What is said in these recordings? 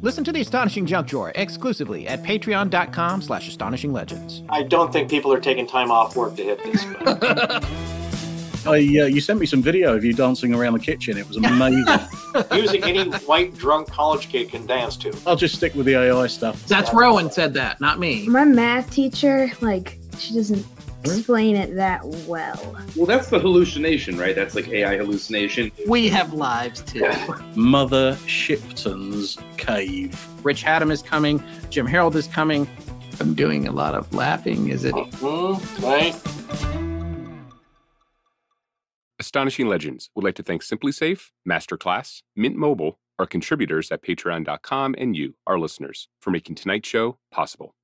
Listen to The Astonishing Junk Drawer exclusively at patreon.com/astonishinglegends. I don't think people are taking time off work to hit this. You sent me some video of you dancing around the kitchen. It was amazing. Music any white drunk college kid can dance to. I'll just stick with the AI stuff. That's Rowan said that, not me. My math teacher, she doesn't explain it that well. Well, that's the hallucination, right? That's like AI hallucination. We have lives, too. Mother Shipton's cave. Rich Haddam is coming. Jim Harold is coming. I'm doing a lot of laughing. Is it? Right. Astonishing Legends would like to thank Simply Safe, Masterclass, Mint Mobile, our contributors at patreon.com, and you, our listeners, for making tonight's show possible.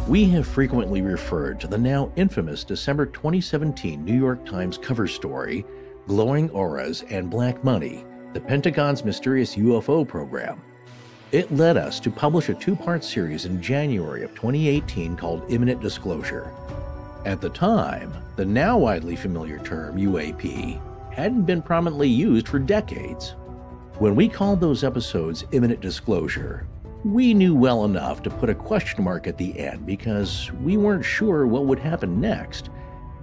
We have frequently referred to the now infamous December 2017 New York Times cover story, Glowing Auras and Black Money, the Pentagon's mysterious UFO program. It led us to publish a two-part series in January of 2018 called Imminent Disclosure. At the time, the now widely familiar term UAP hadn't been prominently used for decades. When we called those episodes Imminent Disclosure, we knew well enough to put a question mark at the end because we weren't sure what would happen next,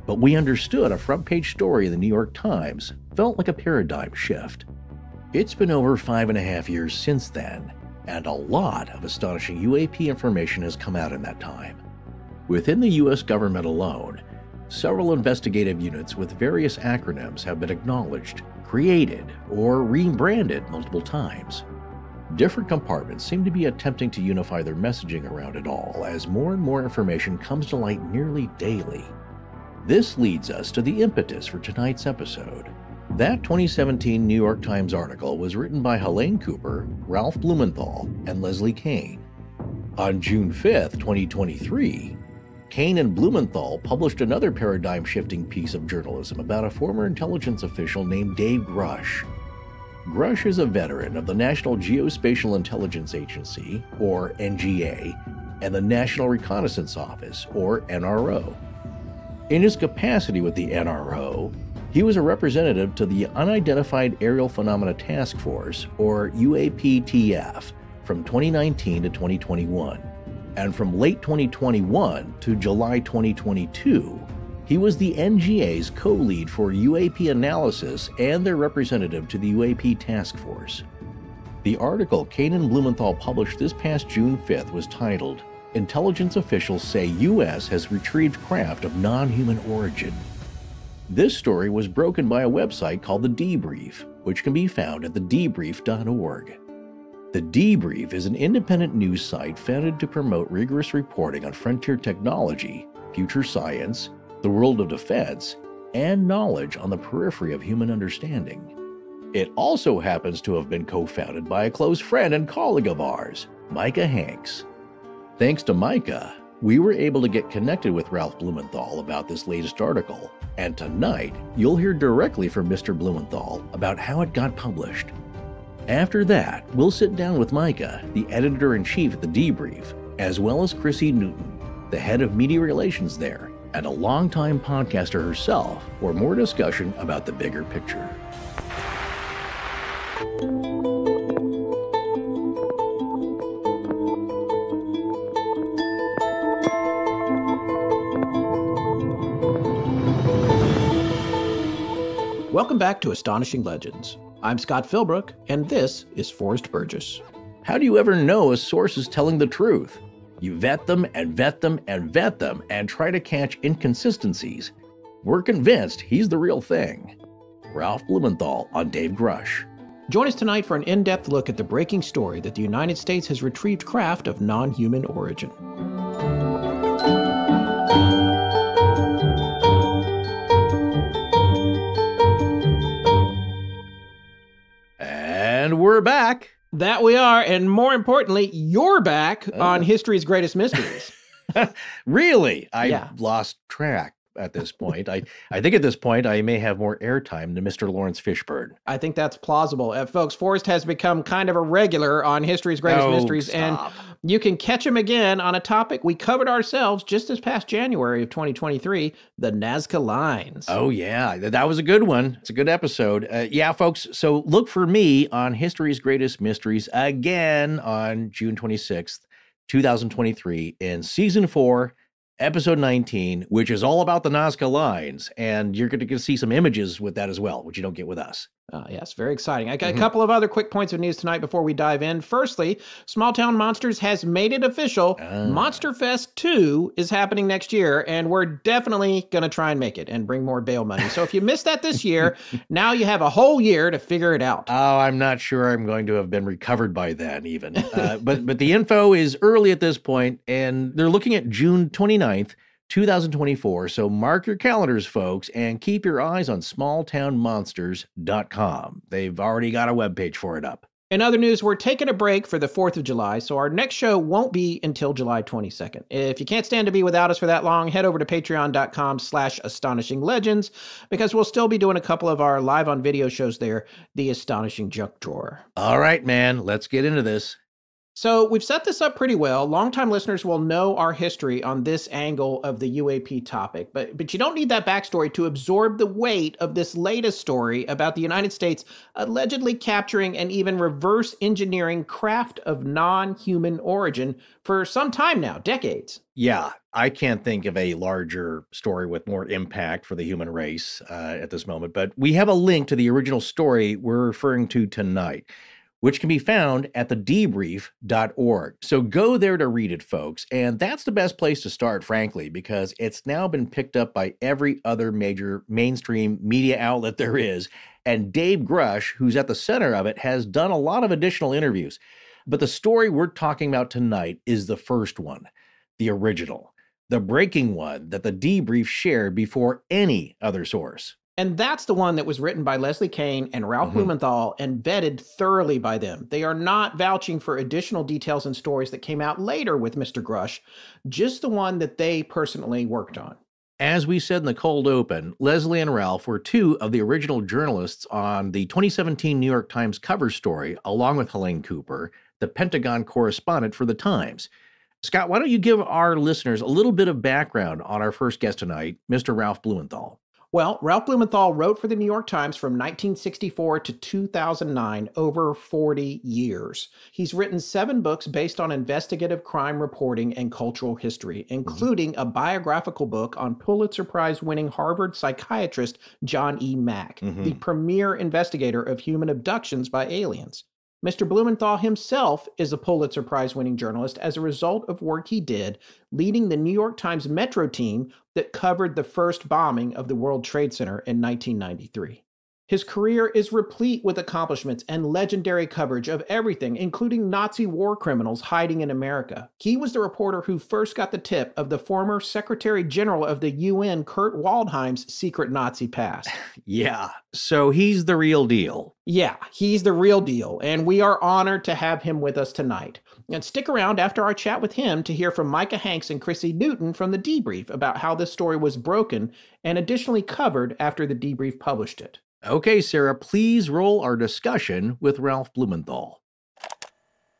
but we understood a front-page story in the New York Times felt like a paradigm shift. It's been over 5.5 years since then, and a lot of astonishing UAP information has come out in that time. Within the U.S. government alone, several investigative units with various acronyms have been acknowledged, created, or rebranded multiple times. Different compartments seem to be attempting to unify their messaging around it all as more and more information comes to light nearly daily. This leads us to the impetus for tonight's episode. That 2017 New York Times article was written by Helene Cooper, Ralph Blumenthal, and Leslie Kean. On June 5th, 2023, Kean and Blumenthal published another paradigm-shifting piece of journalism about a former intelligence official named Dave Grush. Grush is a veteran of the National Geospatial Intelligence Agency, or NGA, and the National Reconnaissance Office, or NRO. In his capacity with the NRO, he was a representative to the Unidentified Aerial Phenomena Task Force, or UAPTF, from 2019 to 2021. And from late 2021 to July 2022, he was the NGA's co-lead for UAP analysis and their representative to the UAP task force. The article Kean and Blumenthal published this past June 5th was titled, "Intelligence Officials Say U.S. Has Retrieved Craft of Non-Human Origin." This story was broken by a website called The Debrief, which can be found at thedebrief.org. The Debrief is an independent news site founded to promote rigorous reporting on frontier technology, future science, the world of defense, and knowledge on the periphery of human understanding. It also happens to have been co-founded by a close friend and colleague of ours, Micah Hanks. Thanks to Micah, we were able to get connected with Ralph Blumenthal about this latest article, and tonight you'll hear directly from Mr. Blumenthal about how it got published. After that, we'll sit down with Micah, the editor-in-chief at The Debrief, as well as Chrissy Newton, the head of media relations there, and a longtime podcaster herself, for more discussion about the bigger picture. Welcome back to Astonishing Legends. I'm Scott Philbrook, and this is Forrest Burgess. How do you ever know a source is telling the truth? You vet them and vet them and vet them and try to catch inconsistencies. We're convinced he's the real thing. Ralph Blumenthal on Dave Grush. Join us tonight for an in-depth look at the breaking story that the United States has retrieved craft of non-human origin. And we're back. That we are, and more importantly, you're back on History's Greatest Mysteries. Really? I've lost track at this point. I think at this point I may have more airtime than Mr. Lawrence Fishburne. I think that's plausible. Folks, Forrest has become kind of a regular on History's Greatest Mysteries, stop. and You can catch him again on a topic we covered ourselves just this past January of 2023, the Nazca Lines. Oh, yeah. That was a good one. It's a good episode. Yeah, folks. So look for me on History's Greatest Mysteries again on June 26th, 2023 in Season 4, Episode 19, which is all about the Nazca Lines. And you're going to see some images with that as well, which you don't get with us. Yes, very exciting. I got a couple of other quick points of news tonight before we dive in. Firstly, Small Town Monsters has made it official. Monster Fest 2 is happening next year, and we're definitely going to try and make it and bring more bail money. So if you missed that this year, now you have a whole year to figure it out. Oh, I'm not sure I'm going to have been recovered by then even. But the info is early at this point, and they're looking at June 29th, 2024. So mark your calendars, folks, and keep your eyes on smalltownmonsters.com. They've already got a webpage for it up. In other news, we're taking a break for the 4th of July, so our next show won't be until July 22nd. If you can't stand to be without us for that long, head over to patreon.com/astonishinglegends, because we'll still be doing a couple of our live on video shows there, the Astonishing Junk Drawer. All right, man, let's get into this. So we've set this up pretty well. Longtime listeners will know our history on this angle of the UAP topic, but you don't need that backstory to absorb the weight of this latest story about the United States allegedly capturing and even reverse engineering craft of non-human origin for some time now, decades. Yeah, I can't think of a larger story with more impact for the human race at this moment, but we have a link to the original story we're referring to tonight, which can be found at thedebrief.org. So go there to read it, folks. And that's the best place to start, frankly, because it's now been picked up by every other major mainstream media outlet there is. And Dave Grush, who's at the center of it, has done a lot of additional interviews. But the story we're talking about tonight is the first one, the original, the breaking one that the Debrief shared before any other source. And that's the one that was written by Leslie Kean and Ralph Blumenthal and vetted thoroughly by them. They are not vouching for additional details and stories that came out later with Mr. Grush, just the one that they personally worked on. As we said in the cold open, Leslie and Ralph were two of the original journalists on the 2017 New York Times cover story, along with Helene Cooper, the Pentagon correspondent for the Times. Scott, why don't you give our listeners a little bit of background on our first guest tonight, Mr. Ralph Blumenthal? Well, Ralph Blumenthal wrote for the New York Times from 1964 to 2009, over 40 years. He's written 7 books based on investigative crime reporting and cultural history, including a biographical book on Pulitzer Prize-winning Harvard psychiatrist John E. Mack, the premier investigator of human abductions by aliens. Mr. Blumenthal himself is a Pulitzer Prize-winning journalist as a result of work he did leading the New York Times Metro team that covered the first bombing of the World Trade Center in 1993. His career is replete with accomplishments and legendary coverage of everything, including Nazi war criminals hiding in America. He was the reporter who first got the tip of the former Secretary General of the UN, Kurt Waldheim's secret Nazi past. Yeah, so he's the real deal. Yeah, he's the real deal, and we are honored to have him with us tonight. And stick around after our chat with him to hear from Micah Hanks and Chrissy Newton from The Debrief about how this story was broken and additionally covered after The Debrief published it. Okay, Sarah, please roll our discussion with Ralph Blumenthal.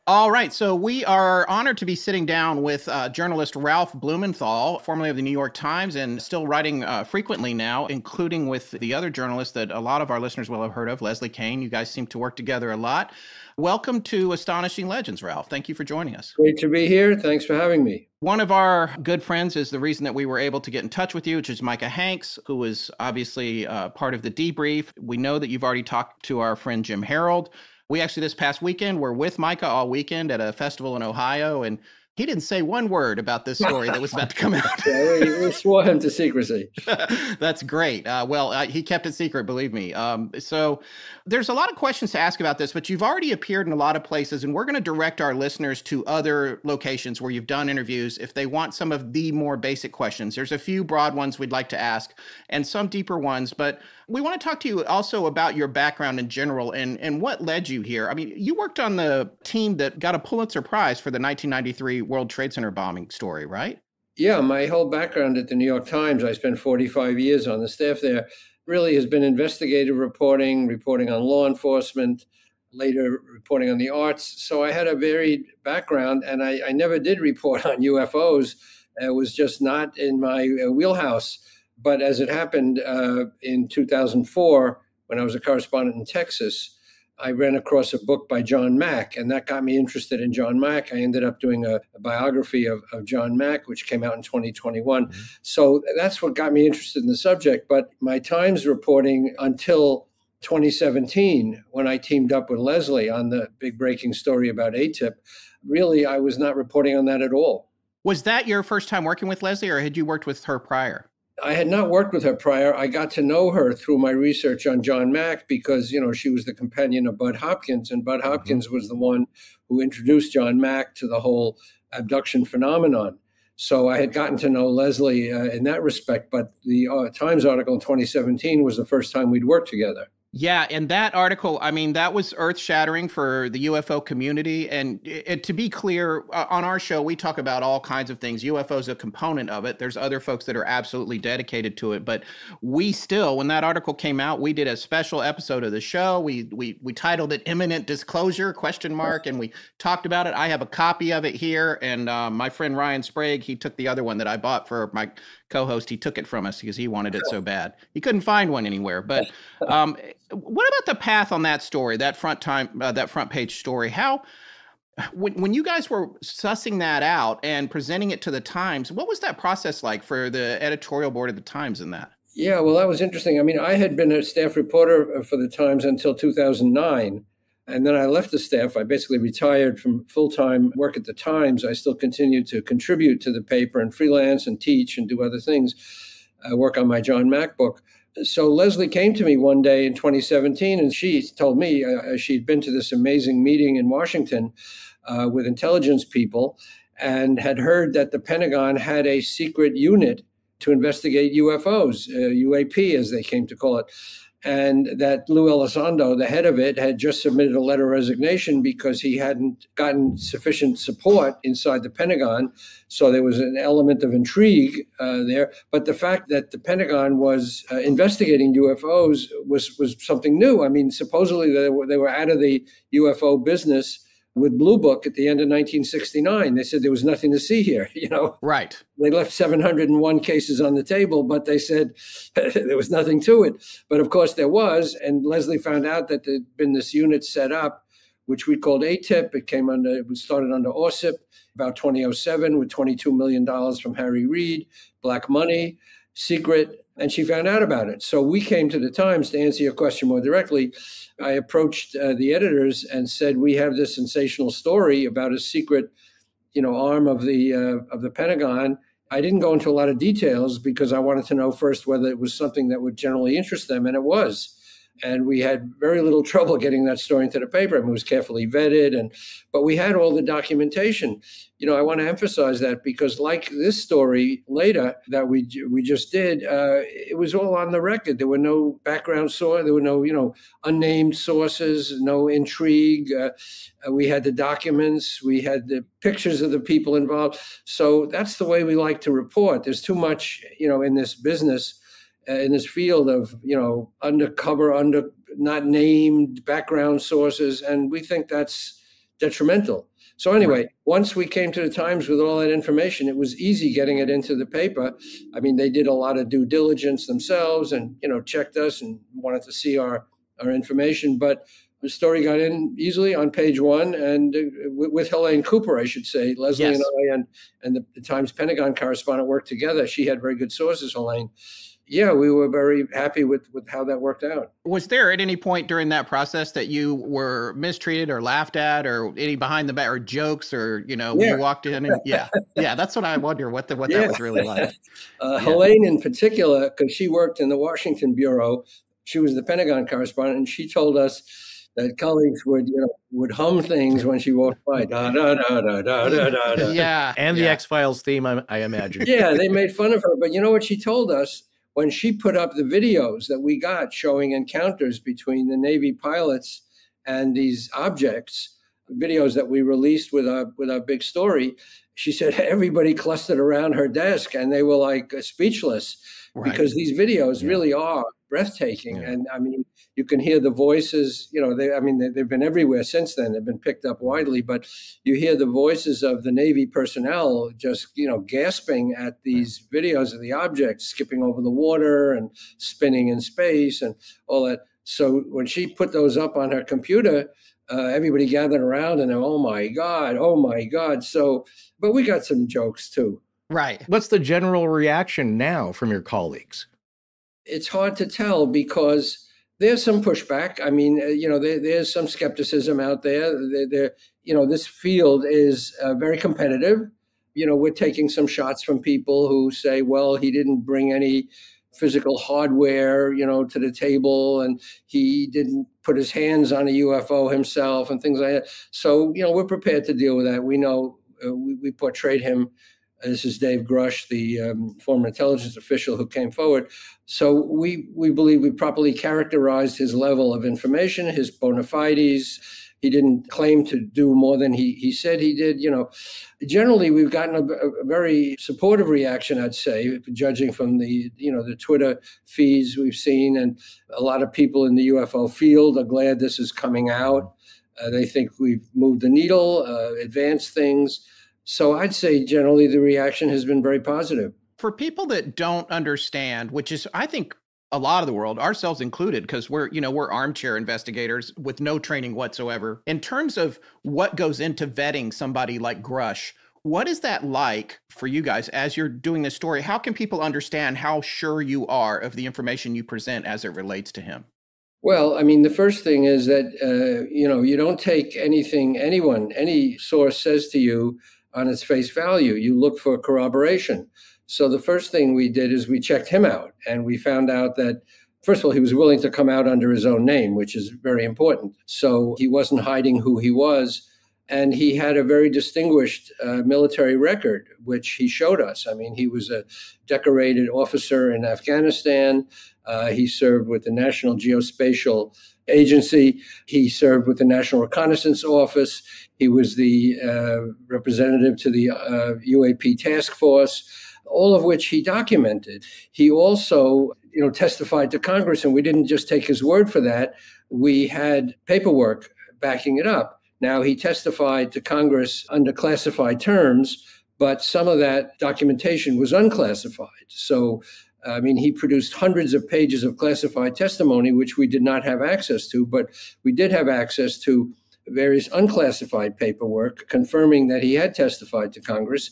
All right, so we are honored to be sitting down with journalist Ralph Blumenthal, formerly of the New York Times and still writing frequently now, including with the other journalist that a lot of our listeners will have heard of, Leslie Kean. You guys seem to work together a lot. Welcome to Astonishing Legends, Ralph. Thank you for joining us. Great to be here. Thanks for having me. One of our good friends is the reason that we were able to get in touch with you, which is Micah Hanks, who is obviously part of the Debrief. We know that you've already talked to our friend Jim Harold. We actually, this past weekend, were with Micah all weekend at a festival in Ohio, and he didn't say one word about this story that was about to come out. Yeah, we swore him to secrecy. That's great. He kept it secret, believe me. So there's a lot of questions to ask about this, but you've already appeared in a lot of places, and we're going to direct our listeners to other locations where you've done interviews if they want some of the more basic questions. There's a few broad ones we'd like to ask and some deeper ones, but we want to talk to you also about your background in general and what led you here. I mean, you worked on the team that got a Pulitzer Prize for the 1993 World Trade Center bombing story, right? Yeah, my whole background at the New York Times, I spent 45 years on the staff there, really has been investigative reporting on law enforcement, later reporting on the arts. So I had a varied background, and I never did report on UFOs. It was just not in my wheelhouse. But as it happened in 2004, when I was a correspondent in Texas, I ran across a book by John Mack, and that got me interested in John Mack. I ended up doing a biography of John Mack, which came out in 2021. Mm-hmm. So that's what got me interested in the subject. But my Times reporting until 2017, when I teamed up with Leslie on the big breaking story about ATIP, really, I was not reporting on that at all. Was that your first time working with Leslie, or had you worked with her prior? I had not worked with her prior. I got to know her through my research on John Mack because, she was the companion of Bud Hopkins, and Bud Hopkins was the one who introduced John Mack to the whole abduction phenomenon. So I had gotten to know Leslie in that respect, but the Times article in 2017 was the first time we'd worked together. Yeah, and that article, that was earth-shattering for the UFO community. And to be clear, on our show, we talk about all kinds of things. UFO is a component of it. There's other folks that are absolutely dedicated to it. But we still, when that article came out, we did a special episode of the show. We titled it Imminent Disclosure, ? And we talked about it. I have a copy of it here. And my friend Ryan Sprague, he took the other one that I bought for my co-host. He took it from us because he wanted it so bad. He couldn't find one anywhere. But what about the path on that story, that front page story? How, when you guys were sussing that out and presenting it to the Times, what was that process like for the editorial board of the Times in that? Yeah, well, that was interesting. I had been a staff reporter for the Times until 2009. And then I left the staff. I basically retired from full-time work at the Times. I still continued to contribute to the paper and freelance and teach and do other things, work on my John Mack book. So Leslie came to me one day in 2017, and she told me she'd been to this amazing meeting in Washington with intelligence people and had heard that the Pentagon had a secret unit to investigate UFOs, UAP as they came to call it. And that Lou Elizondo, the head of it, had just submitted a letter of resignation because he hadn't gotten sufficient support inside the Pentagon. So there was an element of intrigue there. But the fact that the Pentagon was investigating UFOs was something new. Supposedly they were out of the UFO business with Blue Book at the end of 1969. They said there was nothing to see here, Right. They left 701 cases on the table, but they said there was nothing to it. But of course there was, and Leslie found out that there'd been this unit set up, which we called ATIP. It started under OSIP about 2007 with $22 million from Harry Reid, black money, secret, and she found out about it. So we came to the Times to answer your question more directly. I approached the editors and said, we have this sensational story about a secret, arm of the Pentagon. I didn't go into a lot of details because I wanted to know first whether it was something that would generally interest them, and it was. And we had very little trouble getting that story into the paper. It was carefully vetted, but we had all the documentation. I want to emphasize that because, like this story later that we just did, it was all on the record. There were no background source. There were no unnamed sources, no intrigue. We had the documents. We had the pictures of the people involved. So that's the way we like to report. There's too much, in this business. In this field of, undercover, not named background sources. And we think that's detrimental. So anyway, once we came to the Times with all that information, it was easy getting it into the paper. They did a lot of due diligence themselves and, checked us and wanted to see our information. But the story got in easily on page one, and with Helene Cooper, I should say. Leslie Yes. and I and the Times Pentagon correspondent worked together. She had very good sources, Helene. Yeah, we were very happy with how that worked out. Was there at any point during that process that you were mistreated or laughed at, or any behind the back or jokes, or when you walked in? And, yeah, that's what I wonder what that was really like. Helene in particular, because she worked in the Washington bureau, she was the Pentagon correspondent, and she told us that colleagues would hum things when she walked by. Da, da, da, da, da, da, da. Yeah, and the X-Files theme, I imagine. Yeah, they made fun of her, but you know what she told us? When she put up the videos that we got showing encounters between the Navy pilots and these objects, videos that we released with our big story, she said everybody clustered around her desk and they were like speechless, because these videos really are breathtaking. Yeah. And I mean, you can hear the voices, they've been everywhere since then. They've been picked up widely, but you hear the voices of the Navy personnel just, gasping at these videos of the objects skipping over the water and spinning in space and all that. So when she put those up on her computer, everybody gathered around and oh my God. So, but we got some jokes too. Right. What's the general reaction now from your colleagues? It's hard to tell because there's some pushback. I mean, there's some skepticism out there. This field is very competitive. We're taking some shots from people who say, well, he didn't bring any physical hardware, to the table, and he didn't put his hands on a UFO himself and things like that. So, we're prepared to deal with that. We know we portrayed him. This is Dave Grush, the former intelligence official who came forward. So we believe we properly characterized his level of information, his bona fides. He didn't claim to do more than he said he did. Generally, we've gotten a very supportive reaction, I'd say, judging from the Twitter feeds we've seen. And a lot of people in the UFO field are glad this is coming out. They think we've moved the needle, advanced things. So I'd say generally the reaction has been very positive. For people that don't understand, which is, I think, a lot of the world, ourselves included, because we're armchair investigators with no training whatsoever. In terms of what goes into vetting somebody like Grush, what is that like for you guys as you're doing this story? How can people understand how sure you are of the information you present as it relates to him? Well, I mean, the first thing is that, you don't take anything any source says to you on its face value. You look for corroboration. So the first thing we did is we checked him out, and we found out that, first of all, he was willing to come out under his own name, which is very important. So he wasn't hiding who he was. And he had a very distinguished military record, which he showed us. I mean, he was a decorated officer in Afghanistan. He served with the National Geospatial Agency. He served with the National Reconnaissance Office. He was the representative to the UAP task force, all of which he documented. He also, testified to Congress, and we didn't just take his word for that. We had paperwork backing it up. Now, he testified to Congress under classified terms, but some of that documentation was unclassified. So, he produced hundreds of pages of classified testimony, which we did not have access to, but we did have access to various unclassified paperwork confirming that he had testified to Congress.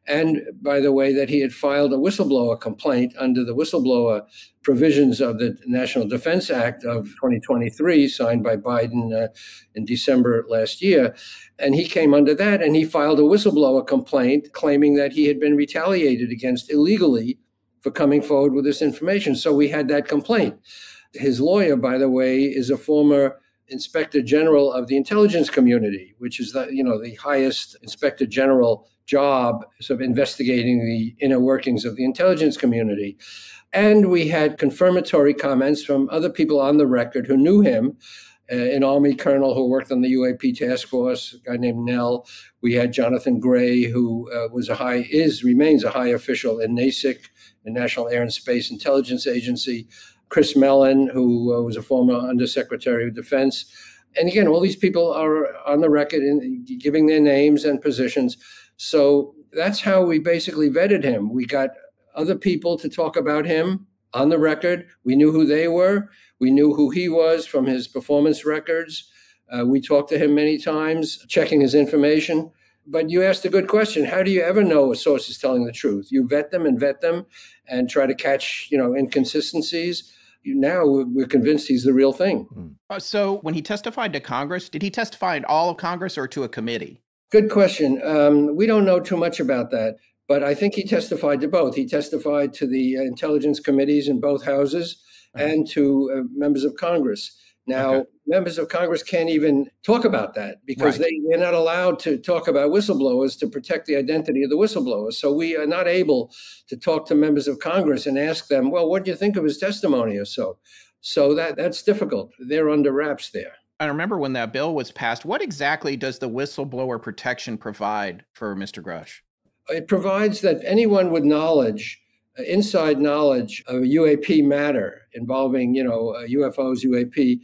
And, by the way, that he had filed a whistleblower complaint under the whistleblower provisions of the National Defense Act of 2023, signed by Biden in December last year. And he came under that, and he filed a whistleblower complaint claiming that he had been retaliated against illegally for coming forward with this information. So we had that complaint. His lawyer, by the way, is a former Inspector General of the intelligence community, which is the highest Inspector General job of investigating the inner workings of the intelligence community. And we had confirmatory comments from other people on the record who knew him, an Army colonel who worked on the UAP task force, a guy named Nell. We had Jonathan Gray, who remains a high official in NASIC, the National Air and Space Intelligence Agency. Chris Mellon, who was a former Undersecretary of Defense. And again, all these people are on the record in giving their names and positions. So that's how we basically vetted him. We got other people to talk about him on the record. We knew who they were. We knew who he was from his performance records. We talked to him many times, checking his information. But you asked a good question. How do you ever know a source is telling the truth? You vet them and try to catch, inconsistencies. Now we're convinced he's the real thing. So when he testified to Congress, did he testify in all of Congress or to a committee? Good question. We don't know too much about that, but I think he testified to both. He testified to the intelligence committees in both houses and to members of Congress. Now, members of Congress can't even talk about that because they're not allowed to talk about whistleblowers to protect the identity of the whistleblowers. So we are not able to talk to members of Congress and ask them, well, what do you think of his testimony or so? So that's difficult. They're under wraps there. I remember when that bill was passed. What exactly does the whistleblower protection provide for Mr. Grush? It provides that anyone with knowledge inside knowledge of UAP matter involving, UFOs, UAP,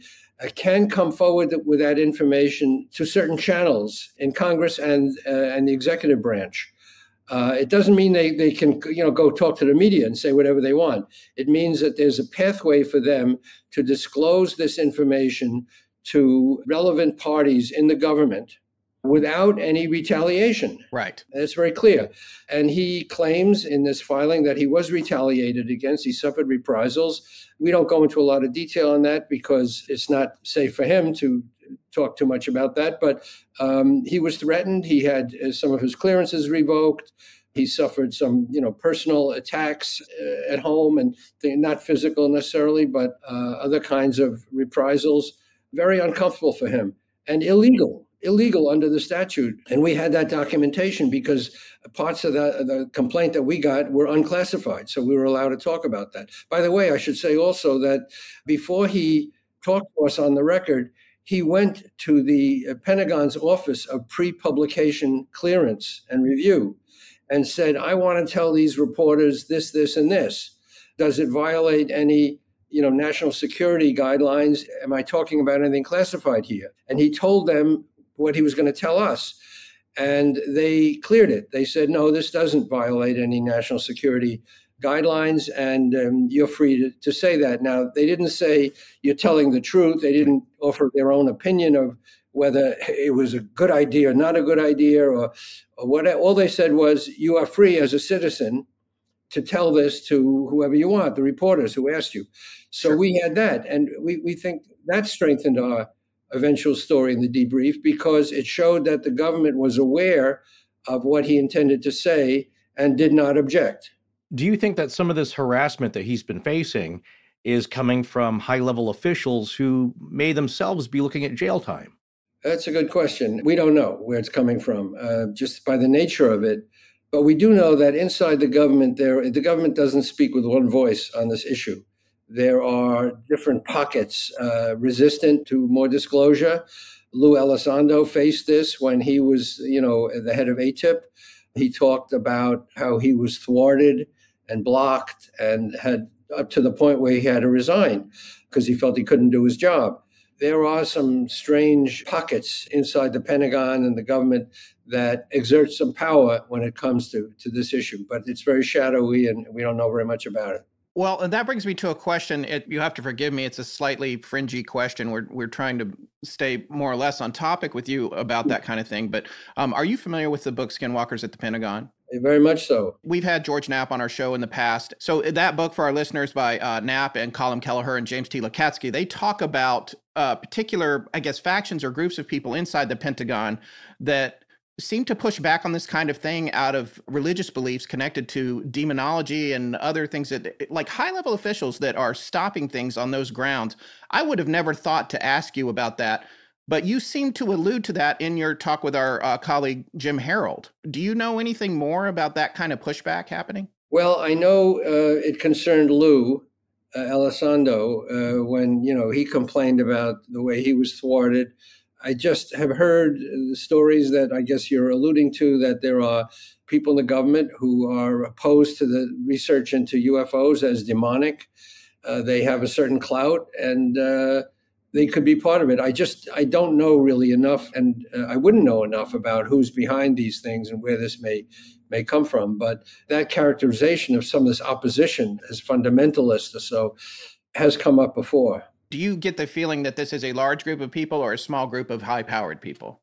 can come forward with that information to certain channels in Congress and the executive branch. It doesn't mean they can, go talk to the media and say whatever they want. It means that there's a pathway for them to disclose this information to relevant parties in the government without any retaliation. Right. It's very clear. And he claims in this filing that he was retaliated against. He suffered reprisals. We don't go into a lot of detail on that because it's not safe for him to talk too much about that. But he was threatened. He had some of his clearances revoked. He suffered some, personal attacks at home, and not physical necessarily, but other kinds of reprisals. Very uncomfortable for him and illegal under the statute. And we had that documentation because parts of the complaint that we got were unclassified. So we were allowed to talk about that. By the way, I should say also that before he talked to us on the record, he went to the Pentagon's Office of Pre-Publication Clearance and Review and said, I want to tell these reporters this, this, and this. Does it violate any national security guidelines? Am I talking about anything classified here? And he told them what he was going to tell us. And they cleared it. They said, no, this doesn't violate any national security guidelines, and you're free to say that. Now, they didn't say you're telling the truth. They didn't offer their own opinion of whether it was a good idea or not a good idea or what. All they said was, you are free as a citizen to tell this to whoever you want, the reporters who asked you. So we had that. And we think that strengthened our eventual story in the debrief because it showed that the government was aware of what he intended to say and did not object. Do you think that some of this harassment that he's been facing is coming from high-level officials who may themselves be looking at jail time? That's a good question. We don't know where it's coming from, just by the nature of it. But we do know that inside the government, the government doesn't speak with one voice on this issue. There are different pockets resistant to more disclosure. Lou Elizondo faced this when he was, the head of ATIP. He talked about how he was thwarted and blocked and had up to the point where he had to resign because he felt he couldn't do his job. There are some strange pockets inside the Pentagon and the government that exert some power when it comes to this issue, but it's very shadowy and we don't know very much about it. Well, and that brings me to a question. You have to forgive me. It's a slightly fringy question. We're trying to stay more or less on topic with you about that kind of thing. But are you familiar with the book Skinwalkers at the Pentagon? Very much so. We've had George Knapp on our show in the past. So that book, for our listeners, by Knapp and Colin Kelleher and James T. Lukatsky, they talk about particular, factions or groups of people inside the Pentagon that seem to push back on this kind of thing out of religious beliefs connected to demonology and other things that, like high-level officials that are stopping things on those grounds. I would have never thought to ask you about that, but you seem to allude to that in your talk with our colleague, Jim Harold. Do you know anything more about that kind of pushback happening? Well, I know it concerned Lou Elizondo when, he complained about the way he was thwarted. I just have heard the stories that I guess you're alluding to, that there are people in the government who are opposed to the research into UFOs as demonic. They have a certain clout and they could be part of it. I don't know really enough, and I wouldn't know enough about who's behind these things and where this may come from. But that characterization of some of this opposition as fundamentalist or so has come up before. Do you get the feeling that this is a large group of people or a small group of high-powered people?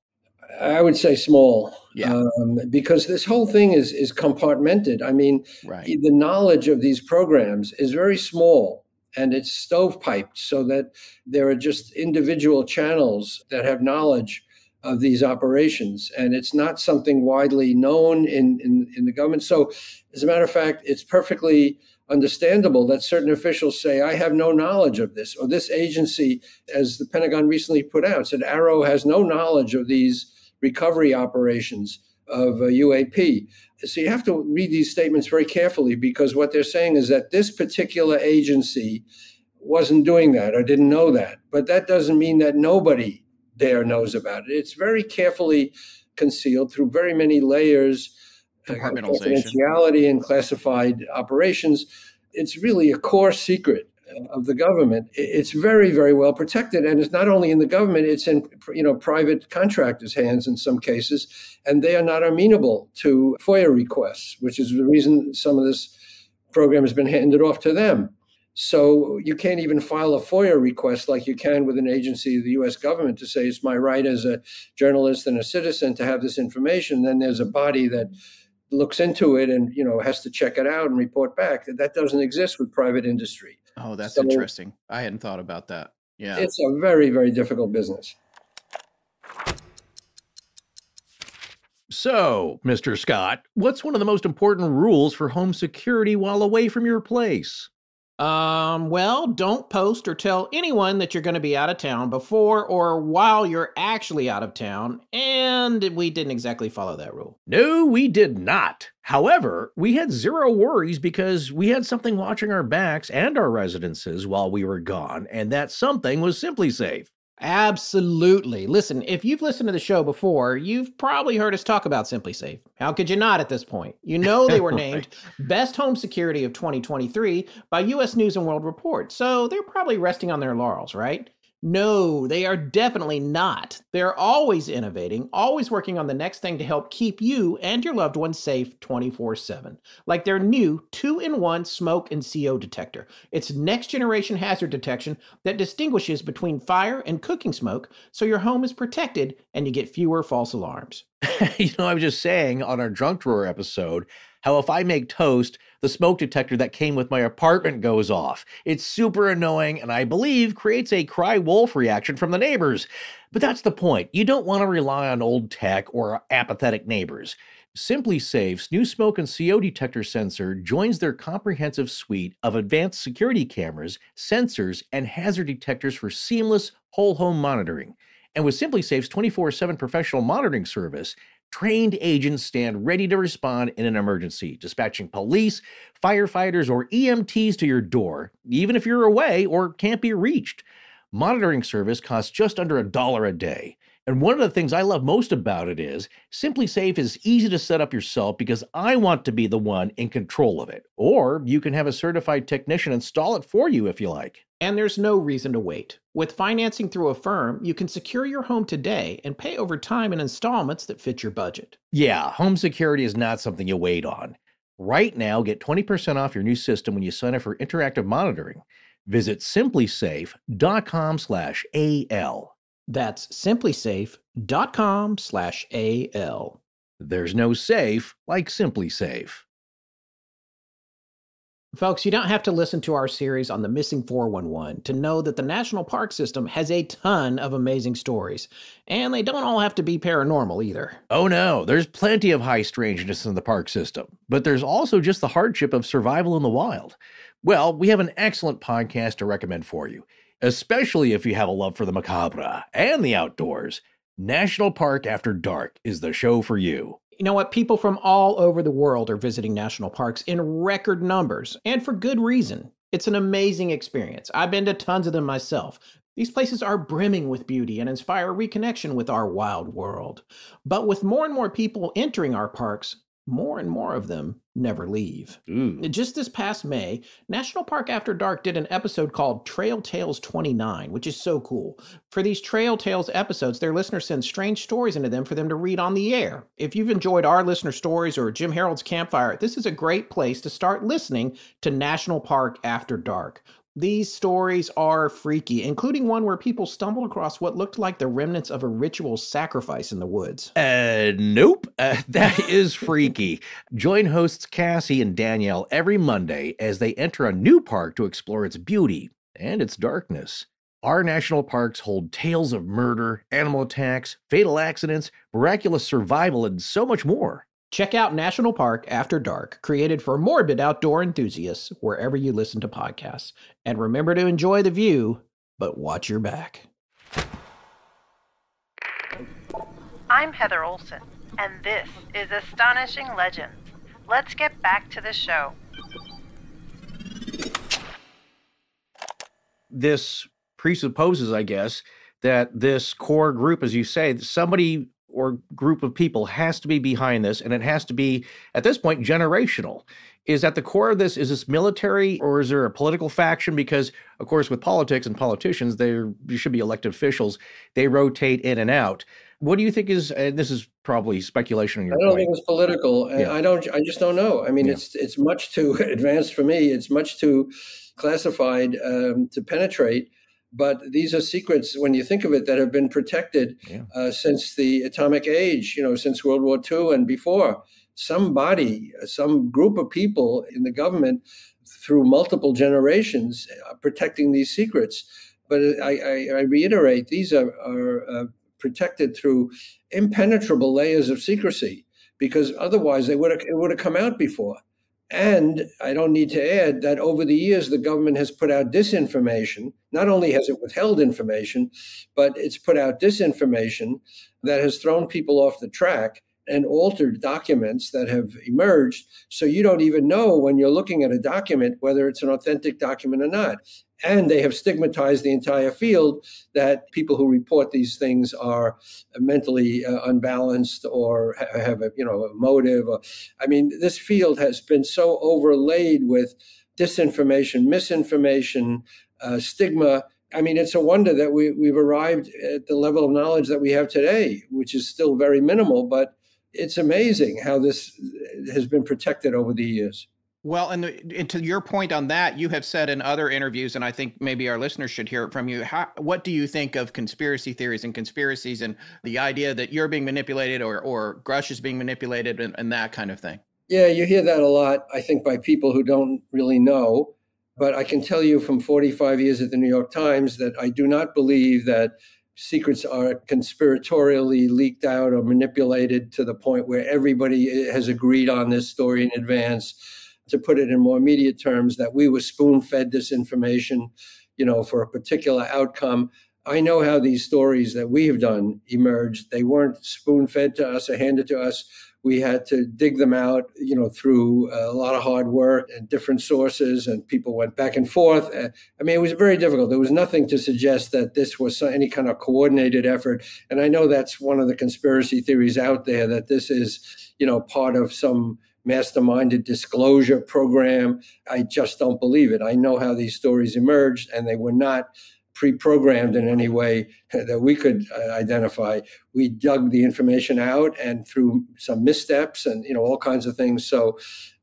I would say small, yeah. Because this whole thing is compartmented. I mean, right. The knowledge of these programs is very small and it's stovepiped so that there are just individual channels that have knowledge of these operations. And it's not something widely known in the government. So as a matter of fact, it's perfectly understandable that certain officials say, I have no knowledge of this, or this agency, as the Pentagon recently put out, said Arrow has no knowledge of these recovery operations of UAP. So you have to read these statements very carefully, because what they're saying is that this particular agency wasn't doing that or didn't know that. But that doesn't mean that nobody there knows about it. It's very carefully concealed through very many layers Compartmentalization. confidentiality in classified operations. It's really a core secret of the government. It's very, very well protected, and it's not only in the government; it's in private contractors' hands in some cases, and they are not amenable to FOIA requests, which is the reason some of this program has been handed off to them. So you can't even file a FOIA request like you can with an agency of the U.S. government to say it's my right as a journalist and a citizen to have this information. Then there's a body that looks into it and has to check it out and report back. That doesn't exist with private industry. Oh, that's interesting. I hadn't thought about that. Yeah. It's a very, very difficult business. So, Mr. Scott, what's one of the most important rules for home security while away from your place? Well, don't post or tell anyone that you're going to be out of town before or while you're actually out of town. And we didn't exactly follow that rule. No, we did not. However, we had zero worries because we had something watching our backs and our residences while we were gone, and that something was Simply Safe. Absolutely. Listen, if you've listened to the show before, you've probably heard us talk about Simply Safe. How could you not at this point? You know they were named Best Home Security of 2023 by U.S. News and World Report, so they're probably resting on their laurels, right? No, they are definitely not. They're always innovating, always working on the next thing to help keep you and your loved ones safe 24/7. Like their new 2-in-1 smoke and CO detector. It's next generation hazard detection that distinguishes between fire and cooking smoke, so your home is protected and you get fewer false alarms. I was just saying on our Drunk Drawer episode how if I make toast, the smoke detector that came with my apartment goes off. It's super annoying and I believe creates a cry wolf reaction from the neighbors. But that's the point. You don't want to rely on old tech or apathetic neighbors. Simply Safe's new smoke and CO detector sensor joins their comprehensive suite of advanced security cameras, sensors, and hazard detectors for seamless whole home monitoring. And with Simply Safe's 24/7 professional monitoring service, trained agents stand ready to respond in an emergency, dispatching police, firefighters, or EMTs to your door, even if you're away or can't be reached. Monitoring service costs just under $1 a day. And one of the things I love most about it is Simply Safe is easy to set up yourself because I want to be the one in control of it. Or you can have a certified technician install it for you if you like. And there's no reason to wait. With financing through a firm, you can secure your home today and pay over time in installments that fit your budget. Yeah, home security is not something you wait on. Right now, get 20% off your new system when you sign up for interactive monitoring. Visit simplysafe.com/AL. That's simplysafe.com/AL. There's no safe like Simply Safe. Folks, you don't have to listen to our series on the missing 411 to know that the National Park System has a ton of amazing stories. And they don't all have to be paranormal either. Oh no, there's plenty of high strangeness in the park system. But there's also just the hardship of survival in the wild. Well, we have an excellent podcast to recommend for you, especially if you have a love for the macabre and the outdoors. National Park After Dark is the show for you. You know what? People from all over the world are visiting national parks in record numbers, and for good reason. It's an amazing experience. I've been to tons of them myself. These places are brimming with beauty and inspire reconnection with our wild world. But with more and more people entering our parks, more and more of them never leave. Just this past May, National Park After Dark did an episode called Trail Tales 29, which is so cool. For these Trail Tales episodes, their listeners send strange stories into them for them to read on the air. If you've enjoyed our listener stories or Jim Harold's Campfire, this is a great place to start listening to National Park After Dark. These stories are freaky, including one where people stumbled across what looked like the remnants of a ritual sacrifice in the woods. Nope. That is freaky. Join hosts Cassie and Danielle every Monday as they enter a new park to explore its beauty and its darkness. Our national parks hold tales of murder, animal attacks, fatal accidents, miraculous survival, and so much more. Check out National Park After Dark, created for morbid outdoor enthusiasts wherever you listen to podcasts. And remember to enjoy the view, but watch your back. I'm Heather Olson, and this is Astonishing Legends. Let's get back to the show. This presupposes, I guess, that this core group, as you say, somebody or group of people has to be behind this, and it has to be, at this point, generational. Is at the core of this, is this military or is there a political faction? Because, of course, with politics and politicians, you should be elected officials. They rotate in and out. What do you think is, and this is probably speculation on your point. I don't think it's political. Yeah. I just don't know. I mean, Yeah. it's much too advanced for me. It's much too classified to penetrate. But these are secrets, when you think of it, that have been protected since the atomic age, since World War II and before. Somebody, some group of people in the government through multiple generations are protecting these secrets. But I reiterate, these are protected through impenetrable layers of secrecy, because otherwise it would have come out before. And I don't need to add that over the years, the government has put out disinformation. Not only has it withheld information, but it's put out disinformation that has thrown people off the track and altered documents that have emerged. So you don't even know when you're looking at a document whether it's an authentic document or not. And they have stigmatized the entire field that people who report these things are mentally unbalanced or have a motive. This field has been so overlaid with disinformation, misinformation, stigma. It's a wonder that we've arrived at the level of knowledge that we have today, which is still very minimal, but it's amazing how this has been protected over the years. Well, and to your point on that, you have said in other interviews, and I think maybe our listeners should hear it from you, what do you think of conspiracy theories and conspiracies and the idea that you're being manipulated or Grush is being manipulated and that kind of thing? Yeah, you hear that a lot, I think, by people who don't really know. But I can tell you from 45 years at the New York Times that I do not believe that secrets are conspiratorially leaked out or manipulated to the point where everybody has agreed on this story in advance. To put it in more immediate terms, that we were spoon-fed this information, for a particular outcome. I know how these stories that we have done emerged. They weren't spoon-fed to us or handed to us. We had to dig them out, through a lot of hard work and different sources, and people went back and forth. It was very difficult. There was nothing to suggest that this was any kind of coordinated effort. And I know that's one of the conspiracy theories out there, that this is, part of some masterminded disclosure program. I just don't believe it. I know how these stories emerged, and they were not pre-programmed in any way that we could identify. We dug the information out, and through some missteps and all kinds of things. So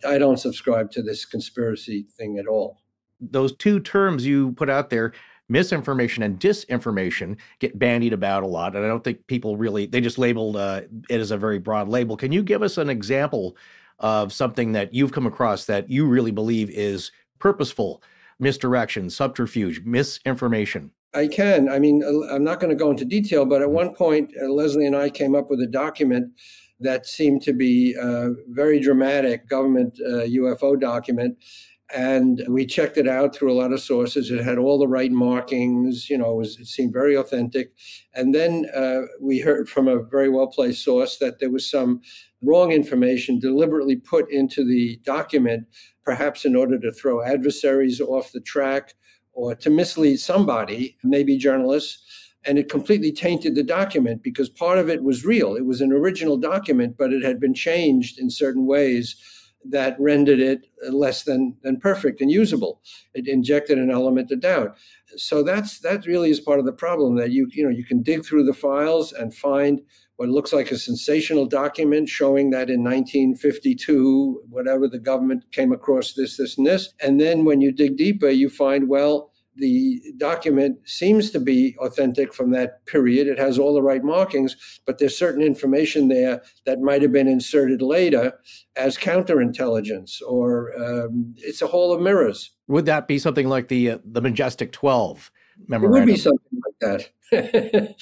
I don't subscribe to this conspiracy thing at all. Those two terms you put out there, misinformation and disinformation, get bandied about a lot. And I don't think people really, they just labeled it as a very broad label. Can you give us an example of something that you've come across that you really believe is purposeful misdirection, subterfuge, misinformation? I can. I'm not going to go into detail, but at one point, Leslie and I came up with a document that seemed to be a very dramatic government UFO document. And we checked it out through a lot of sources. It had all the right markings, it seemed very authentic. And then we heard from a very well-placed source that there was some wrong information deliberately put into the document, perhaps in order to throw adversaries off the track or to mislead somebody, maybe journalists. And it completely tainted the document because part of it was real. It was an original document, but it had been changed in certain ways that rendered it less than perfect and usable. It injected an element of doubt. So that really is part of the problem, that you can dig through the files and find what looks like a sensational document showing that in 1952, whatever, the government came across this, and this. And then when you dig deeper, you find, well, the document seems to be authentic from that period. It has all the right markings, but there's certain information there that might have been inserted later as counterintelligence, or it's a hall of mirrors. Would that be something like the Majestic 12 memorandum? It would be something like that.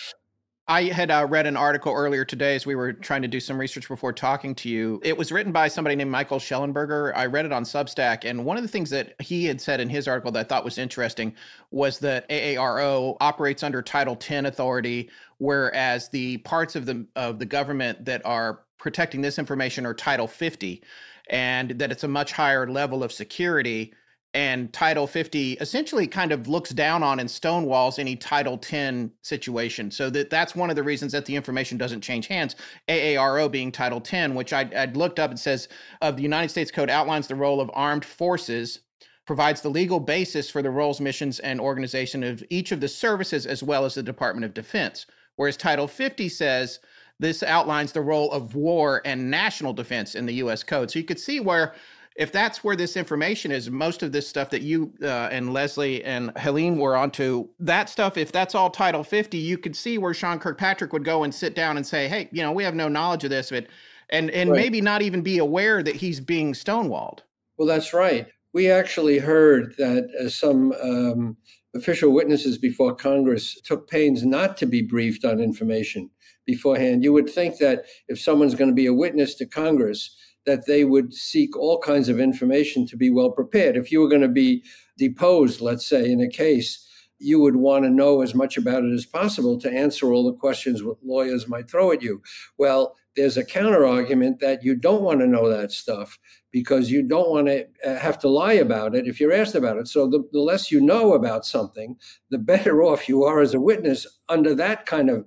I had read an article earlier today as we were trying to do some research before talking to you. It was written by somebody named Michael Schellenberger. I read it on Substack. And one of the things that he had said in his article that I thought was interesting was that AARO operates under Title 10 authority, whereas the parts of the government that are protecting this information are Title 50, and that it's a much higher level of security. And Title 50 essentially kind of looks down on and stonewalls any Title 10 situation. So that's one of the reasons that the information doesn't change hands. AARO being Title 10, which I'd looked up, it says of the United States Code outlines the role of armed forces, provides the legal basis for the roles, missions, and organization of each of the services as well as the Department of Defense. Whereas Title 50 says this outlines the role of war and national defense in the U.S. Code. So you could see where, if that's where this information is, most of this stuff that you and Leslie and Helene were onto, that stuff, if that's all Title 50, you could see where Sean Kirkpatrick would go and sit down and say, hey, we have no knowledge of this, and right, maybe not even be aware that he's being stonewalled. Well, that's right. We actually heard that some official witnesses before Congress took pains not to be briefed on information beforehand. You would think that if someone's going to be a witness to Congress, that they would seek all kinds of information to be well prepared. If you were going to be deposed, let's say, in a case, you would want to know as much about it as possible to answer all the questions what lawyers might throw at you. Well, there's a counter argument that you don't want to know that stuff because you don't want to have to lie about it if you're asked about it. So the less you know about something, the better off you are as a witness under that kind of,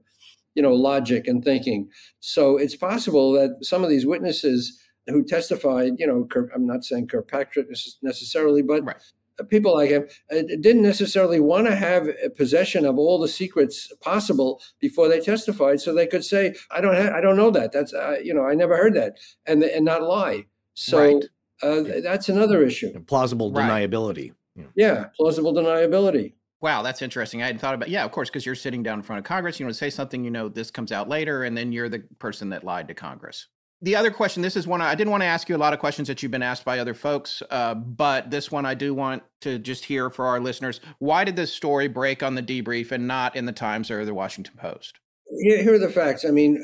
logic and thinking. So it's possible that some of these witnesses who testified, I'm not saying Kirkpatrick necessarily, but right, people like him didn't necessarily want to have possession of all the secrets possible before they testified, so they could say, "I don't know that. That's I never heard that," and not lie. So right, that's another issue. Plausible deniability. Yeah, plausible deniability. Wow, that's interesting. I hadn't thought about. Yeah, of course, because you're sitting down in front of Congress, you want to say something, this comes out later, and then you're the person that lied to Congress. The other question, this is one I didn't want to ask you a lot of questions that you've been asked by other folks, but this one I do want to just hear for our listeners. Why did this story break on the Debrief and not in the Times or the Washington Post? Here are the facts. I mean,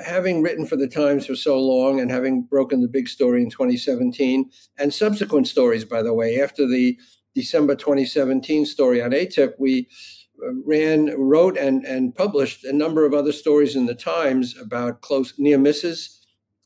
having written for the Times for so long and having broken the big story in 2017 and subsequent stories, by the way, after the December 2017 story on ATIP, we wrote and published a number of other stories in the Times about close near misses.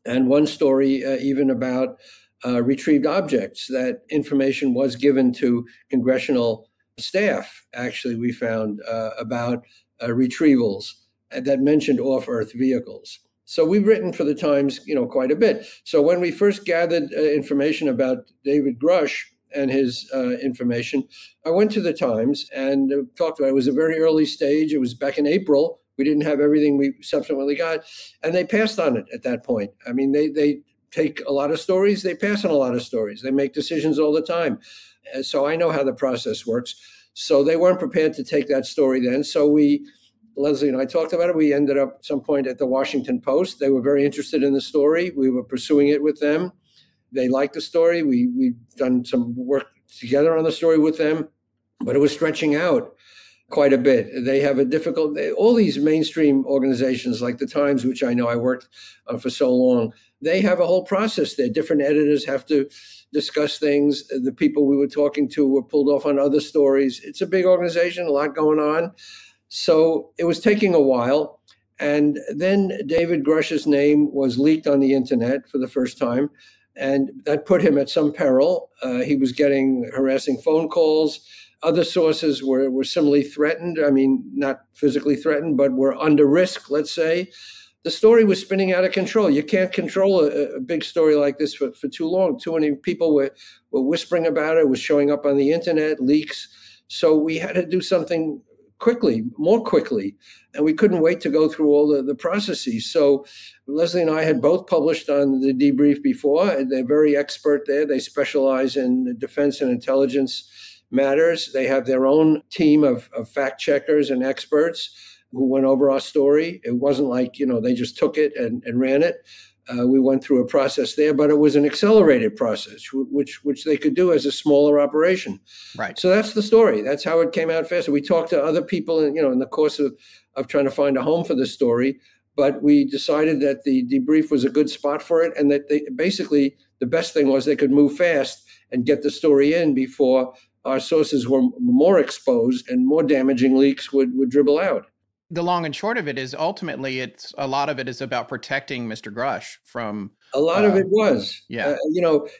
And one story even about retrieved objects, that information was given to congressional staff. Actually, we found about retrievals that mentioned off-Earth vehicles. So we've written for the Times, quite a bit. So when we first gathered information about David Grush and his information, I went to the Times and talked about it. It was a very early stage. It was back in April. We didn't have everything we subsequently got, and they passed on it at that point. I mean, they take a lot of stories, they pass on a lot of stories. They make decisions all the time. So I know how the process works. So they weren't prepared to take that story then. So Leslie and I talked about it. We ended up at some point at the Washington Post. They were very interested in the story. We were pursuing it with them. They liked the story. We've done some work together on the story with them, but it was stretching out quite a bit. They have a all these mainstream organizations like the Times, which I know I worked on for so long, they have a whole process there. Different editors have to discuss things. The people we were talking to were pulled off on other stories. It's a big organization, a lot going on. So it was taking a while. And then David Grush's name was leaked on the internet for the first time. And that put him at some peril. He was getting harassing phone calls. Other sources were similarly threatened. I mean, not physically threatened, but were under risk, let's say. The story was spinning out of control. You can't control a big story like this for too long. Too many people were whispering about it, was showing up on the internet, leaks. So we had to do something quickly, more quickly. And we couldn't wait to go through all the processes. So Leslie and I had both published on the Debrief before. They're very expert there. They specialize in defense and intelligence matters. They have their own team of fact checkers and experts who went over our story. It wasn't like, they just took it and ran it. We went through a process there, but it was an accelerated process, which they could do as a smaller operation. Right. So that's the story. That's how it came out faster. We talked to other people, in the course of trying to find a home for the story, but we decided that the Debrief was a good spot for it, and that basically the best thing was they could move fast and get the story in before our sources were more exposed and more damaging leaks would dribble out. The long and short of it is ultimately a lot of it is about protecting Mr. Grush from. A lot of it was. Yeah.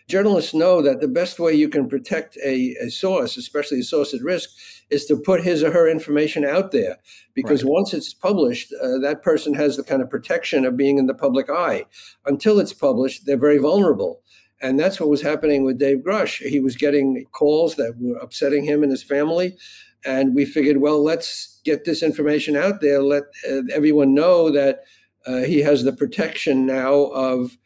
Journalists know that the best way you can protect a source, especially a source at risk, is to put his or her information out there. Because once it's published, that person has the kind of protection of being in the public eye. Until it's published, they're very vulnerable. And that's what was happening with Dave Grush. He was getting calls that were upsetting him and his family. And we figured, well, let's get this information out there. Let everyone know that he has the protection now of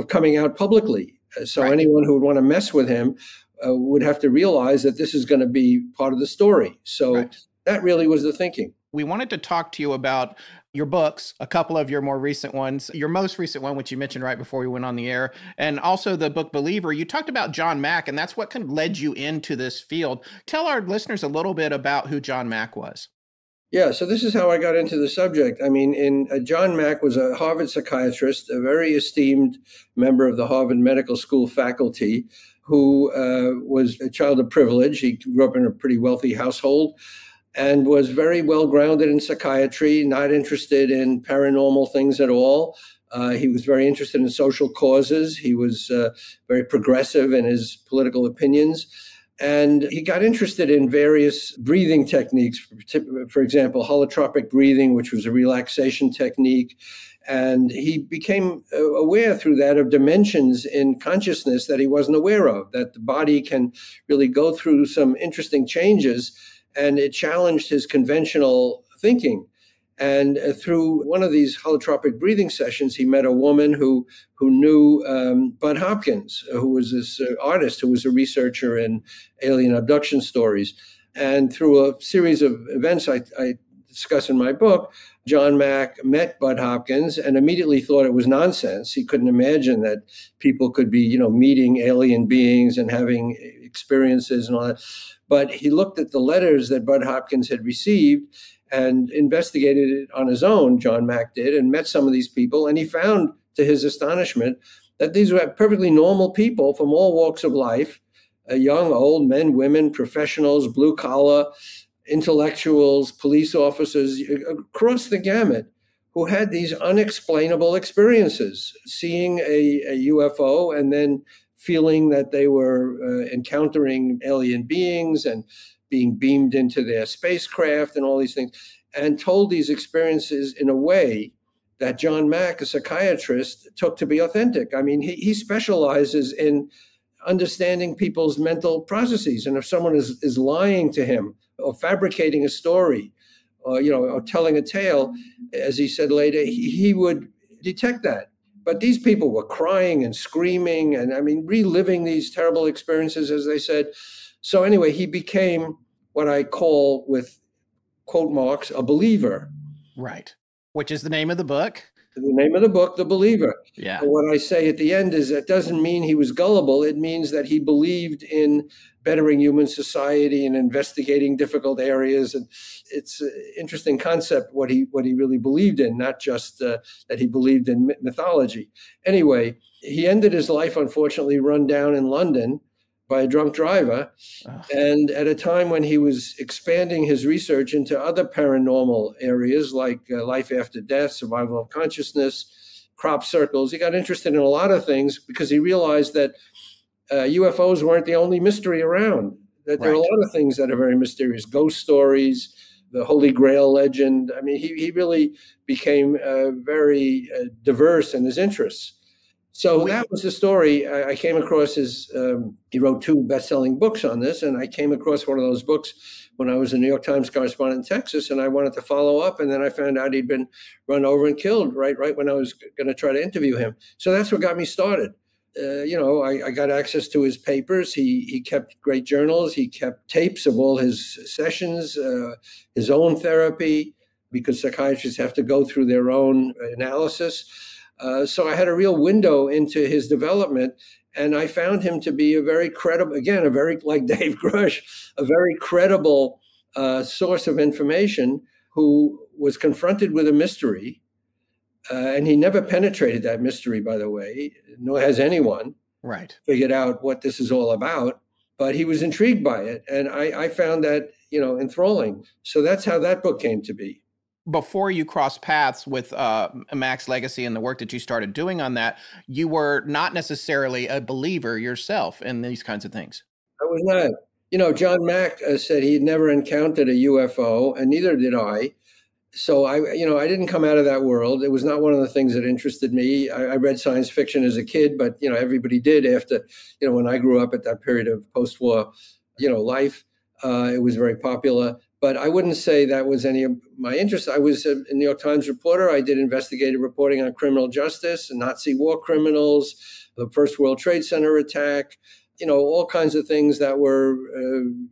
coming out publicly. So anyone who would want to mess with him would have to realize that this is going to be part of the story. So that really was the thinking. We wanted to talk to you about your books, a couple of your more recent ones, your most recent one, which you mentioned right before we went on the air, and also the book Believer. You talked about John Mack, and that's what kind of led you into this field. Tell our listeners a little bit about who John Mack was. Yeah, so this is how I got into the subject. I mean, John Mack was a Harvard psychiatrist, a very esteemed member of the Harvard Medical School faculty, who was a child of privilege. He grew up in a pretty wealthy household and was very well grounded in psychiatry, not interested in paranormal things at all. He was very interested in social causes. He was very progressive in his political opinions. And he got interested in various breathing techniques, for example, holotropic breathing, which was a relaxation technique. And he became aware through that of dimensions in consciousness that he wasn't aware of, that the body can really go through some interesting changes. And it challenged his conventional thinking. And through one of these holotropic breathing sessions, he met a woman who knew Bud Hopkins, who was this artist who was a researcher in alien abduction stories. And through a series of events I discuss in my book, John Mack met Bud Hopkins and immediately thought it was nonsense. He couldn't imagine that people could be, meeting alien beings and having experiences and all that. But he looked at the letters that Bud Hopkins had received and investigated it on his own, John Mack did, and met some of these people. And he found, to his astonishment, that these were perfectly normal people from all walks of life, young, old, men, women, professionals, blue collar, intellectuals, police officers, across the gamut, who had these unexplainable experiences, seeing a UFO and then feeling that they were encountering alien beings and being beamed into their spacecraft and all these things, and told these experiences in a way that John Mack, a psychiatrist, took to be authentic. I mean, he specializes in understanding people's mental processes. And if someone is lying to him or fabricating a story or telling a tale, as he said later, he would detect that. But these people were crying and screaming and, reliving these terrible experiences, as they said. So anyway, he became what I call, with quote marks, a believer. Right. Which is the name of the book. The name of the book, The Believer. Yeah. And what I say at the end is that doesn't mean he was gullible. It means that he believed in bettering human society and investigating difficult areas. And it's an interesting concept, what he really believed in, not just that he believed in mythology. Anyway, he ended his life, unfortunately, run down in London by a drunk driver, and at a time when he was expanding his research into other paranormal areas like life after death, survival of consciousness, crop circles. He got interested in a lot of things because he realized that UFOs weren't the only mystery around, that there are a lot of things that are very mysterious, ghost stories, the Holy Grail legend. He really became very diverse in his interests. So that was the story. I came across he wrote 2 best-selling books on this, and I came across one of those books when I was a New York Times correspondent in Texas, and I wanted to follow up, and then I found out he'd been run over and killed right when I was going to try to interview him. So that's what got me started. I got access to his papers. He kept great journals. He kept tapes of all his sessions, his own therapy, because psychiatrists have to go through their own analysis. So I had a real window into his development, and I found him to be a very credible, again, like Dave Grush, a very credible source of information who was confronted with a mystery. And he never penetrated that mystery, by the way, nor has anyone figured out what this is all about. But he was intrigued by it. And I found that, enthralling. So that's how that book came to be. before you crossed paths with Mack's legacy and the work that you started doing on that, you were not necessarily a believer yourself in these kinds of things. I was not. John Mack said he had never encountered a UFO, and neither did I. So I didn't come out of that world. It was not one of the things that interested me. I read science fiction as a kid, but everybody did after, when I grew up at that period of post-war, life. It was very popular. But I wouldn't say that was any of my interest. I was a New York Times reporter. I did investigative reporting on criminal justice, Nazi war criminals, the First World Trade Center attack, all kinds of things that were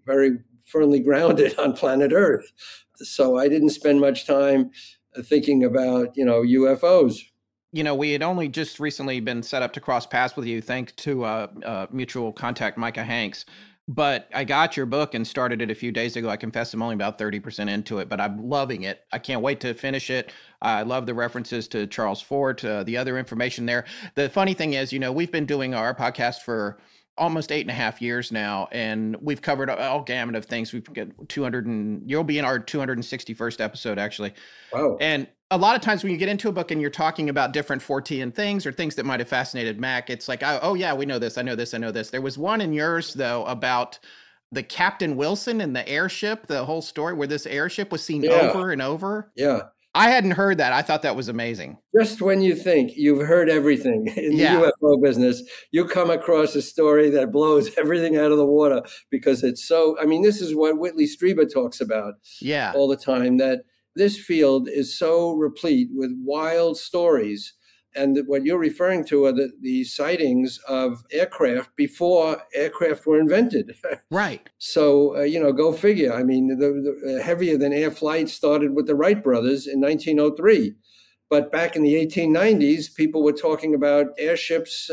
very firmly grounded on planet Earth. So I didn't spend much time thinking about, UFOs. We had only just recently been set up to cross paths with you, thanks to mutual contact, Micah Hanks. But I got your book and started it a few days ago. I confess I'm only about 30% into it, but I'm loving it. I can't wait to finish it. I love the references to Charles Fort, the other information there. The funny thing is, we've been doing our podcast for almost 8.5 years now, and we've covered all gamut of things. We've got 200 and you'll be in our 261st episode, actually. Wow. And a lot of times when you get into a book and you're talking about different Fortean things or things that might have fascinated Mack, it's like, oh yeah, we know this. I know this. I know this. There was one in yours, though, about the Captain Wilson and the airship, the whole story where this airship was seen over and over. Yeah. I hadn't heard that. I thought that was amazing. Just when you think you've heard everything in the UFO business, you come across a story that blows everything out of the water because it's so, this is what Whitley Strieber talks about all the time, that this field is so replete with wild stories. And what you're referring to are the sightings of aircraft before aircraft were invented. Right. So, go figure. The heavier than air flight started with the Wright brothers in 1903. But back in the 1890s, people were talking about airships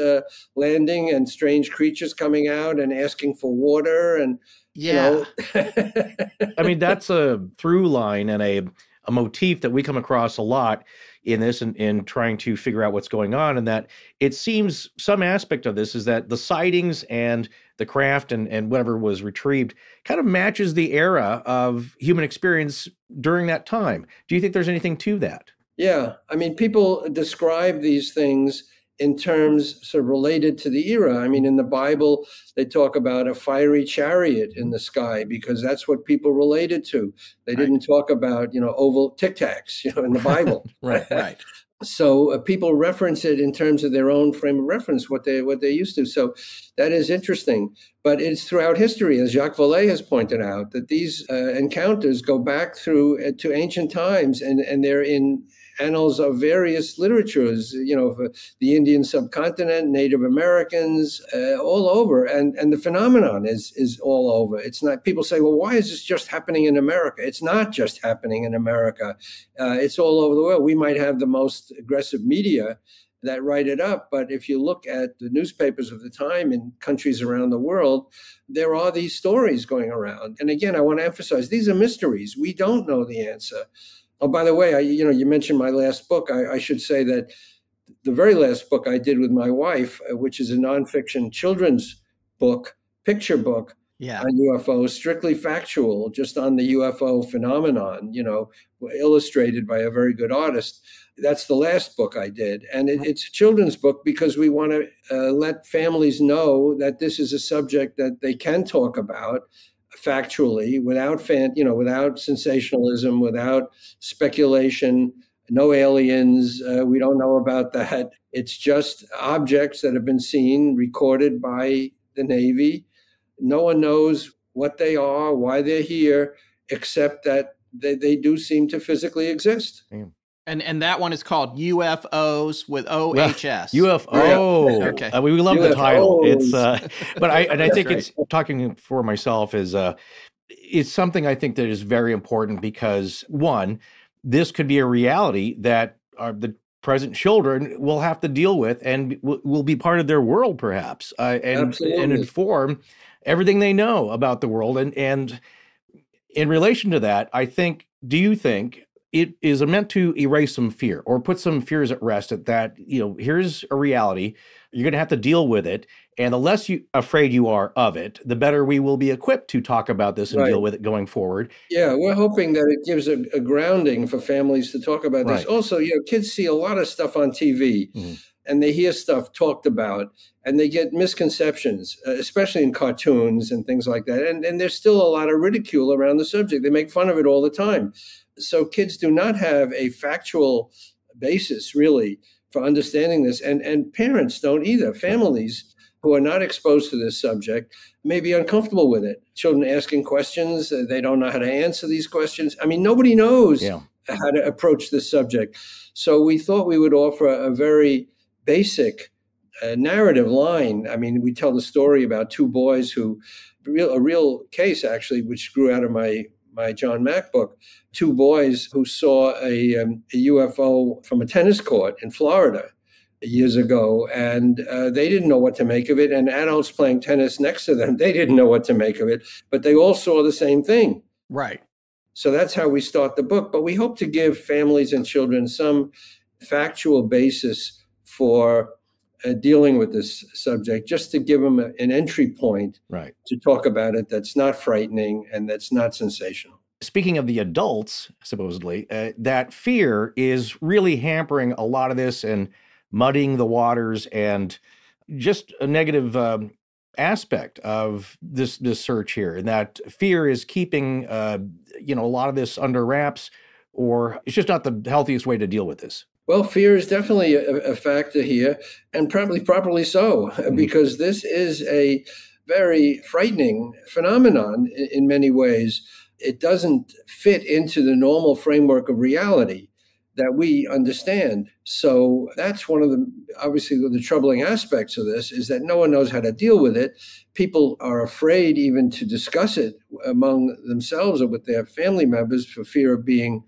landing and strange creatures coming out and asking for water. And, that's a through line and a motif that we come across a lot in this and in trying to figure out what's going on, and that it seems some aspect of this is that the sightings and the craft and whatever was retrieved kind of matches the era of human experience during that time. Do you think there's anything to that? Yeah. People describe these things in terms sort of related to the era. In the Bible, they talk about a fiery chariot in the sky because that's what people related to. They didn't talk about, oval Tic Tacs, in the Bible. Right. So people reference it in terms of their own frame of reference, what they used to. So that is interesting. But it's throughout history, as Jacques Vallée has pointed out, that these encounters go back through to ancient times, and they're in annals of various literatures, the Indian subcontinent, Native Americans, all over. And the phenomenon is all over. It's not, people say, well, why is this just happening in America? It's not just happening in America. It's all over the world. We might have the most aggressive media that write it up, but if you look at the newspapers of the time in countries around the world, there are these stories going around. And again, I want to emphasize, these are mysteries. We don't know the answer. Oh, by the way, you mentioned my last book. I should say that the very last book I did with my wife, which is a nonfiction children's book, picture book on UFOs, strictly factual, just on the UFO phenomenon, illustrated by a very good artist. That's the last book I did. And it's a children's book because we want to let families know that this is a subject that they can talk about factually, without sensationalism, without speculation, no aliens. We don't know about that. It's just objects that have been seen, recorded by the Navy. No one knows what they are, why they're here, except that they do seem to physically exist. And that one is called UFOs with OHS. UFO. Okay. We love UFOs. The title. It's but I think right. It's talking for myself is it's something I think that is very important because one, this could be a reality that the present children will have to deal with and will be part of their world perhaps and inform everything they know about the world. And in relation to that, do you think it is meant to erase some fear or put some fears at rest that, here's a reality. You're going to have to deal with it. And the less afraid you are of it, the better we will be equipped to talk about this and deal with it going forward. Yeah, we're hoping that it gives a grounding for families to talk about this. Also, kids see a lot of stuff on TV and they hear stuff talked about and they get misconceptions, especially in cartoons and things like that. And there's still a lot of ridicule around the subject. They make fun of it all the time. So kids do not have a factual basis, really, for understanding this. And parents don't either. Families who are not exposed to this subject may be uncomfortable with it. Children asking questions, they don't know how to answer these questions. I mean, nobody knows how to approach this subject. So we thought we would offer a very basic narrative line. I mean, we tell the story about two boys a real case, actually, which grew out of my John Mack book, two boys who saw a UFO from a tennis court in Florida years ago, and they didn't know what to make of it. And adults playing tennis next to them, they didn't know what to make of it, but they all saw the same thing. Right. So that's how we start the book. But we hope to give families and children some factual basis for dealing with this subject, just to give them an entry point to talk about it that's not frightening and that's not sensational. Speaking of the adults, supposedly, that fear is really hampering a lot of this and muddying the waters, and just a negative aspect of this search here. And that fear is keeping, a lot of this under wraps, or it's just not the healthiest way to deal with this. Well, fear is definitely a factor here, and probably properly so, because this is a very frightening phenomenon in many ways. It doesn't fit into the normal framework of reality that we understand. So that's one of obviously the troubling aspects of this, is that no one knows how to deal with it. People are afraid even to discuss it among themselves or with their family members for fear of being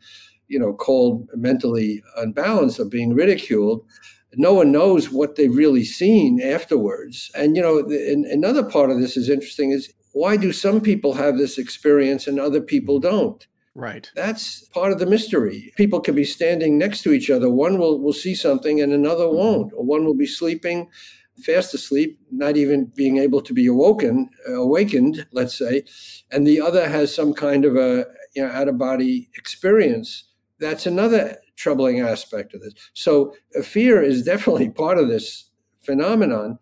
called mentally unbalanced or being ridiculed. No one knows what they've really seen afterwards. And, another part of this is interesting is, why do some people have this experience and other people don't? Right. That's part of the mystery. People could be standing next to each other. One will see something and another won't. Or one will be sleeping, fast asleep, not even being able to be awakened, let's say. And the other has some kind of a out-of-body experience. That's another troubling aspect of this. So fear is definitely part of this phenomenon,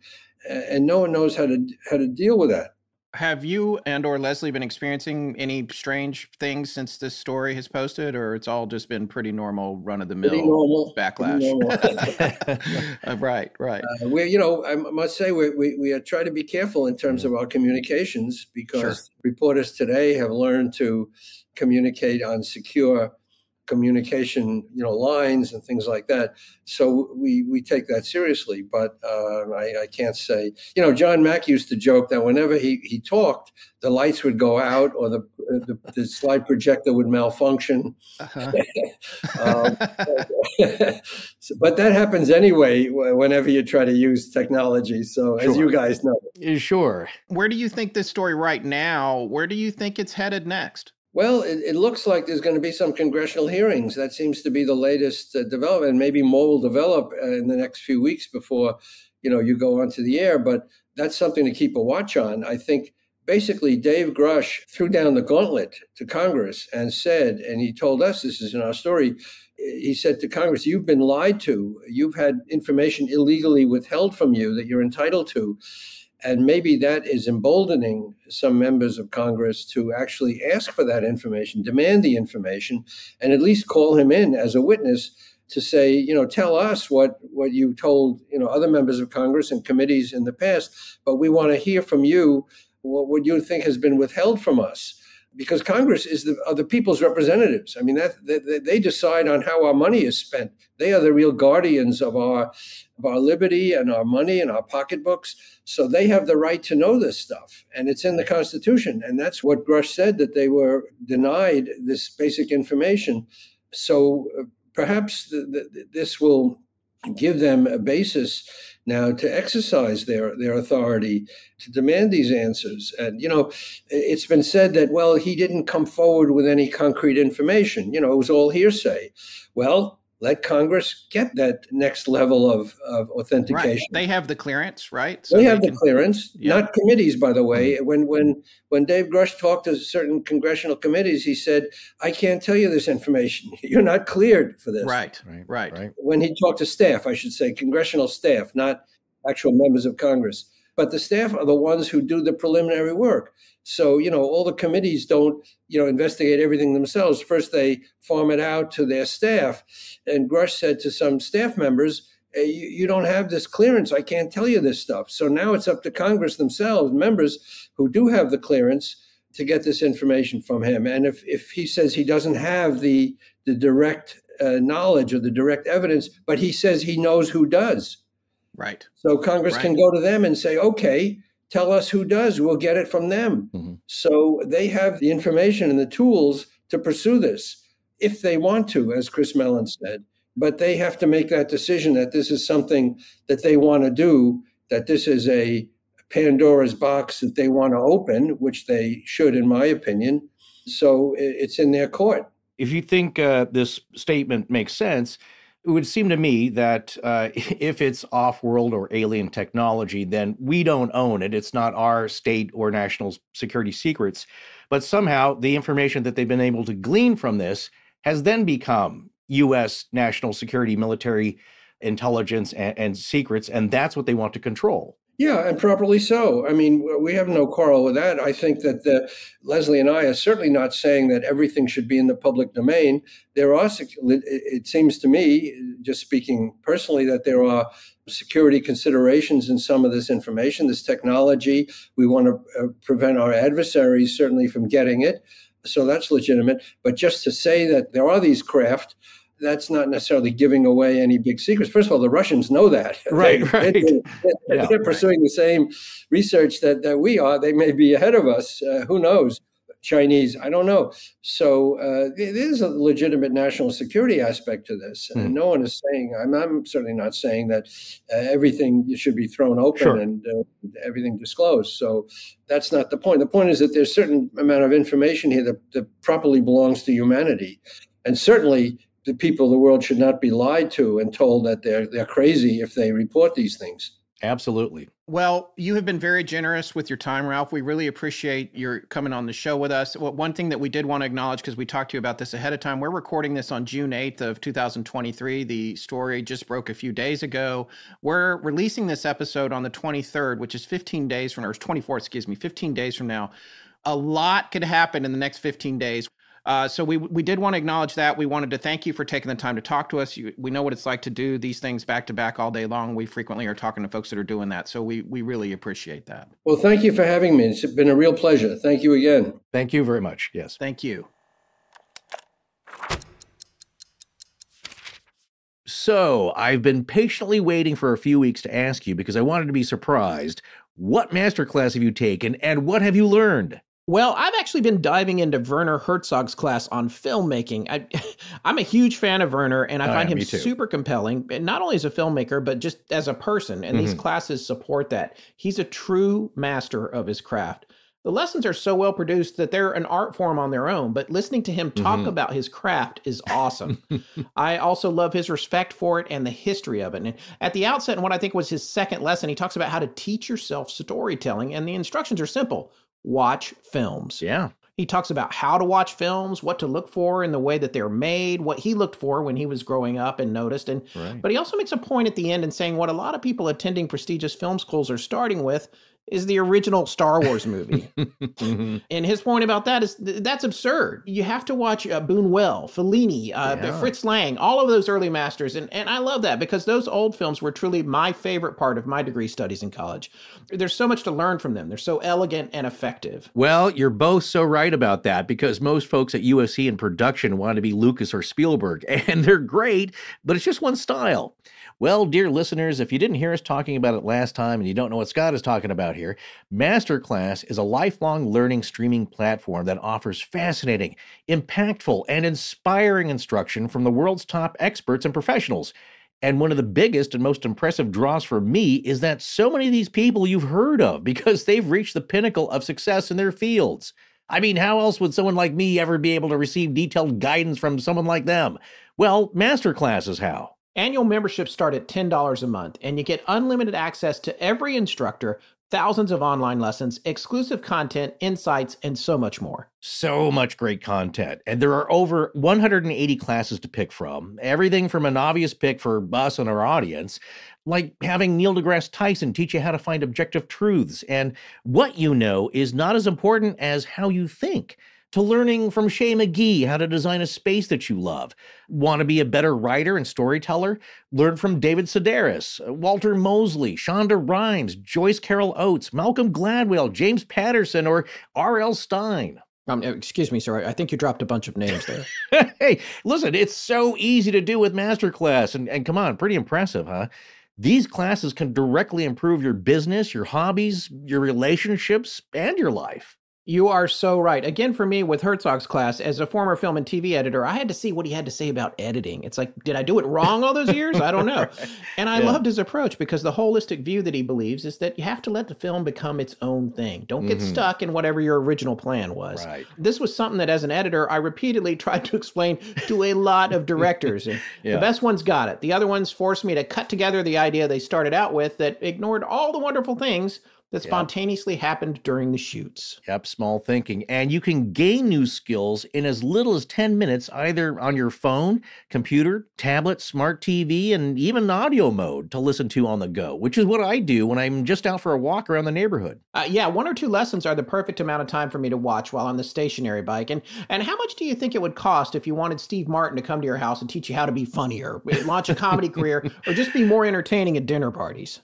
and no one knows how to deal with that. Have you and or Leslie been experiencing any strange things since this story has posted, or it's all just been pretty normal, run-of-the-mill backlash? Right. I must say we try to be careful in terms of our communications, because reporters today have learned to communicate on secure communication, lines and things like that. So we take that seriously. But I can't say, John Mack used to joke that whenever he talked, the lights would go out or the slide projector would malfunction. But that happens anyway whenever you try to use technology. So as you guys know. Sure. Where do you think this story right now, where do you think it's headed next? Well, it looks like there's going to be some congressional hearings. That seems to be the latest development. Maybe more will develop in the next few weeks before, you go onto the air. But that's something to keep a watch on. I think basically Dave Grush threw down the gauntlet to Congress and said, and he told us, this is in our story, he said to Congress, you've been lied to. You've had information illegally withheld from you that you're entitled to. And maybe that is emboldening some members of Congress to actually ask for that information, demand the information, and at least call him in as a witness to say, tell us what you told, other members of Congress and committees in the past, but we want to hear from you what you think has been withheld from us. Because Congress are the people's representatives. I mean, they decide on how our money is spent. They are the real guardians of our liberty and our money and our pocketbooks. So they have the right to know this stuff. And it's in the Constitution. And that's what Grush said, that they were denied this basic information. So perhaps this will give them a basis now to exercise their authority to demand these answers. And, it's been said that, well, he didn't come forward with any concrete information. It was all hearsay. Well, let Congress get that next level of authentication. Right. They have the clearance, right? So they have the clearance, not committees, by the way. Mm-hmm. When Dave Grush talked to certain congressional committees, he said, I can't tell you this information. You're not cleared for this. Right. When he talked to staff, I should say, congressional staff, not actual members of Congress. But the staff are the ones who do the preliminary work. So, all the committees don't, investigate everything themselves. First, they farm it out to their staff. And Grush said to some staff members, hey, you don't have this clearance. I can't tell you this stuff. So now it's up to Congress themselves, members who do have the clearance, to get this information from him. And if he says he doesn't have the direct knowledge or the direct evidence, but he says he knows who does. Right. So Congress can go to them and say, okay, tell us who does. We'll get it from them. Mm-hmm. So they have the information and the tools to pursue this if they want to, as Chris Mellon said. But they have to make that decision that this is something that they want to do, that this is a Pandora's box that they want to open, which they should, in my opinion. So it's in their court. If you think this statement makes sense, it would seem to me that if it's off-world or alien technology, then we don't own it. It's not our state or national security secrets. But somehow the information that they've been able to glean from this has then become U.S. national security, military intelligence and secrets, and that's what they want to control. Yeah, and properly so. I mean, we have no quarrel with that. I think that Leslie and I are certainly not saying that everything should be in the public domain. There are, it seems to me, just speaking personally, that there are security considerations in some of this information, this technology. We want to prevent our adversaries certainly from getting it. So that's legitimate. But just to say that there are these craft, that's not necessarily giving away any big secrets. First of all, the Russians know that. Right. They're pursuing the same research that we are. They may be ahead of us. Who knows? Chinese, I don't know. So there's a legitimate national security aspect to this. And no one is saying, I'm certainly not saying that everything should be thrown open and everything disclosed. So that's not the point. The point is that there's a certain amount of information here that properly belongs to humanity. And certainly the people of the world should not be lied to and told that they're crazy if they report these things. Absolutely. Well, you have been very generous with your time, Ralph. We really appreciate your coming on the show with us. Well, one thing that we did want to acknowledge, because we talked to you about this ahead of time, we're recording this on June 8th of 2023. The story just broke a few days ago. We're releasing this episode on the 23rd, which is 15 days from, or 24th, 15 days from now. A lot could happen in the next 15 days. So we did want to acknowledge that. We wanted to thank you for taking the time to talk to us. We know what it's like to do these things back to back all day long. We frequently are talking to folks that are doing that. So we really appreciate that. Well, thank you for having me. It's been a real pleasure. Thank you again. Thank you very much. Yes. Thank you. So I've been patiently waiting for a few weeks to ask you because I wanted to be surprised. What masterclass have you taken and what have you learned? Well, I've actually been diving into Werner Herzog's class on filmmaking. I'm a huge fan of Werner, and I find him super compelling, not only as a filmmaker, but just as a person. And these classes support that. He's a true master of his craft. The lessons are so well produced that they're an art form on their own, but listening to him talk about his craft is awesome. I also love his respect for it and the history of it. And at the outset, in what I think was his second lesson, he talks about how to teach yourself storytelling, and the instructions are simple. Watch films. Yeah. He talks about how to watch films, what to look for in the way that they're made, what he looked for when he was growing up and noticed. But he also makes a point at the end in saying what a lot of people attending prestigious film schools are starting with is the original Star Wars movie. And his point about that is that's absurd. You have to watch Buñuel, Fellini, Fritz Lang, all of those early masters. And I love that because those old films were truly my favorite part of my degree studies in college. There's so much to learn from them. They're so elegant and effective. Well, you're both so right about that because most folks at USC in production want to be Lucas or Spielberg, and they're great, but it's just one style. Well, dear listeners, if you didn't hear us talking about it last time and you don't know what Scott is talking about here, Masterclass is a lifelong learning streaming platform that offers fascinating, impactful, and inspiring instruction from the world's top experts and professionals. And one of the biggest and most impressive draws for me is that so many of these people you've heard of because they've reached the pinnacle of success in their fields. I mean, how else would someone like me ever be able to receive detailed guidance from someone like them? Well, masterclass is how. Annual memberships start at $10 a month, and you get unlimited access to every instructor, thousands of online lessons, exclusive content, insights, and so much more. So much great content. And there are over 180 classes to pick from. Everything from an obvious pick for us and our audience, like having Neil deGrasse Tyson teach you how to find objective truths. And what you know is not as important as how you think. To learning from Shay McGee how to design a space that you love. Want to be a better writer and storyteller? Learn from David Sedaris, Walter Mosley, Shonda Rhimes, Joyce Carol Oates, Malcolm Gladwell, James Patterson, or R.L. Stein. Excuse me, sir. I think you dropped a bunch of names there. Hey, listen, it's so easy to do with Masterclass. And come on, pretty impressive, huh? These classes can directly improve your business, your hobbies, your relationships, and your life. You are so right. Again, for me, with Herzog's class, as a former film and TV editor, I had to see what he had to say about editing. It's like, did I do it wrong all those years? I don't know. And I loved his approach because the holistic view that he believes is that you have to let the film become its own thing. Don't get stuck in whatever your original plan was. Right. This was something that, as an editor, I repeatedly tried to explain to a lot of directors. And the best ones got it. The other ones forced me to cut together the idea they started out with that ignored all the wonderful things that spontaneously happened during the shoots. Yep, small thinking. And you can gain new skills in as little as 10 minutes, either on your phone, computer, tablet, smart TV, and even audio mode to listen to on the go, which is what I do when I'm just out for a walk around the neighborhood. 1 or 2 lessons are the perfect amount of time for me to watch while on the stationary bike. And how much do you think it would cost if you wanted Steve Martin to come to your house and teach you how to be funnier, launch a comedy career, or just be more entertaining at dinner parties?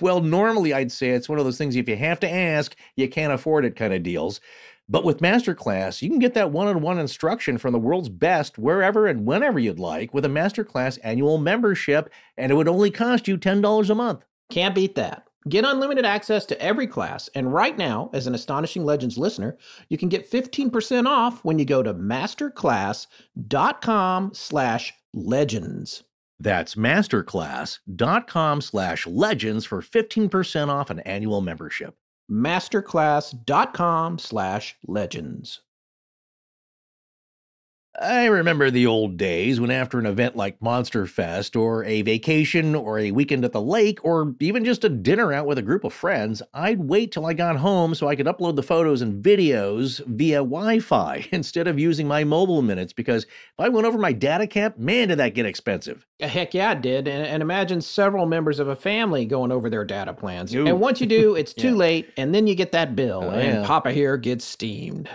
Well, normally I'd say it's one of those things, if you have to ask, you can't afford it kind of deals. But with Masterclass, you can get that one-on-one instruction from the world's best wherever and whenever you'd like with a Masterclass annual membership, and it would only cost you $10 a month. Can't beat that. Get unlimited access to every class, and right now, as an Astonishing Legends listener, you can get 15% off when you go to masterclass.com/legends. That's masterclass.com/legends for 15% off an annual membership. Masterclass.com/legends. I remember the old days when after an event like Monster Fest or a vacation or a weekend at the lake or even just a dinner out with a group of friends, I'd wait till I got home so I could upload the photos and videos via Wi-Fi instead of using my mobile minutes, because if I went over my data cap, man, did that get expensive. Heck yeah, it did. And imagine several members of a family going over their data plans. Ooh. And once you do, it's too late, and then you get that bill, and Papa here gets steamed.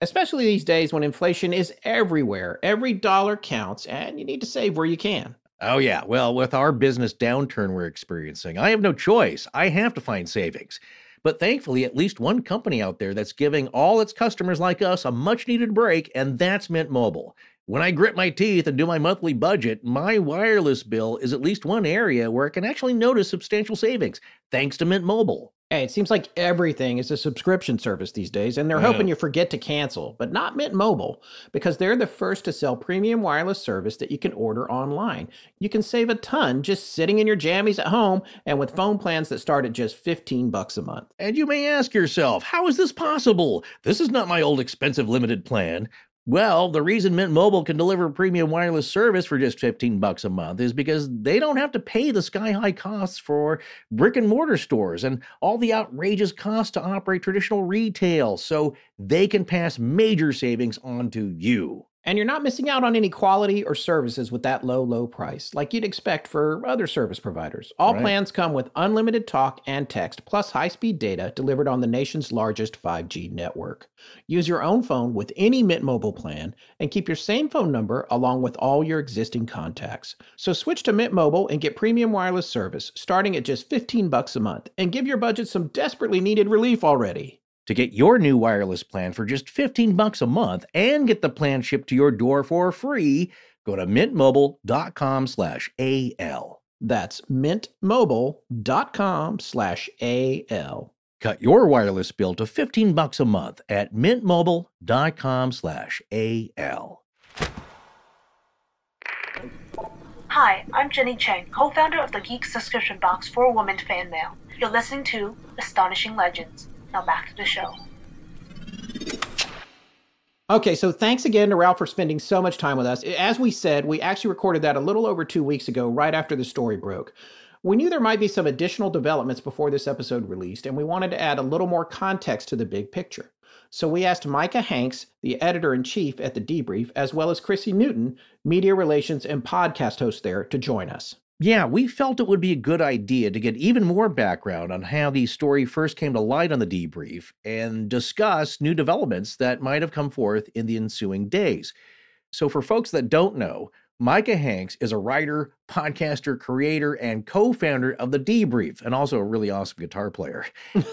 Especially these days when inflation is everywhere. Every dollar counts, and you need to save where you can. Oh yeah, well, with our business downturn we're experiencing, I have no choice. I have to find savings. But thankfully, at least one company out there that's giving all its customers like us a much-needed break, and that's Mint Mobile. When I grit my teeth and do my monthly budget, my wireless bill is at least one area where I can actually notice substantial savings, thanks to Mint Mobile. Hey, it seems like everything is a subscription service these days, and they're hoping you forget to cancel, but not Mint Mobile, because they're the first to sell premium wireless service that you can order online. You can save a ton just sitting in your jammies at home, and with phone plans that start at just $15 a month. And you may ask yourself, how is this possible? This is not my old expensive limited plan. Well, the reason Mint Mobile can deliver premium wireless service for just $15 a month is because they don't have to pay the sky-high costs for brick-and-mortar stores and all the outrageous costs to operate traditional retail, so they can pass major savings on to you. And you're not missing out on any quality or services with that low price, like you'd expect for other service providers. All plans come with unlimited talk and text, plus high-speed data delivered on the nation's largest 5G network. Use your own phone with any Mint Mobile plan and keep your same phone number along with all your existing contacts. So switch to Mint Mobile and get premium wireless service starting at just $15 a month, and give your budget some desperately needed relief already. To get your new wireless plan for just $15 a month and get the plan shipped to your door for free, go to mintmobile.com/AL. That's mintmobile.com/AL. Cut your wireless bill to $15 a month at mintmobile.com/AL. Hi, I'm Jenny Chang, co-founder of the Geek subscription box for Woman Fan Mail. You're listening to Astonishing Legends. Now back to the show. Okay, so thanks again to Ralph for spending so much time with us. As we said, we actually recorded that a little over 2 weeks ago, right after the story broke. We knew there might be some additional developments before this episode released, and we wanted to add a little more context to the big picture. So we asked Micah Hanks, the editor-in-chief at the Debrief, as well as Chrissy Newton, media relations and podcast host there, to join us. Yeah, we felt it would be a good idea to get even more background on how the story first came to light on the Debrief and discuss new developments that might have come forth in the ensuing days. So for folks that don't know, Micah Hanks is a writer, podcaster, creator, and co-founder of the Debrief, and also a really awesome guitar player.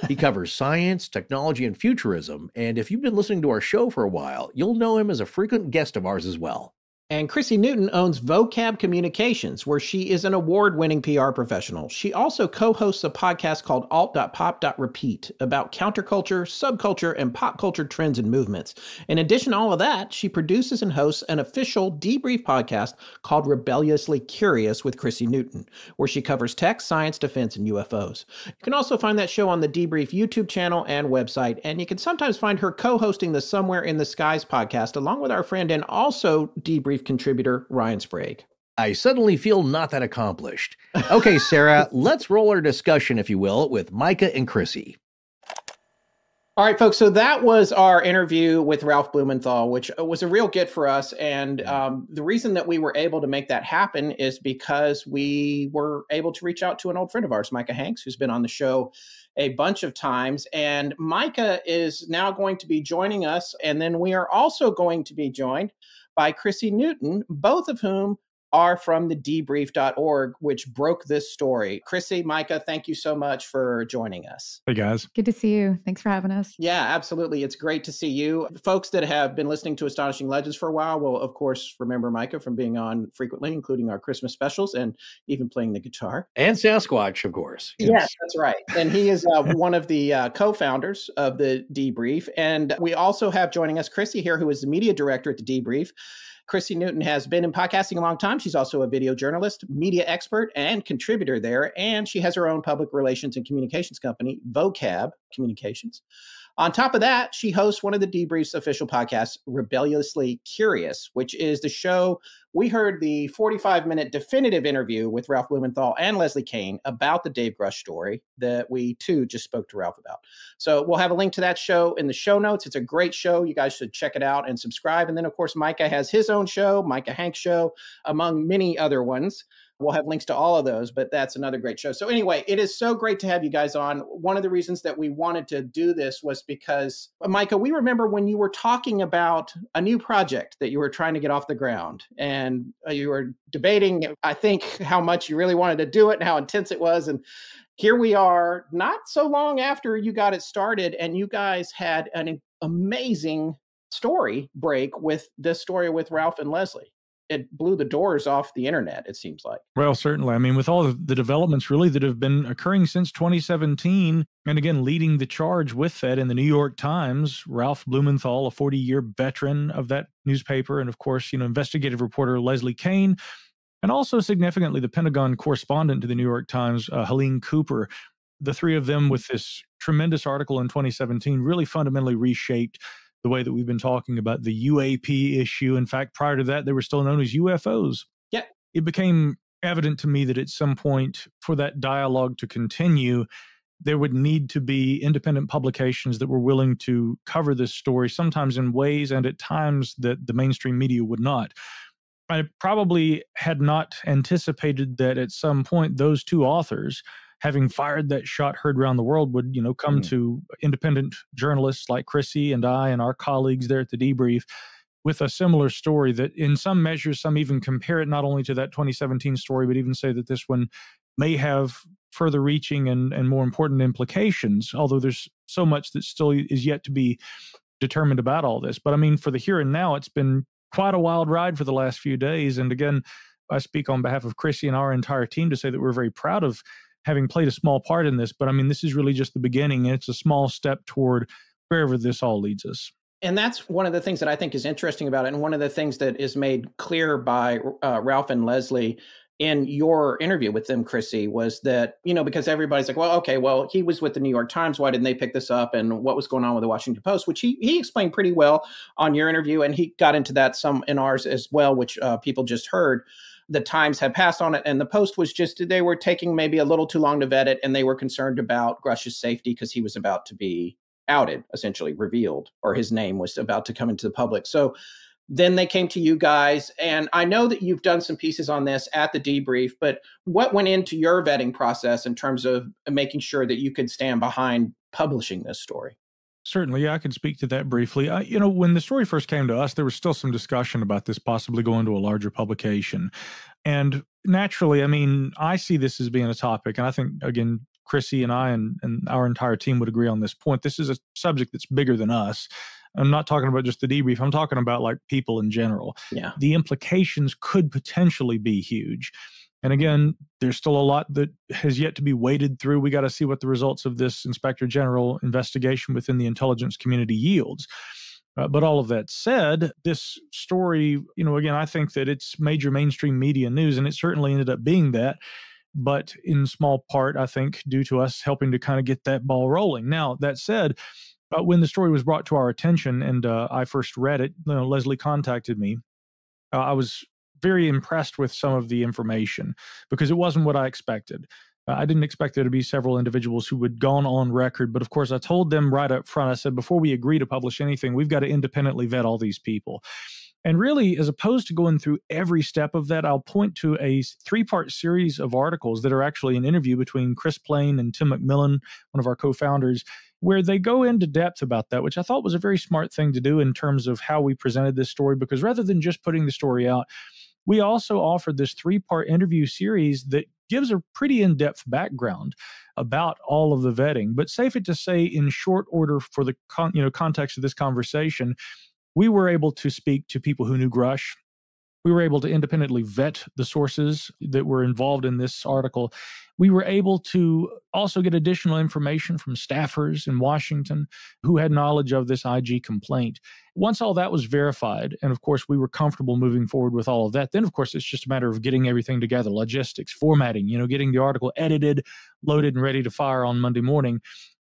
He covers science, technology, and futurism, and if you've been listening to our show for a while, you'll know him as a frequent guest of ours as well. And Chrissy Newton owns Vocab Communications, where she is an award-winning PR professional. She also co-hosts a podcast called Alt.Pop.Repeat about counterculture, subculture, and pop culture trends and movements. In addition to all of that, she produces and hosts an official Debrief podcast called Rebelliously Curious with Chrissy Newton, where she covers tech, science, defense, and UFOs. You can also find that show on the Debrief YouTube channel and website, and you can sometimes find her co-hosting the Somewhere in the Skies podcast, along with our friend and also Debrief contributor Ryan Sprague. I suddenly feel not that accomplished. Okay, Sarah, let's roll our discussion, if you will, with Micah and Chrissy. All right, folks, so that was our interview with Ralph Blumenthal, which was a real get for us. And the reason that we were able to make that happen is because we were able to reach out to an old friend of ours, Micah Hanks, who's been on the show a bunch of times. And Micah is now going to be joining us. And then we are also going to be joined by Chrissy Newton, both of whom are from the debrief.org, which broke this story. Chrissy, Micah, thank you so much for joining us. Hey, guys. Good to see you. Thanks for having us. Yeah, absolutely. It's great to see you. Folks that have been listening to Astonishing Legends for a while will, of course, remember Micah from being on frequently, including our Christmas specials and even playing the guitar. And Sasquatch, of course. Yes, that's right. And he is one of the co-founders of the Debrief. And we also have joining us Chrissy here, who is the media director at the Debrief. Chrissy Newton has been in podcasting a long time. She's also a video journalist, media expert, and contributor there. And she has her own public relations and communications company, Vocab Communications. On top of that, she hosts one of the Debrief's official podcasts, Rebelliously Curious, which is the show we heard the 45-minute definitive interview with Ralph Blumenthal and Leslie Kean about the Dave Grush story that we, too, just spoke to Ralph about. So we'll have a link to that show in the show notes. It's a great show. You guys should check it out and subscribe. And then, of course, Micah has his own show, Micah Hanks Show, among many other ones. We'll have links to all of those, but that's another great show. So anyway, it is so great to have you guys on. One of the reasons that we wanted to do this was because, Micah, we remember when you were talking about a new project that you were trying to get off the ground, and you were debating, I think, how much you really wanted to do it and how intense it was. And here we are, not so long after you got it started, and you guys had an amazing story break with this story with Ralph and Leslie. It blew the doors off the internet, it seems like. Well, certainly. I mean, with all of the developments really that have been occurring since 2017, and again, leading the charge with that in the New York Times, Ralph Blumenthal, a 40-year veteran of that newspaper, and of course, investigative reporter Leslie Kean, and also significantly the Pentagon correspondent to the New York Times, Helene Cooper. The three of them with this tremendous article in 2017 really fundamentally reshaped the way that we've been talking about the UAP issue. In fact, prior to that, they were still known as UFOs. Yeah. It became evident to me that at some point for that dialogue to continue, there would need to be independent publications that were willing to cover this story, sometimes in ways and at times that the mainstream media would not. I probably had not anticipated that at some point those two authors, having fired that shot heard around the world, would, come to independent journalists like Chrissy and I and our colleagues there at the Debrief with a similar story that in some measures, some even compare it not only to that 2017 story, but even say that this one may have further reaching and more important implications, although there's so much that still is yet to be determined about all this. But I mean, for the here and now, it's been quite a wild ride for the last few days. And again, I speak on behalf of Chrissy and our entire team to say that we're very proud of having played a small part in this. But I mean, this is really just the beginning, and it's a small step toward wherever this all leads us. And that's one of the things that I think is interesting about it. And one of the things that is made clear by Ralph and Leslie in your interview with them, Chrissy, was that, because everybody's like, well, okay, well, he was with the New York Times. Why didn't they pick this up? And what was going on with the Washington Post, which he explained pretty well on your interview. And he got into that some in ours as well, which people just heard. The Times had passed on it, and the Post was just, they were taking maybe a little too long to vet it, and they were concerned about Grush's safety because he was about to be outed, essentially revealed, or his name was about to come into the public. So then they came to you guys, and I know that you've done some pieces on this at the Debrief, but what went into your vetting process in terms of making sure that you could stand behind publishing this story? Certainly, yeah, I can speak to that briefly. When the story first came to us, there was still some discussion about this possibly going to a larger publication. And naturally, I see this as being a topic, and I think, again, Chrissy and I and our entire team would agree on this point. This is a subject that's bigger than us. I'm not talking about just the Debrief. I'm talking about like people in general. Yeah. The implications could potentially be huge. And again, there's still a lot that has yet to be waded through. We got to see what the results of this Inspector General investigation within the intelligence community yields. But all of that said, this story, again, I think that it's major mainstream media news, and it certainly ended up being that. But in small part, I think, due to us helping to kind of get that ball rolling. Now, that said, when the story was brought to our attention and I first read it, Leslie contacted me. I was very impressed with some of the information because it wasn't what I expected. I didn't expect there to be several individuals who had gone on record, but of course I told them right up front, I said, before we agree to publish anything, we've got to independently vet all these people. And really, as opposed to going through every step of that, I'll point to a 3-part series of articles that are actually an interview between Chris Plain and Tim McMillan, one of our co-founders, where they go into depth about that, which I thought was a very smart thing to do in terms of how we presented this story, because rather than just putting the story out, we also offered this 3-part interview series that gives a pretty in-depth background about all of the vetting. But safe it to say, in short order for the context of this conversation, we were able to speak to people who knew Grush. We were able to independently vet the sources that were involved in this article. We were able to also get additional information from staffers in Washington who had knowledge of this IG complaint. Once all that was verified, and of course we were comfortable moving forward with all of that, then of course it's just a matter of getting everything together, logistics, formatting, getting the article edited, loaded, and ready to fire on Monday morning.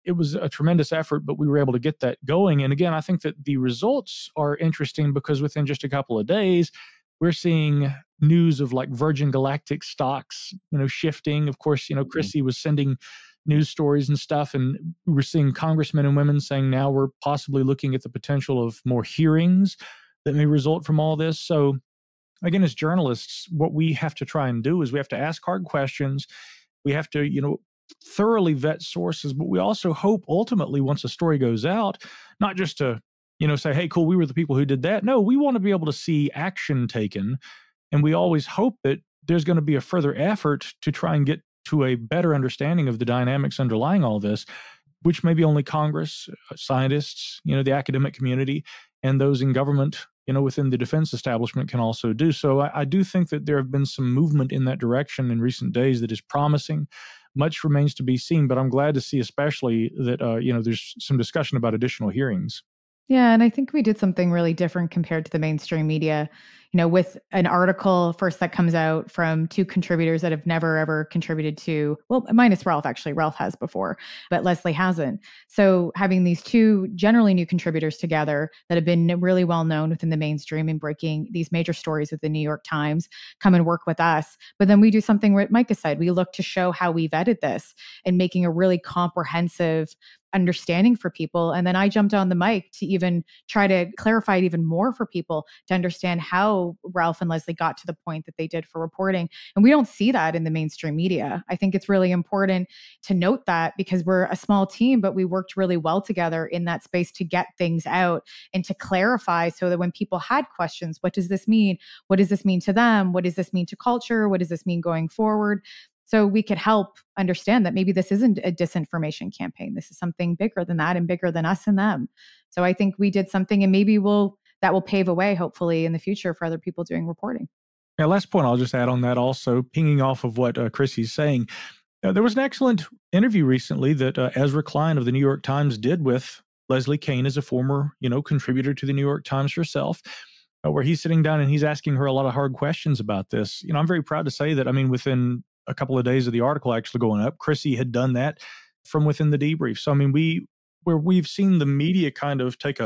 It was a tremendous effort, but we were able to get that going. And again, I think that the results are interesting because within just a couple of days, we're seeing news of like Virgin Galactic stocks, shifting. Of course, Chrissy was sending news stories and stuff, and we were seeing congressmen and women saying now we're possibly looking at the potential of more hearings that may result from all this. So again, as journalists, what we have to try and do is we have to ask hard questions. We have to, thoroughly vet sources, but we also hope ultimately once a story goes out, not just to say, hey, cool, we were the people who did that. No, we want to be able to see action taken. And we always hope that there's going to be a further effort to try and get to a better understanding of the dynamics underlying all this, which maybe only Congress, scientists, the academic community, and those in government, within the defense establishment can also do. So I do think that there have been some movement in that direction in recent days that is promising. Much remains to be seen, but I'm glad to see especially that, there's some discussion about additional hearings. Yeah, and I think we did something really different compared to the mainstream media, with an article first that comes out from 2 contributors that have never, ever contributed to, well, minus Ralph, actually. Ralph has before, but Leslie hasn't. So having these 2 generally new contributors together that have been really well known within the mainstream and breaking these major stories with the New York Times come and work with us. But then we do something what Micah said. We look to show how we vetted this and making a really comprehensive understanding for people. And then I jumped on the mic to even try to clarify it even more for people to understand how Ralph and Leslie got to the point that they did for reporting. And we don't see that in the mainstream media. I think it's really important to note that because we're a small team, but we worked really well together in that space to get things out and to clarify so that when people had questions, what does this mean? What does this mean to them? What does this mean to culture? What does this mean going forward? So we could help understand that maybe this isn't a disinformation campaign. This is something bigger than that and bigger than us and them. So I think we did something, and maybe that will pave a way, hopefully, in the future for other people doing reporting. Yeah, last point I'll just add on that also, pinging off of what Chrissy's saying. There was an excellent interview recently that Ezra Klein of the New York Times did with Leslie Kean as a former, contributor to the New York Times herself. where he's sitting down and he's asking her a lot of hard questions about this. I'm very proud to say that, within a couple of days of the article actually going up, Chrissy had done that from within the debrief. So, where we've seen the media kind of take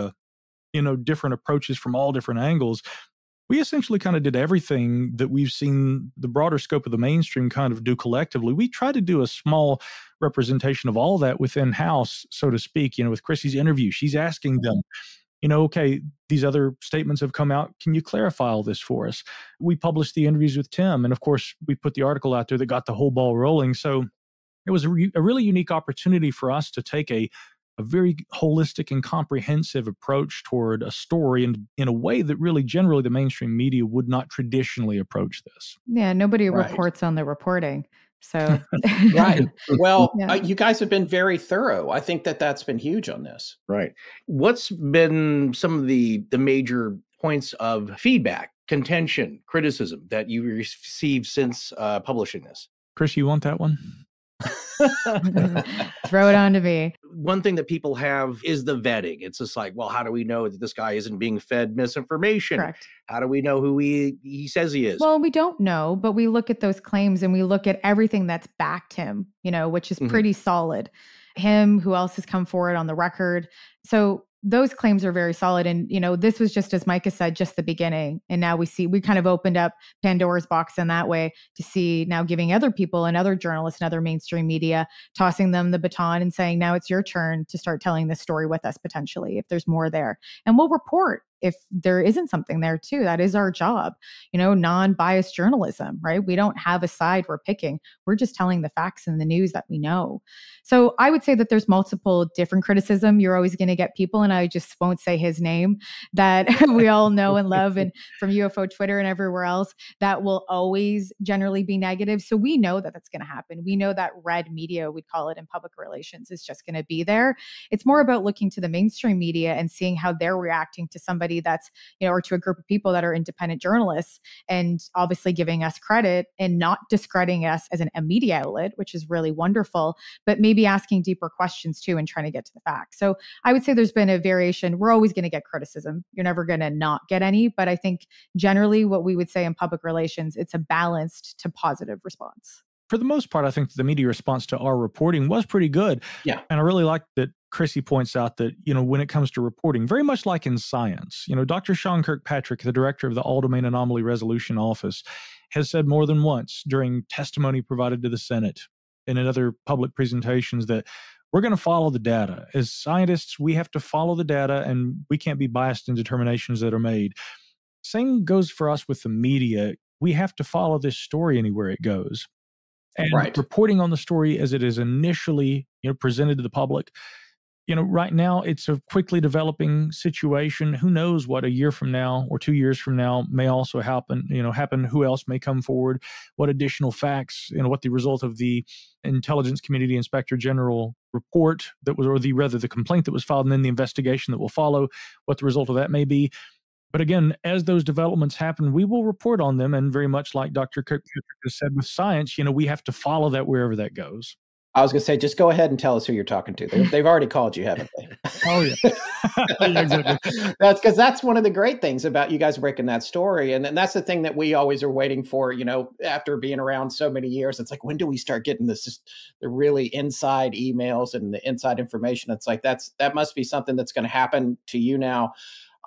different approaches from all different angles, we essentially kind of did everything that we've seen the broader scope of the mainstream kind of do collectively. We try to do a small representation of all that within house, so to speak. With Chrissy's interview, she's asking them, okay, these other statements have come out. Can you clarify all this for us? We published the interviews with Tim, and of course, we put the article out there that got the whole ball rolling. So it was a really unique opportunity for us to take a very holistic and comprehensive approach toward a story in a way that really generally the mainstream media would not traditionally approach this. Yeah, nobody reports on the reporting. So right. Well, you guys have been very thorough. I think that's been huge on this. Right. What's been some of the major points of feedback, contention, criticism that you received since publishing this? Chris, you want that one? Throw it on to me. One thing that people have is the vetting. It's just like, well, how do we know that this guy isn't being fed misinformation? Correct. How do we know who he says he is? Well, we don't know, but we look at those claims and we look at everything that's backed him, which is pretty solid. Him, who else has come forward on the record. So those claims are very solid. And, this was just, as Micah said, just the beginning. And now we kind of opened up Pandora's box in that way to see now giving other people and other journalists and other mainstream media, tossing them the baton and saying, now it's your turn to start telling this story with us potentially, if there's more there. And we'll report if there isn't something there too. That is our job, non-biased journalism, right? We don't have a side we're picking. We're just telling the facts and the news that we know. So I would say that there's multiple different criticism. You're always going to get people, and I just won't say his name, that we all know and love, and from UFO Twitter and everywhere else, that will always generally be negative. So we know that that's going to happen. We know that red media, we'd call it in public relations, is just going to be there. It's more about looking to the mainstream media and seeing how they're reacting to somebody that's, or to a group of people that are independent journalists, and obviously giving us credit and not discrediting us as a media outlet, which is really wonderful, but maybe asking deeper questions too and trying to get to the facts. So I would say there's been a variation. We're always going to get criticism. You're never going to not get any, but I think generally what we would say in public relations, it's a balanced to positive response. For the most part, I think the media response to our reporting was pretty good. Yeah. And I really like that Chrissy points out that, when it comes to reporting, very much like in science, Dr. Sean Kirkpatrick, the director of the All-Domain Anomaly Resolution Office, has said more than once during testimony provided to the Senate and in other public presentations that we're going to follow the data. As scientists, we have to follow the data, and we can't be biased in determinations that are made. Same goes for us with the media. We have to follow this story anywhere it goes. And reporting on the story as it is initially, presented to the public. Right now it's a quickly developing situation. Who knows what a year from now or 2 years from now may also happen, who else may come forward, what additional facts, what the result of the Intelligence Community Inspector General report that was, or the complaint that was filed, and then the investigation that will follow, what the result of that may be. But again, as those developments happen, we will report on them. And very much like Dr. Kirkpatrick has said with science, we have to follow that wherever that goes. I was going to say, just go ahead and tell us who you're talking to. They've already called you, haven't they? Oh, yeah. Yeah, exactly. That's one of the great things about you guys breaking that story. And that's the thing that we always are waiting for, after being around so many years. It's like, when do we start getting the really inside emails and the inside information? It's like, that must be something that's going to happen to you now.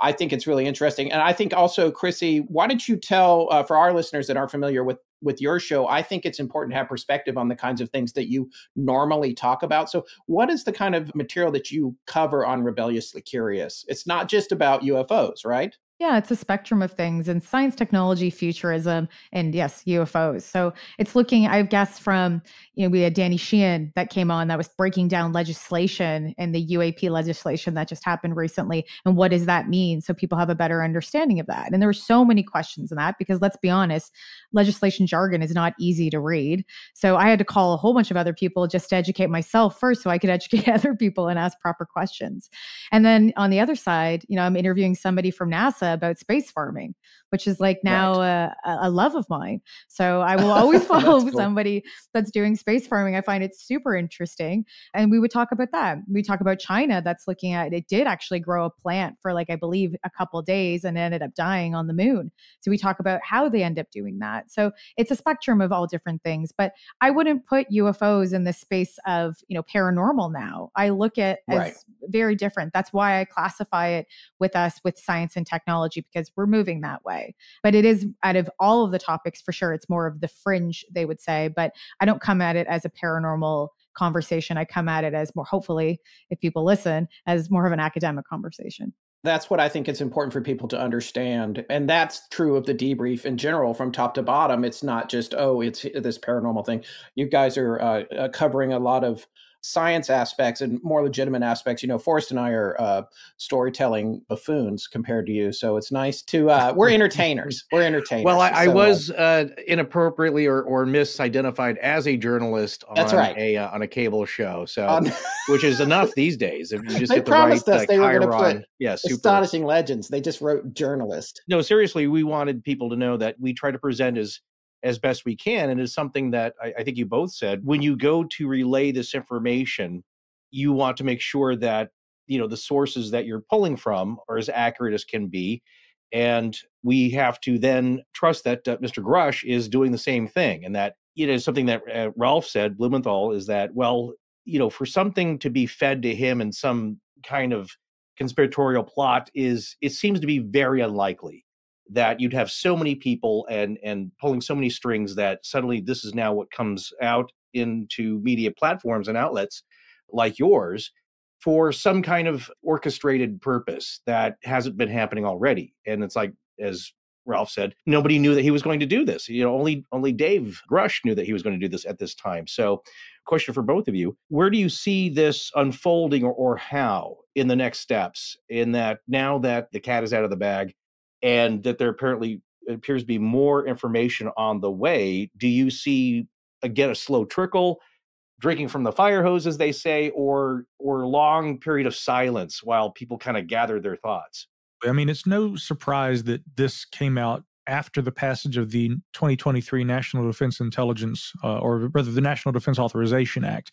I think it's really interesting. And I think also, Chrissy, why don't you tell, for our listeners that aren't familiar with your show, I think it's important to have perspective on the kinds of things that you normally talk about. So what is the kind of material that you cover on Rebelliously Curious? It's not just about UFOs, right? Yeah, it's a spectrum of things, and science, technology, futurism, and yes, UFOs. So it's looking, I guess, from, we had Danny Sheehan that came on that was breaking down legislation and the UAP legislation that just happened recently. And what does that mean? So people have a better understanding of that. And there were so many questions in that, because let's be honest, legislation jargon is not easy to read. So I had to call a whole bunch of other people just to educate myself first so I could educate other people and ask proper questions. And then on the other side, I'm interviewing somebody from NASA about space farming, which is like now a love of mine. So I will always follow somebody that's doing space farming. I find it super interesting. And we would talk about that. We talk about China that's looking at, it did actually grow a plant for like, I believe a couple of days and ended up dying on the moon. So we talk about how they end up doing that. So it's a spectrum of all different things, but I wouldn't put UFOs in the space of, paranormal now. I look at as very different. That's why I classify it with us with science and technology, because we're moving that way. But it is, out of all of the topics, for sure, it's more of the fringe, they would say, but I don't come at it as a paranormal conversation. I come at it as more, hopefully, if people listen, as more of an academic conversation. That's what I think it's important for people to understand. And that's true of the debrief in general, from top to bottom. It's not just, it's this paranormal thing. You guys are covering a lot of science aspects and more legitimate aspects. Forrest and I are storytelling buffoons compared to you. So it's nice to, we're entertainers. We're entertainers. Well, I was inappropriately or misidentified as a journalist on on a cable show. So, which is enough these days. If you just get the right us they were going to put super. Astonishing Legends. They just wrote journalist. No, seriously, we wanted people to know that we try to present as best we can. And it's something that I think you both said, when you go to relay this information, you want to make sure that, the sources that you're pulling from are as accurate as can be. And we have to then trust that Mr. Grush is doing the same thing. And that, something that Ralph said, Blumenthal, is that, for something to be fed to him in some kind of conspiratorial plot it seems to be very unlikely that you'd have so many people and pulling so many strings that suddenly this is now what comes out into media platforms and outlets like yours for some kind of orchestrated purpose that hasn't been happening already. And it's like, as Ralph said, nobody knew that he was going to do this. Only Dave Grush knew that he was going to do this at this time. So question for both of you, where do you see this unfolding or how in the next steps, in that now that the cat is out of the bag, and that there apparently appears to be more information on the way? Do you see, again, a slow trickle, drinking from the fire hose, as they say, or long period of silence while people kind of gather their thoughts? I mean, it's no surprise that this came out after the passage of the 2023 National Defense Intelligence, or rather the National Defense Authorization Act.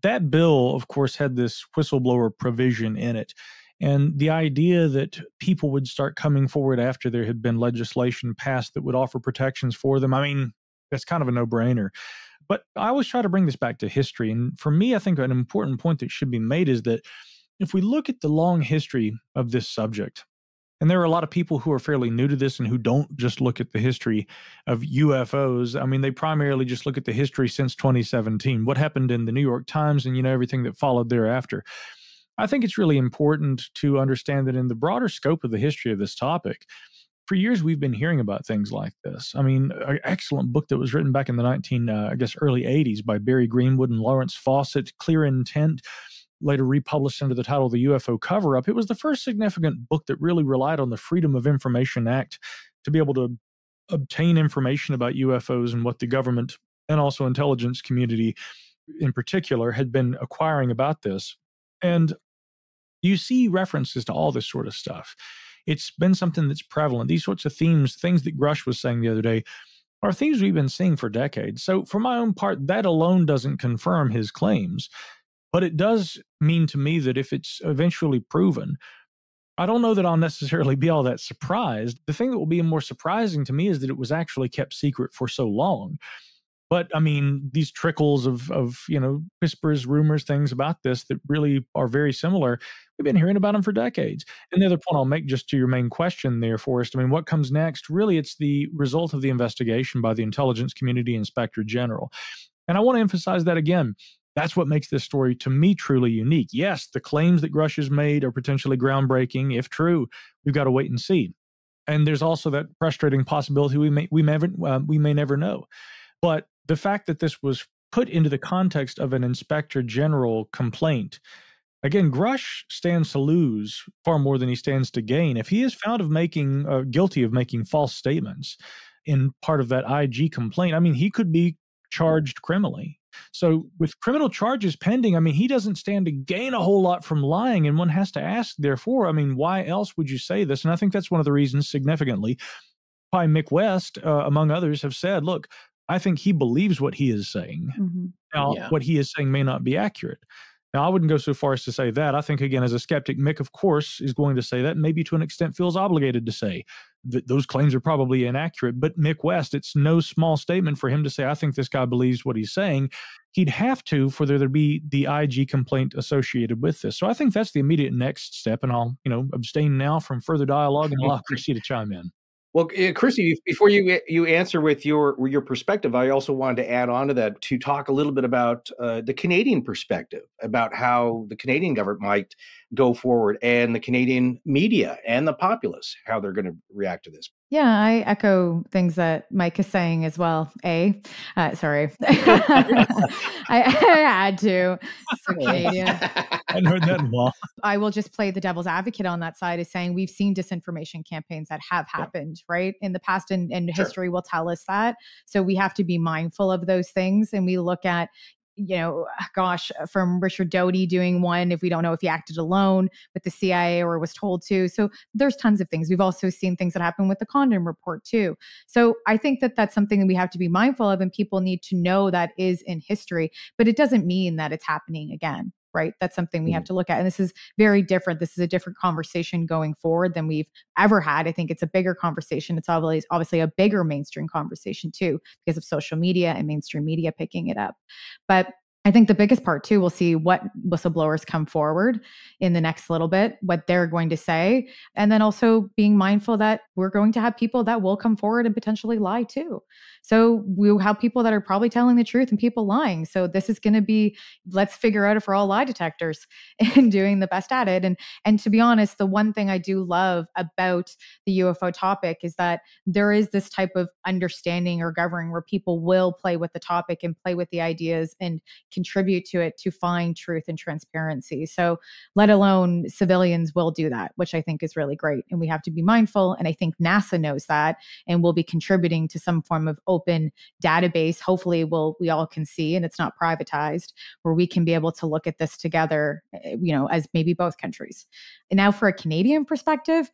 That bill, of course, had this whistleblower provision in it. And the idea that people would start coming forward after there had been legislation passed that would offer protections for them, I mean, that's kind of a no-brainer. But I always try to bring this back to history. And for me, I think an important point that should be made is that if we look at the long history of this subject, and there are a lot of people who are fairly new to this and who don't just look at the history of UFOs. I mean, they primarily just look at the history since 2017, what happened in the New York Times and, everything that followed thereafter. I think it's really important to understand that in the broader scope of the history of this topic, for years we've been hearing about things like this. I mean, an excellent book that was written back in the early 80s by Barry Greenwood and Lawrence Fawcett, Clear Intent, later republished under the title The UFO Cover-Up. It was the first significant book that really relied on the Freedom of Information Act to be able to obtain information about UFOs and what the government and also intelligence community in particular had been acquiring about this. And you see references to all this sort of stuff. It's been something that's prevalent. These sorts of themes, things that Grush was saying the other day, are themes we've been seeing for decades. So for my own part, that alone doesn't confirm his claims. But it does mean to me that if it's eventually proven, I don't know that I'll necessarily be all that surprised. The thing that will be more surprising to me is that it was actually kept secret for so long. But I mean, these trickles of whispers, rumors, things about this that really are very similar, we've been hearing about them for decades. And the other point I'll make, just to your main question there, Forrest, I mean, what comes next? Really, it's the result of the investigation by the intelligence community inspector general. And I want to emphasize that again. That's what makes this story, to me, truly unique. Yes, the claims that Grush has made are potentially groundbreaking. If true, we've got to wait and see. And there's also that frustrating possibility we may never know. But the fact that this was put into the context of an inspector general complaint, again, Grush stands to lose far more than he stands to gain. If he is found of guilty of making false statements in part of that IG complaint, I mean, he could be charged criminally. So with criminal charges pending, I mean, he doesn't stand to gain a whole lot from lying. And one has to ask, therefore, I mean, why else would you say this? And I think that's one of the reasons, significantly, why Mick West, among others, have said, look, I think he believes what he is saying. Mm-hmm. Now, what he is saying may not be accurate. Now, I wouldn't go so far as to say that. I think, again, as a skeptic, Mick, of course, is going to say that, maybe to an extent feels obligated to say that those claims are probably inaccurate. But Mick West, it's no small statement for him to say, I think this guy believes what he's saying. He'd have to for there to be the IG complaint associated with this. So I think that's the immediate next step. And I'll, abstain now from further dialogue and allow Chrissy to chime in. Well, Chrissy, before you answer with your perspective, I also wanted to add on to that to talk a little bit about the Canadian perspective, about how the Canadian government might go forward and the Canadian media and the populace, how they're going to react to this. Yeah, I echo things that Mike is saying as well. Sorry. I had to. So Canadian. I hadn't heard that in a while. I will just play the devil's advocate on that side, is saying we've seen disinformation campaigns that have happened, right, in the past, and history will tell us that. So we have to be mindful of those things. And we look at, from Richard Doty doing one, if we don't know if he acted alone with the CIA or was told to. So there's tons of things. We've also seen things that happen with the Condon report too. So I think that that's something that we have to be mindful of, and people need to know that is in history, but it doesn't mean that it's happening again. Right. That's something we have to look at. And this is very different. This is a different conversation going forward than we've ever had. I think it's a bigger conversation. It's obviously a bigger mainstream conversation too, because of social media and mainstream media picking it up. But I think the biggest part too, we'll see what whistleblowers come forward in the next little bit, what they're going to say. And then also being mindful that we're going to have people that will come forward and potentially lie too. So we'll have people that are probably telling the truth and people lying. So this is going to be, let's figure out if we're all lie detectors and doing the best at it. And to be honest, the one thing I do love about the UFO topic is that there is this type of understanding or governing where people will play with the topic and play with the ideas and contribute to it to find truth and transparency. So let alone civilians will do that, which I think is really great. And we have to be mindful. And I think NASA knows that and will be contributing to some form of open database. Hopefully we all can see, and it's not privatized, where we can be able to look at this together, as maybe both countries. And now for a Canadian perspective,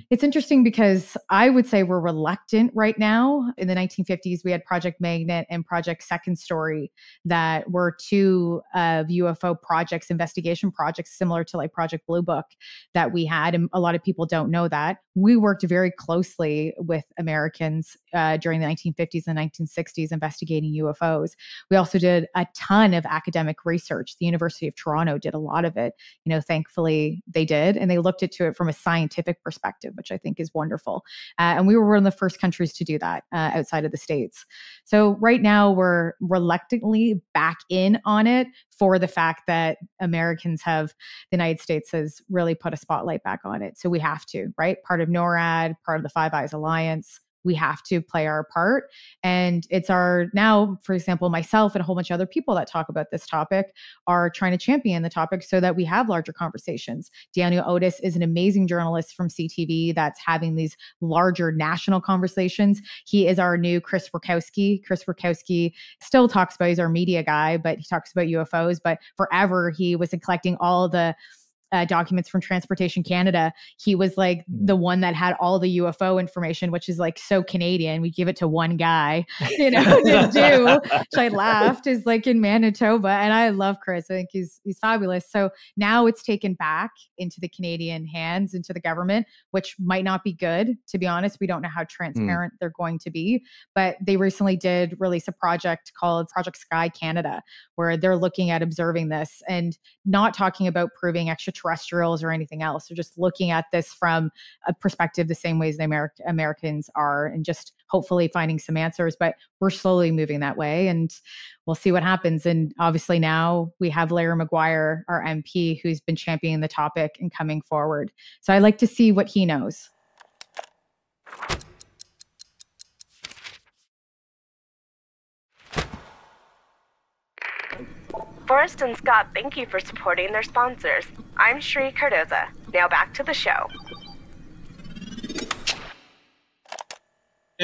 it's interesting because I would say we're reluctant right now. In the 1950s, we had Project Magnet and Project Second Story that were two of UFO projects, investigation projects, similar to like Project Blue Book that we had. And a lot of people don't know that. We worked very closely with Americans during the 1950s and 1960s investigating UFOs. We also did a ton of academic research. The University of Toronto did a lot of it. Thankfully they did. And they looked into it from a scientific perspective, which I think is wonderful. And we were one of the first countries to do that outside of the States. So right now we're reluctantly back in on it for the fact that Americans the United States has really put a spotlight back on it. So we have to, right? Part of NORAD, part of the Five Eyes Alliance. We have to play our part. And it's now, for example, myself and a whole bunch of other people that talk about this topic are trying to champion the topic so that we have larger conversations. Daniel Otis is an amazing journalist from CTV that's having these larger national conversations. He is our new Chris Rakowski. Chris Rakowski still talks about, he's our media guy, but he talks about UFOs. But forever, he was collecting all the documents from Transportation Canada. He was like the one that had all the UFO information, which is like so Canadian. We give it to one guy, to do, which I laughed, is like in Manitoba. And I love Chris. I think he's fabulous. So now it's taken back into the Canadian hands, into the government, which might not be good. To be honest, we don't know how transparent they're going to be, but they recently did release a project called Project Sky Canada, where they're looking at observing this and not talking about proving extraterrestrials or anything else. They're just looking at this from a perspective the same way as the Americans are, and just hopefully finding some answers. But we're slowly moving that way, and we'll see what happens. And obviously now we have Larry Maguire, our MP, who's been championing the topic and coming forward. So I like to see what he knows. Forrest and Scott, thank you for supporting their sponsors. I'm Shri Cardoza. Now back to the show.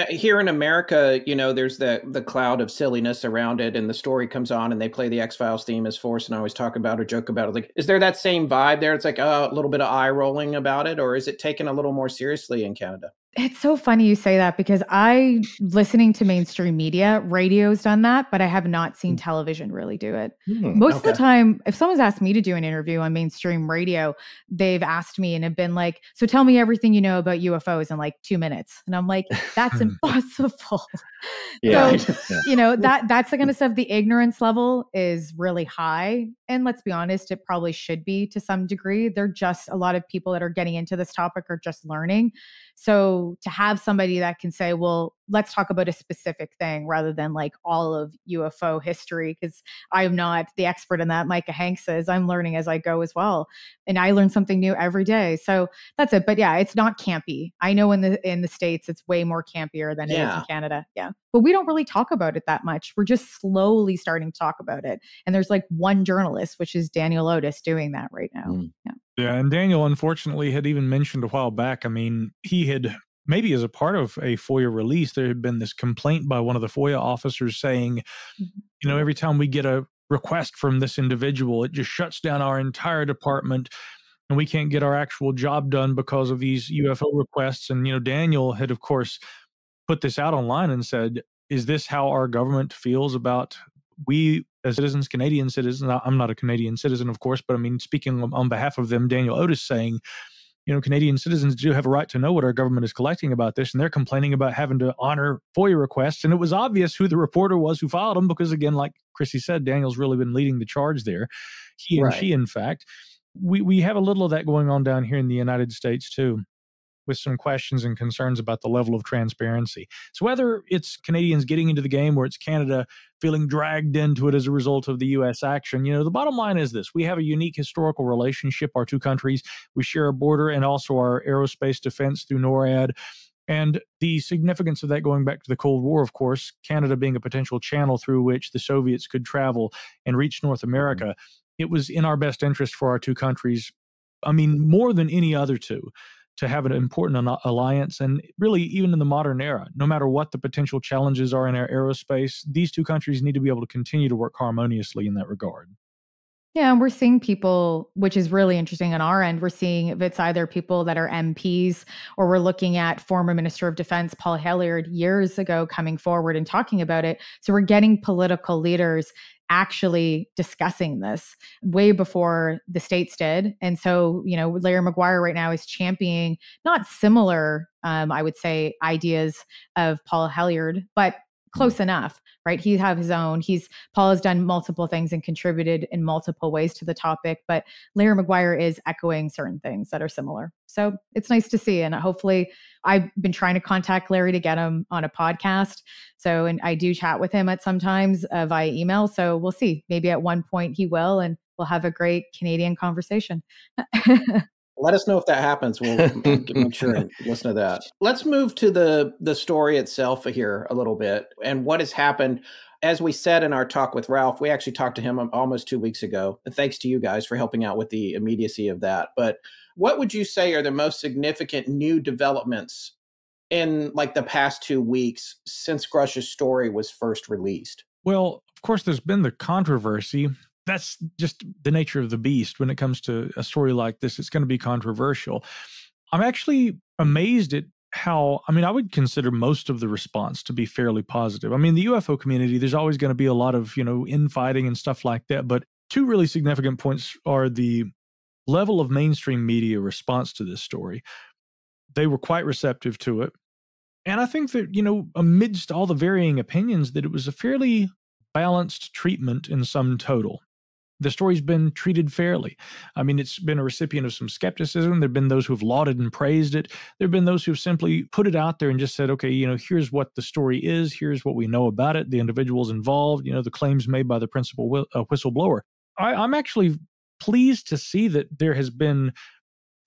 Here in America, there's the cloud of silliness around it, and the story comes on, and they play the X-Files theme as Forrest and I always talk about or joke about it. Like, is there that same vibe there? It's like a little bit of eye rolling about it, or is it taken a little more seriously in Canada? It's so funny you say that because listening to mainstream media, radio's done that, but I have not seen television really do it. Most of the time, if someone's asked me to do an interview on mainstream radio, they've asked me and have been like, so tell me everything you know about UFOs in like 2 minutes. And I'm like, that's impossible. Yeah. So, that's the kind of stuff. The ignorance level is really high. And let's be honest, it probably should be to some degree. They're just a lot of people that are getting into this topic are just learning. So to have somebody that can say, well, let's talk about a specific thing rather than like all of UFO history, because I'm not the expert in that. Micah Hanks is. I'm learning as I go as well. And I learn something new every day. So that's it. But yeah, it's not campy. I know in the States, it's way more campier than it is in Canada. Yeah. But we don't really talk about it that much. We're just slowly starting to talk about it. And there's like one journalist, which is Daniel Otis, doing that right now. Yeah. Yeah, and Daniel, unfortunately, had even mentioned a while back, I mean, he had, maybe as a part of a FOIA release, there had been this complaint by one of the FOIA officers saying, every time we get a request from this individual, it just shuts down our entire department and we can't get our actual job done because of these UFO requests. And, Daniel had, of course, put this out online and said, is this how our government feels about we as citizens, Canadian citizens? I'm not a Canadian citizen, of course, but I mean, speaking on behalf of them, Daniel Otis saying, Canadian citizens do have a right to know what our government is collecting about this, and they're complaining about having to honor FOIA requests. And it was obvious who the reporter was who filed them, because again, like Chrissy said, Daniel's really been leading the charge there. He and she, in fact. We have a little of that going on down here in the United States too, with some questions and concerns about the level of transparency. So whether it's Canadians getting into the game or it's Canada feeling dragged into it as a result of the U.S. action, the bottom line is this. We have a unique historical relationship, our two countries. We share a border and also our aerospace defense through NORAD. And the significance of that going back to the Cold War, of course, Canada being a potential channel through which the Soviets could travel and reach North America, it was in our best interest for our two countries, I mean, more than any other two, to have an important alliance. And really, even in the modern era, no matter what the potential challenges are in our aerospace, these two countries need to be able to continue to work harmoniously in that regard. Yeah, and we're seeing people, which is really interesting on our end, we're seeing if it's either people that are MPs or we're looking at former Minister of Defense Paul Hellyer years ago coming forward and talking about it. So we're getting political leaders actually discussing this way before the states did. And so, Larry Maguire right now is championing not similar, I would say, ideas of Paul Hellyer, but close enough, right? He have his own. Paul has done multiple things and contributed in multiple ways to the topic, but Larry Maguire is echoing certain things that are similar. So it's nice to see. And hopefully, I've been trying to contact Larry to get him on a podcast. So, and I do chat with him at sometimes via email. So we'll see. Maybe at one point he will, and we'll have a great Canadian conversation. Let us know if that happens. We'll make sure and listen to that. Let's move to the story itself here a little bit and what has happened. As we said in our talk with Ralph, we actually talked to him almost 2 weeks ago. And thanks to you guys for helping out with the immediacy of that. But what would you say are the most significant new developments in like the past 2 weeks since Grush's story was first released? Well, of course, there's been the controversy. That's just the nature of the beast. When it comes to a story like this, it's going to be controversial. I'm actually amazed at how, I would consider most of the response to be fairly positive. The UFO community, there's always going to be a lot of, infighting and stuff like that. But two really significant points are the level of mainstream media response to this story. They were quite receptive to it. And I think that, amidst all the varying opinions, that it was a fairly balanced treatment in sum total. The story's been treated fairly. It's been a recipient of some skepticism. There have been those who have lauded and praised it. There have been those who have simply put it out there and just said, okay, here's what the story is. Here's what we know about it. The individuals involved, the claims made by the principal whistleblower. I'm actually pleased to see that there has been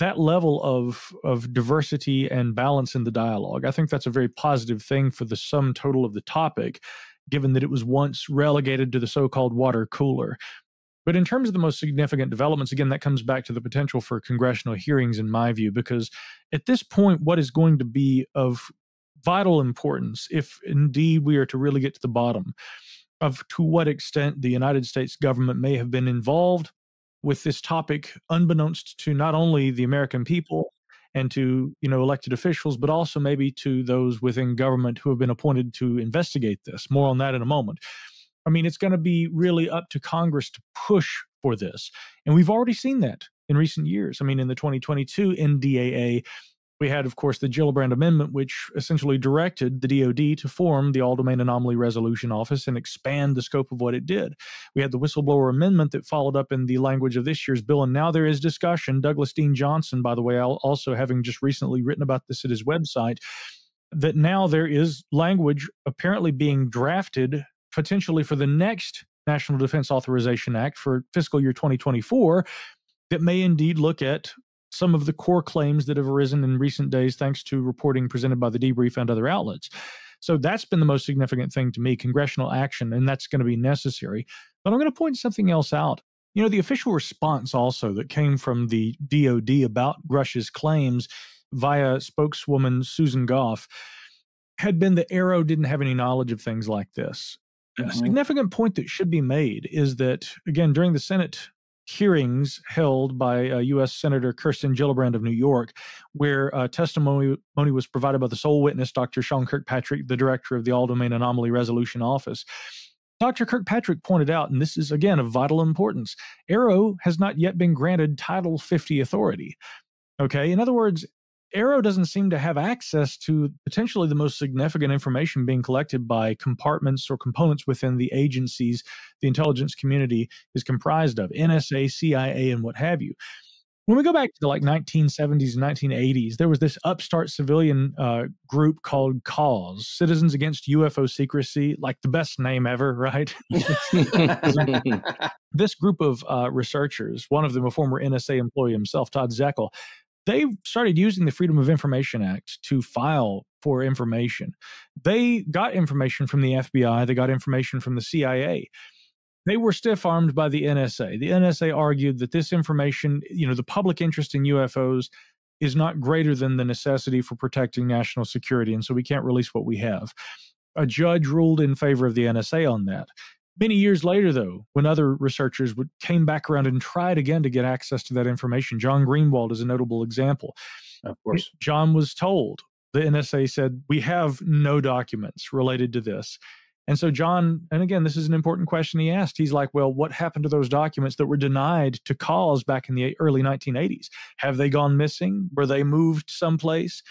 that level of diversity and balance in the dialogue. I think that's a very positive thing for the sum total of the topic, given that it was once relegated to the so-called water cooler. But in terms of the most significant developments, again, that comes back to the potential for congressional hearings, in my view, because at this point, what is going to be of vital importance if indeed we are to really get to the bottom of to what extent the United States government may have been involved with this topic, unbeknownst to not only the American people and to elected officials, but also maybe to those within government who have been appointed to investigate this. More on that in a moment. I mean, it's going to be really up to Congress to push for this. And we've already seen that in recent years. I mean, in the 2022 NDAA, we had, of course, the Gillibrand Amendment, which essentially directed the DoD to form the All-Domain Anomaly Resolution Office and expand the scope of what it did. We had the Whistleblower Amendment that followed up in the language of this year's bill, and now there is discussion. Douglas Dean Johnson, by the way, also having just recently written about this at his website, that now there is language apparently being drafted potentially for the next National Defense Authorization Act for fiscal year 2024 that may indeed look at some of the core claims that have arisen in recent days, thanks to reporting presented by the Debrief and other outlets. So that's been the most significant thing to me, congressional action, and that's going to be necessary. But I'm going to point something else out. The official response also that came from the DoD about Grush's claims via spokeswoman Susan Goff had been that AARO didn't have any knowledge of things like this. A significant point that should be made is that, again, during the Senate hearings held by U.S. Senator Kirsten Gillibrand of New York, where testimony was provided by the sole witness, Dr. Sean Kirkpatrick, the director of the All-Domain Anomaly Resolution Office. Dr. Kirkpatrick pointed out, and this is, again, of vital importance, AARO has not yet been granted Title 50 authority. Okay? In other words, AARO doesn't seem to have access to potentially the most significant information being collected by compartments or components within the agencies the intelligence community is comprised of, NSA, CIA, and what have you. When we go back to the 1970s and 1980s, there was this upstart civilian group called CAUSE, Citizens Against UFO Secrecy, like the best name ever, right? This group of researchers, one of them a former NSA employee himself, Todd Zeckel, they started using the Freedom of Information Act to file for information. They got information from the FBI. They got information from the CIA. They were stiff-armed by the NSA. The NSA argued that this information, the public interest in UFOs is not greater than the necessity for protecting national security, and so we can't release what we have. A judge ruled in favor of the NSA on that. Many years later, though, when other researchers came back around and tried again to get access to that information, John Greenwald is a notable example. Of course. John was told, the NSA said, we have no documents related to this. And so John, and again, this is an important question he asked. He's like, well, what happened to those documents that were denied to CAUSE back in the early 1980s? Have they gone missing? Were they moved someplace?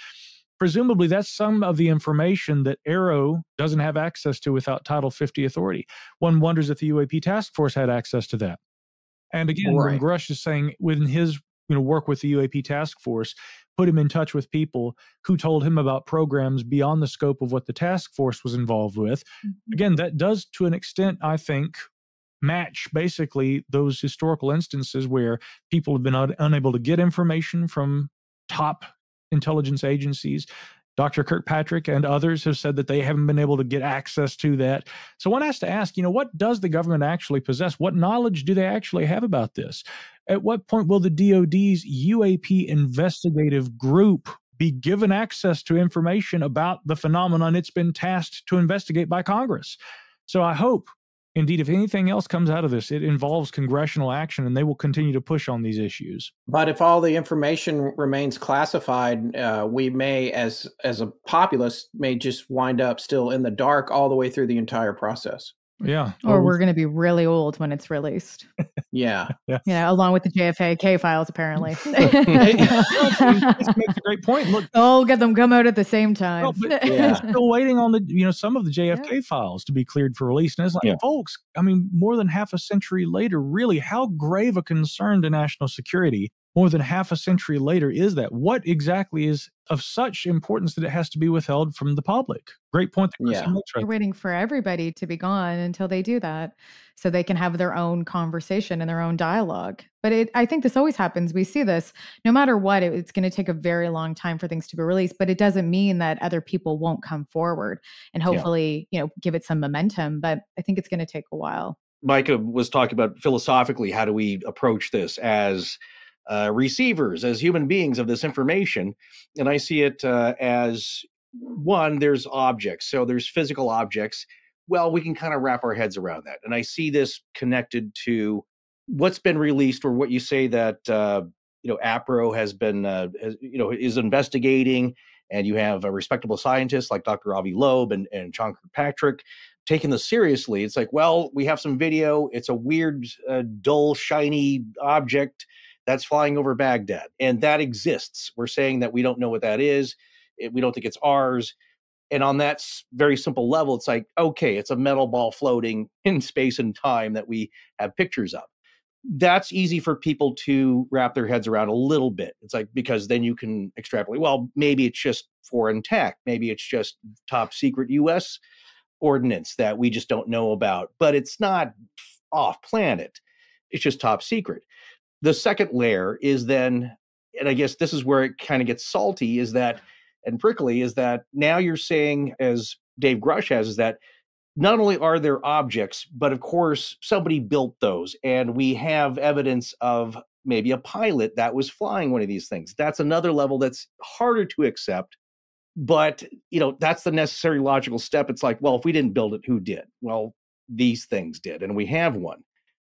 Presumably, that's some of the information that AARO doesn't have access to without Title 50 authority. One wonders if the UAP task force had access to that. And again, when Grush is saying within his work with the UAP task force, put him in touch with people who told him about programs beyond the scope of what the task force was involved with. Again, that does, to an extent, I think, match basically those historical instances where people have been unable to get information from top intelligence agencies. Dr. Kirkpatrick and others have said that they haven't been able to get access to that. So one has to ask, what does the government actually possess? What knowledge do they actually have about this? At what point will the DoD's UAP investigative group be given access to information about the phenomenon it's been tasked to investigate by Congress? So I hope, indeed, if anything else comes out of this, it involves congressional action, and they will continue to push on these issues. But if all the information remains classified, we may, as a populace, may just wind up still in the dark all the way through the entire process. Yeah. Or we're going to be really old when it's released. Yeah. Along with the JFK files, apparently. This makes a great point. Look, get them come out at the same time. We're still waiting on the, some of the JFK files to be cleared for release. And it's like, folks, I mean, more than half a century later, really, how grave a concern to national security more than half a century later is that? What exactly is of such importance that it has to be withheld from the public? Great point. They're waiting for everybody to be gone until they do that, so they can have their own conversation and their own dialogue. But I think this always happens. We see this no matter what. It's going to take a very long time for things to be released, but it doesn't mean that other people won't come forward and hopefully, give it some momentum. But I think it's going to take a while. Micah was talking about philosophically, how do we approach this as receivers, as human beings of this information? And I see it as one, there's objects. So there's physical objects. Well, we can kind of wrap our heads around that. And I see this connected to what's been released, or what you say that, APRO has been, is investigating, and you have a respectable scientists like Dr. Avi Loeb and John Kirkpatrick taking this seriously. It's like, well, we have some video. It's a weird, dull, shiny object that's flying over Baghdad, and that exists. We're saying that we don't know what that is. We don't think it's ours. And on that very simple level, it's like, okay, it's a metal ball floating in space and time that we have pictures of. That's easy for people to wrap their heads around a little bit. It's like, because then you can extrapolate, well, maybe it's just foreign tech. Maybe it's just top secret US ordnance that we just don't know about, but it's not off planet. It's just top secret. The second layer is then, and I guess this is where it kind of gets salty, is that, and prickly, is that now you're saying, as Dave Grush has, is that not only are there objects, but of course somebody built those, and we have evidence of maybe a pilot that was flying one of these things. That's another level that's harder to accept, but that's the necessary logical step. It's like, well, if we didn't build it, who did? Well, these things did, and we have one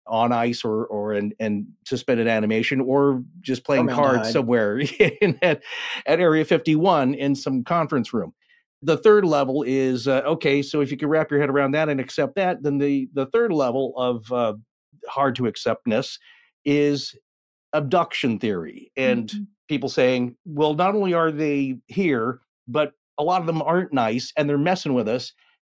on ice or in suspended animation, or just playing cards somewhere at Area 51 in some conference room. The third level is, okay, so if you can wrap your head around that and accept that, then the third level of hard to acceptness is abduction theory. And people saying, well, not only are they here, but a lot of them aren't nice and they're messing with us.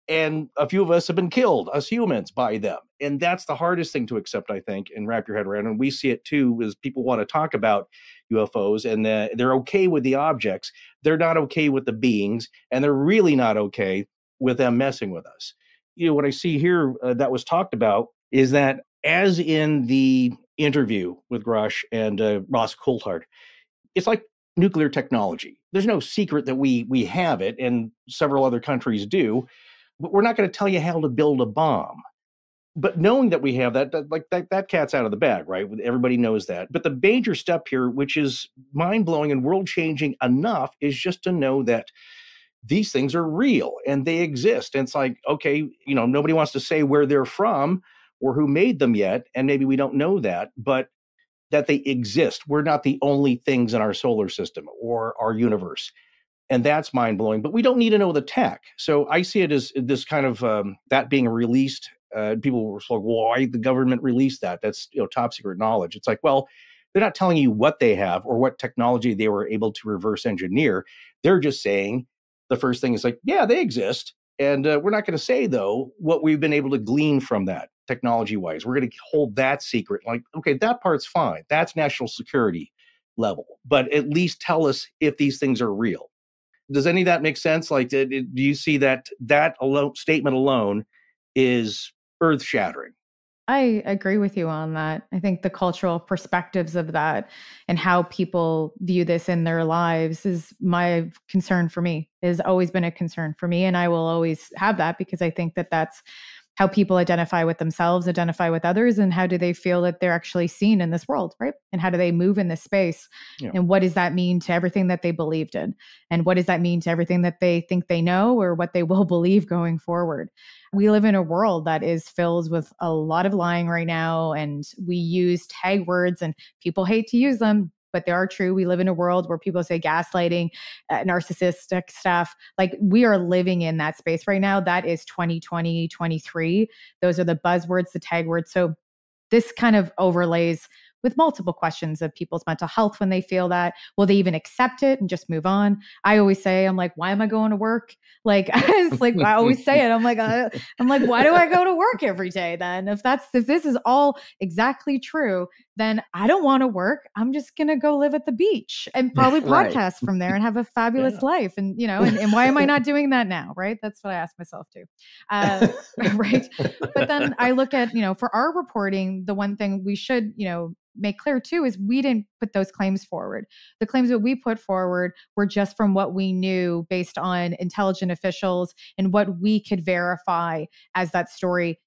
And a few of us have been killed, us humans, by them. And that's the hardest thing to accept, I think, and wrap your head around. And we see it too, is people want to talk about UFOs, and they're okay with the objects. They're not okay with the beings, and they're really not okay with them messing with us. What I see here that was talked about is that, as in the interview with Grush and Ross Coulthard, it's like nuclear technology. There's no secret that we have it, and several other countries do. But we're not going to tell you how to build a bomb. But knowing that we have that cat's out of the bag, right? Everybody knows that. But the major step here, which is mind-blowing and world-changing enough, is just to know that these things are real and they exist. And it's like, okay, nobody wants to say where they're from or who made them yet, and maybe we don't know that, but that they exist. We're not the only things in our solar system or our universe. And that's mind-blowing, but we don't need to know the tech. So I see it as this kind of that being released. People were like, why the government released that? That's top secret knowledge. It's like, well, they're not telling you what they have or what technology they were able to reverse engineer. They're just saying the first thing is like, yeah, they exist. And we're not going to say, though, what we've been able to glean from that technology-wise. We're going to hold that secret. Like, okay, that part's fine. That's national security level. But at least tell us if these things are real. Does any of that make sense? Like, do you see that statement alone is earth-shattering? I agree with you on that. I think the cultural perspectives of that and how people view this in their lives is my concern for me, has always been a concern for me. And I will always have that, because I think that that's how people identify with themselves, identify with others, and how do they feel that they're actually seen in this world, right? And how do they move in this space? Yeah. And what does that mean to everything that they believed in? And what does that mean to everything that they think they know or what they will believe going forward? We live in a world that is filled with a lot of lying right now, and we use tag words, and people hate to use them, but they are true. We live in a world where people say gaslighting, narcissistic stuff. Like, we are living in that space right now. That is 2020, 23. Those are the buzzwords, the tag words. So this kind of overlays with multiple questions of people's mental health when they feel that. Will they even accept it and just move on? I always say, I'm like, why am I going to work? Like, it's like, I always say it. I'm like, why do I go to work every day then? If this is all exactly true, then I don't want to work. I'm just going to go live at the beach and probably podcast from there and have a fabulous life. And, and why am I not doing that now? Right. That's what I ask myself too. Right. But then I look at, for our reporting, the one thing we should, make clear too is we didn't put those claims forward. The claims that we put forward were just from what we knew based on intelligent officials and what we could verify as that story.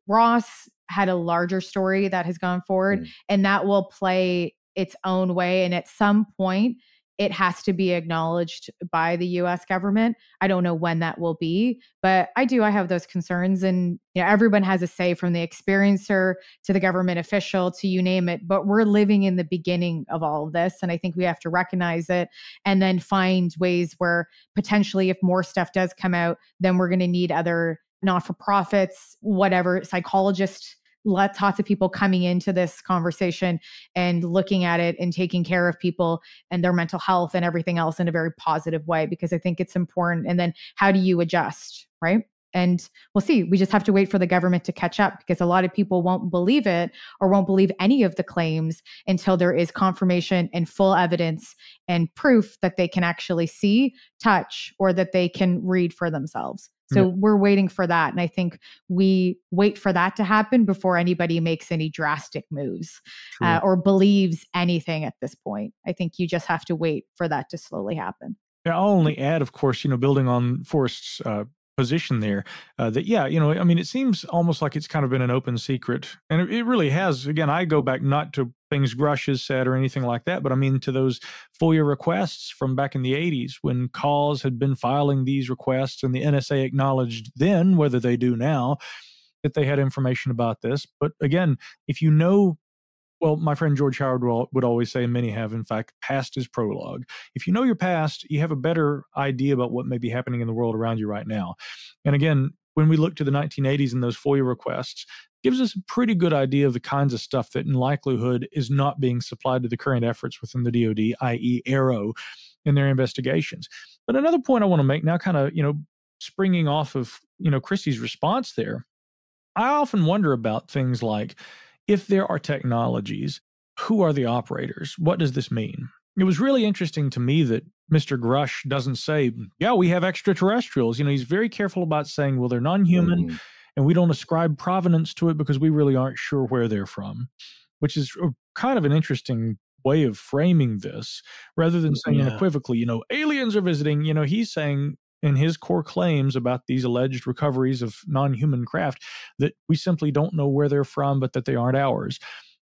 Ross had a larger story that has gone forward, and that will play its own way. And at some point, it has to be acknowledged by the US government. I don't know when that will be, but I have those concerns. And everyone has a say, from the experiencer to the government official to you name it. But we're living in the beginning of all of this. And I think we have to recognize it and then find ways where potentially, if more stuff does come out, then we're going to need other not-for-profits, whatever, psychologists, lots of people coming into this conversation and looking at it and taking care of people and their mental health and everything else in a very positive way, because I think it's important. And then how do you adjust, right? And we'll see. We just have to wait for the government to catch up, because a lot of people won't believe it or won't believe any of the claims until there is confirmation and full evidence and proof that they can actually see, touch, or that they can read for themselves. So we're waiting for that. And I think we wait for that to happen before anybody makes any drastic moves or believes anything at this point. I think you just have to wait for that to slowly happen. Yeah, I'll only add, of course, building on Forrest's position there, that, it seems almost like it's kind of been an open secret. And it really has. Again, I go back not to things Grush has said or anything like that, but to those FOIA requests from back in the 80s, when Cause had been filing these requests, and the NSA acknowledged then, whether they do now, that they had information about this. But again, if well, my friend George Howard would always say, and many have, in fact, past is prologue. If you know your past, you have a better idea about what may be happening in the world around you right now. And again, when we look to the 1980s and those FOIA requests, it gives us a pretty good idea of the kinds of stuff that in likelihood is not being supplied to the current efforts within the DoD, i.e. AARO, in their investigations. But another point I want to make now, kind of, springing off of, Christy's response there, I often wonder about things like, if there are technologies, who are the operators? What does this mean? It was really interesting to me that Mr. Grush doesn't say, yeah, we have extraterrestrials. He's very careful about saying, well, they're non-human, and we don't ascribe provenance to it because we really aren't sure where they're from, which is kind of an interesting way of framing this, rather than saying unequivocally, aliens are visiting. He's saying in his core claims about these alleged recoveries of non-human craft that we simply don't know where they're from, but that they aren't ours.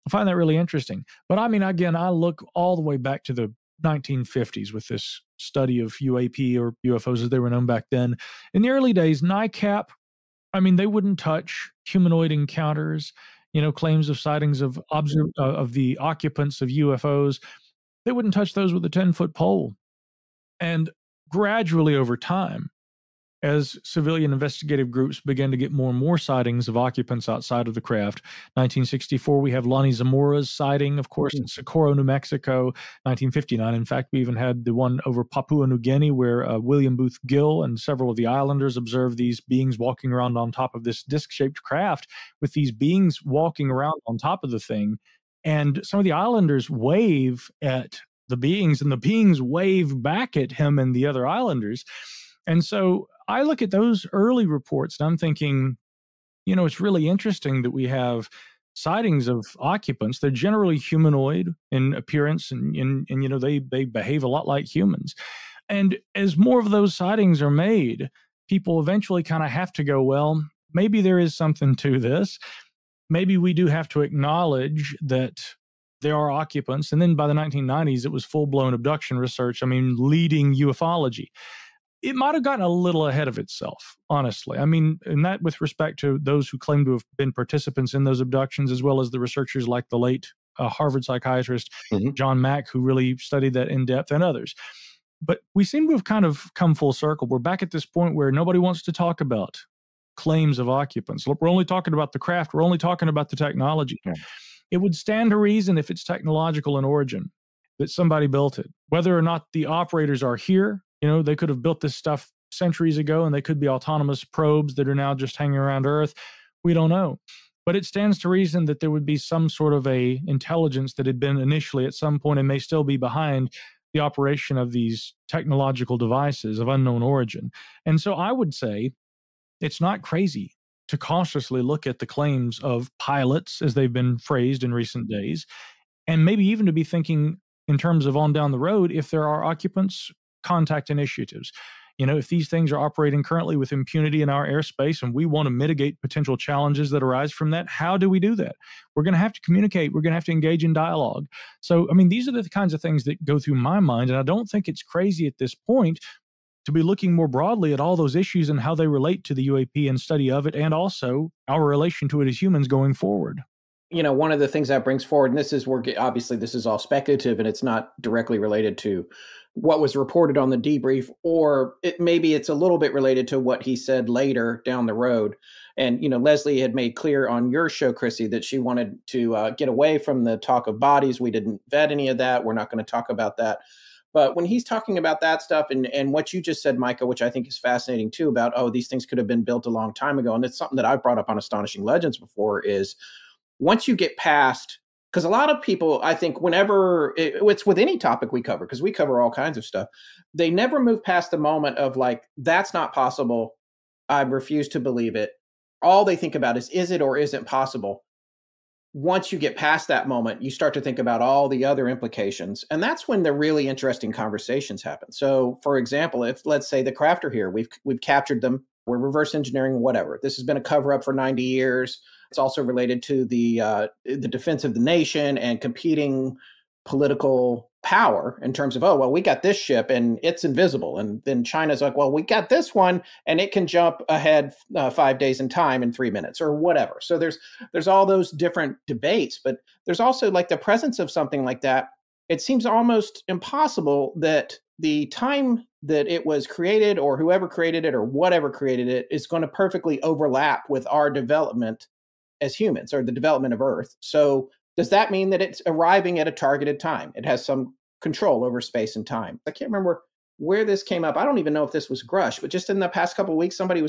I find that really interesting. But again, I look all the way back to the 1950s with this study of UAP, or UFOs as they were known back then. In the early days, NICAP, they wouldn't touch humanoid encounters, claims of sightings of the occupants of UFOs. They wouldn't touch those with a 10-foot pole. And gradually over time, as civilian investigative groups began to get more and more sightings of occupants outside of the craft. 1964, we have Lonnie Zamora's sighting, of course, in Socorro, New Mexico. 1959, in fact, we even had the one over Papua New Guinea, where William Booth Gill and several of the islanders observed these beings walking around on top of this disc-shaped craft, with these beings walking around on top of the thing. And some of the islanders wave at the beings, and the beings wave back at him and the other islanders. And so I look at those early reports and I'm thinking, it's really interesting that we have sightings of occupants. They're generally humanoid in appearance, and they behave a lot like humans. And as more of those sightings are made, people eventually kind of have to go, well, maybe there is something to this. Maybe we do have to acknowledge that there are occupants. And then by the 1990s, it was full-blown abduction research. Leading ufology. It might have gotten a little ahead of itself, honestly. And that with respect to those who claim to have been participants in those abductions, as well as the researchers like the late Harvard psychiatrist, John Mack, who really studied that in depth, and others. But we seem to have kind of come full circle. We're back at this point where nobody wants to talk about claims of occupants. Look, we're only talking about the craft. We're only talking about the technology. Yeah. It would stand to reason, if it's technological in origin, that somebody built it. Whether or not the operators are here, they could have built this stuff centuries ago, and they could be autonomous probes that are now just hanging around Earth. We don't know. But it stands to reason that there would be some sort of a intelligence that had been initially at some point, and may still be behind the operation of these technological devices of unknown origin. And so I would say it's not crazy to cautiously look at the claims of pilots, as they've been phrased in recent days, and maybe even to be thinking in terms of on down the road, if there are occupants, contact initiatives. If these things are operating currently with impunity in our airspace and we want to mitigate potential challenges that arise from that, how do we do that? We're going to have to communicate. We're going to have to engage in dialogue. So, these are the kinds of things that go through my mind. And I don't think it's crazy at this point to be looking more broadly at all those issues and how they relate to the UAP and study of it, and also our relation to it as humans going forward. One of the things that brings forward, and this is where obviously this is all speculative and it's not directly related to what was reported on the debrief, or maybe it's a little bit related to what he said later down the road. And, Leslie had made clear on your show, Chrissy, that she wanted to get away from the talk of bodies. We didn't vet any of that. We're not going to talk about that. But when he's talking about that stuff and what you just said, Micah, which I think is fascinating too, about, these things could have been built a long time ago. And it's something that I've brought up on Astonishing Legends before, is once you get past, because a lot of people, I think whenever it's with any topic we cover, because we cover all kinds of stuff, they never move past the moment of like, that's not possible. I refuse to believe it. All they think about is it or isn't possible? Once you get past that moment, you start to think about all the other implications. And that's when the really interesting conversations happen. So, for example, if let's say the crafter here, we've captured them, we're reverse engineering, whatever. This has been a cover up for 90 years. It's also related to the defense of the nation and competing political power in terms of, we got this ship and it's invisible. And then China's like, we got this one and it can jump ahead 5 days in time in 3 minutes or whatever. So there's all those different debates, but there's also like the presence of something like that. It seems almost impossible that the time that it was created or whoever created it or whatever created it is going to perfectly overlap with our development as humans or the development of Earth. So does that mean that it's arriving at a targeted time? It has some control over space and time. I can't remember where this came up. I don't even know if this was Grush, but just in the past couple of weeks, somebody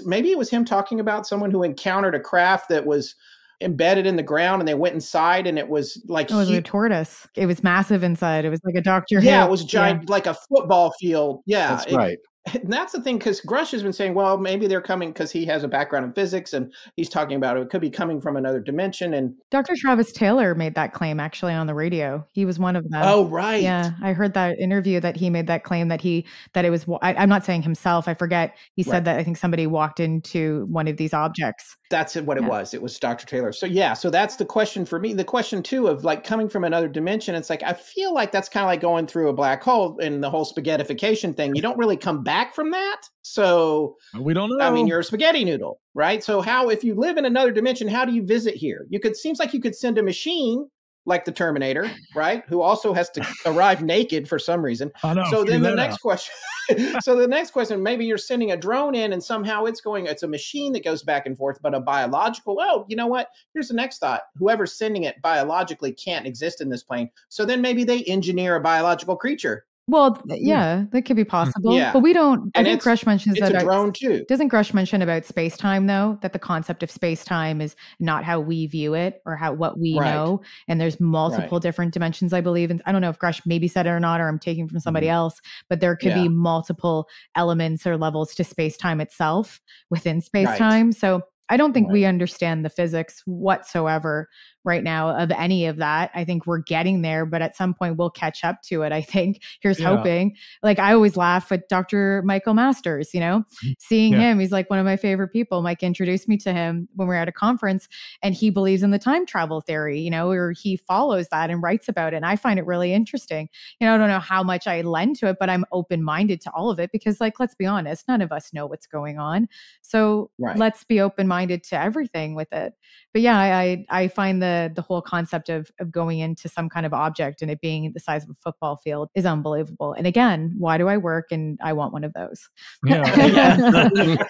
maybe it was him talking about someone who encountered a craft that was embedded in the ground and they went inside and it was like... It was a tortoise. It was massive inside. It was like a Dr. Who. Yeah, it was giant, like a football field. Yeah. That's right. And that's the thing, because Grush has been saying, maybe they're coming because he has a background in physics and he's talking about it could be coming from another dimension. And Dr. Travis Taylor made that claim actually on the radio. He was one of them. Oh, right. Yeah. I heard that interview that he made that claim that it was, I'm not saying himself, I forget. He said that I think somebody walked into one of these objects. That's what it was. It was Dr. Taylor. So so that's the question for me. The question too of like coming from another dimension. It's like, I feel like that's kind of like going through a black hole and the whole spaghettification thing. You don't really come back from that. So we don't know. I mean, you're a spaghetti noodle, right? So if you live in another dimension, how do you visit here? Seems like you could send a machine like the Terminator, right? Who also has to arrive naked for some reason. I know, so then the next question, maybe you're sending a drone in and somehow it's a machine that goes back and forth, but a biological, you know what? Here's the next thought. Whoever's sending it biologically can't exist in this plane. So then maybe they engineer a biological creature. Well, yeah, that could be possible. Yeah. But we don't, I think Grush mentions that. It's a drone too. Doesn't Grush mention about space-time though, that the concept of space-time is not how we view it or what we know. And there's multiple different dimensions, I believe. And I don't know if Grush maybe said it or not, or I'm taking from somebody else, but there could be multiple elements or levels to space-time itself within space-time. So I don't think we understand the physics whatsoever right now of any of that. I think we're getting there, but at some point we'll catch up to it. I think here's hoping. Like I always laugh at Dr. Michael Masters, seeing him, he's like one of my favorite people. Mike introduced me to him when we were at a conference and he believes in the time travel theory, or he follows that and writes about it. And I find it really interesting. I don't know how much I lend to it, but I'm open-minded to all of it because let's be honest, none of us know what's going on. So let's be open-minded to everything with it. But yeah, I find the whole concept of going into some kind of object and it being the size of a football field is unbelievable. And again, why do I work? And I want one of those. Yeah.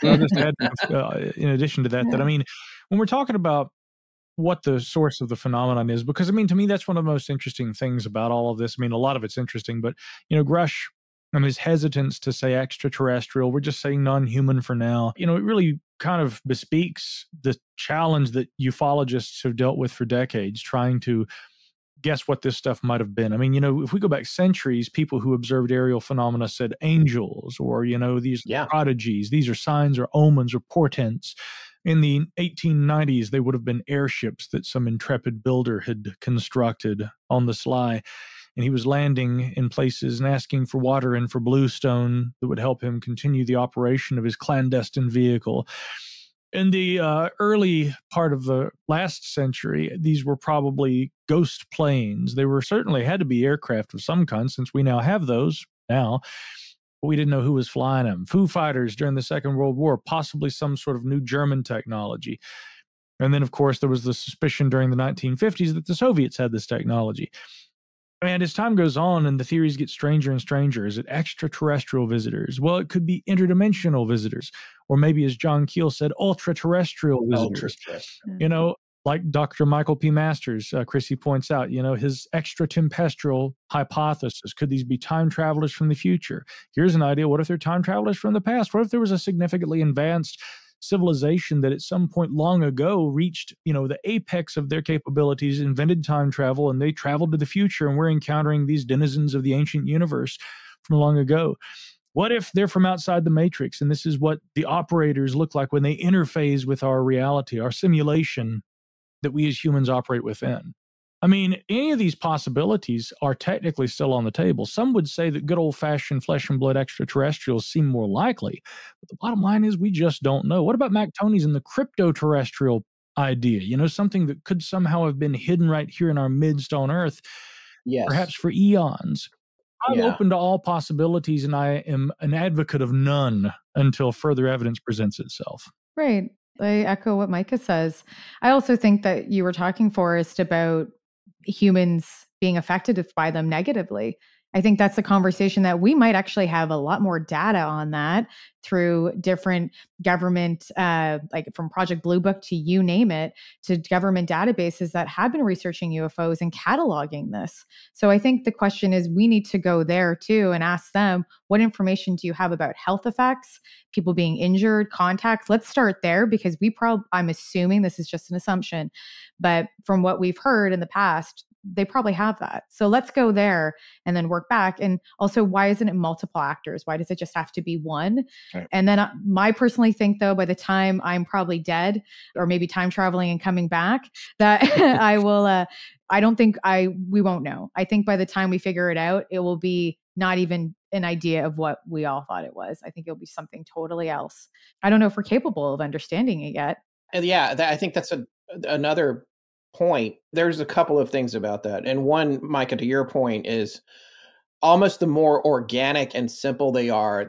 I'll just add, in addition to that, I mean, when we're talking about what the source of the phenomenon is, because I mean, to me, that's one of the most interesting things about all of this. I mean, a lot of it's interesting, but Grush and his hesitance to say extraterrestrial, we're just saying non-human for now. It really kind of bespeaks the challenge that ufologists have dealt with for decades, trying to guess what this stuff might have been. I mean, if we go back centuries, people who observed aerial phenomena said angels or, these prodigies, these are signs or omens or portents. In the 1890s, they would have been airships that some intrepid builder had constructed on the sly. and he was landing in places and asking for water and for bluestone that would help him continue the operation of his clandestine vehicle. In the early part of the last century, these were probably ghost planes. They were certainly had to be aircraft of some kind, since we now have those now. But we didn't know who was flying them. Foo Fighters during the Second World War, possibly some sort of new German technology. And then, of course, there was the suspicion during the 1950s that the Soviets had this technology. And as time goes on and the theories get stranger and stranger, is it extraterrestrial visitors? Well, it could be interdimensional visitors, or maybe, as John Keel said, ultra-terrestrial visitors. You know, like Dr. Michael P. Masters, Chrissy points out, you know, his extratempestrial hypothesis. Could these be time travelers from the future? Here's an idea. What if they're time travelers from the past? What if there was a significantly advanced civilization that at some point long ago reached, you know, the apex of their capabilities, invented time travel, and they traveled to the future, and we're encountering these denizens of the ancient universe from long ago? What if they're from outside the matrix, and this is what the operators look like when they interface with our reality, our simulation that we as humans operate within? I mean, any of these possibilities are technically still on the table. Some would say that good old-fashioned flesh and blood extraterrestrials seem more likely, but the bottom line is we just don't know. What about Mack Tony's and the crypto-terrestrial idea? You know, something that could somehow have been hidden right here in our midst on Earth, perhaps for eons. I'm open to all possibilities, and I am an advocate of none until further evidence presents itself. Right. I echo what Micah says. I also think that you were talking, Forrest, about humans being affected by them negatively. I think that's a conversation that we might actually have a lot more data on that through different government, like from Project Blue Book to you name it, to government databases that have been researching UFOs and cataloging this. So I think the question is, we need to go there too and ask them, what information do you have about health effects, people being injured, contacts? Let's start there, because I'm assuming, this is just an assumption, but from what we've heard in the past, they probably have that. So let's go there and then work back. And also, why isn't it multiple actors? Why does it just have to be one? Right. And then I personally think, though, by the time I'm probably dead, or maybe time traveling and coming back, that I will, we won't know. I think by the time we figure it out, it will be not even an idea of what we all thought it was. I think it'll be something totally else. I don't know if we're capable of understanding it yet. And I think that's another point. There's a couple of things about that. And one, Micah, to your point, is almost the more organic and simple they are,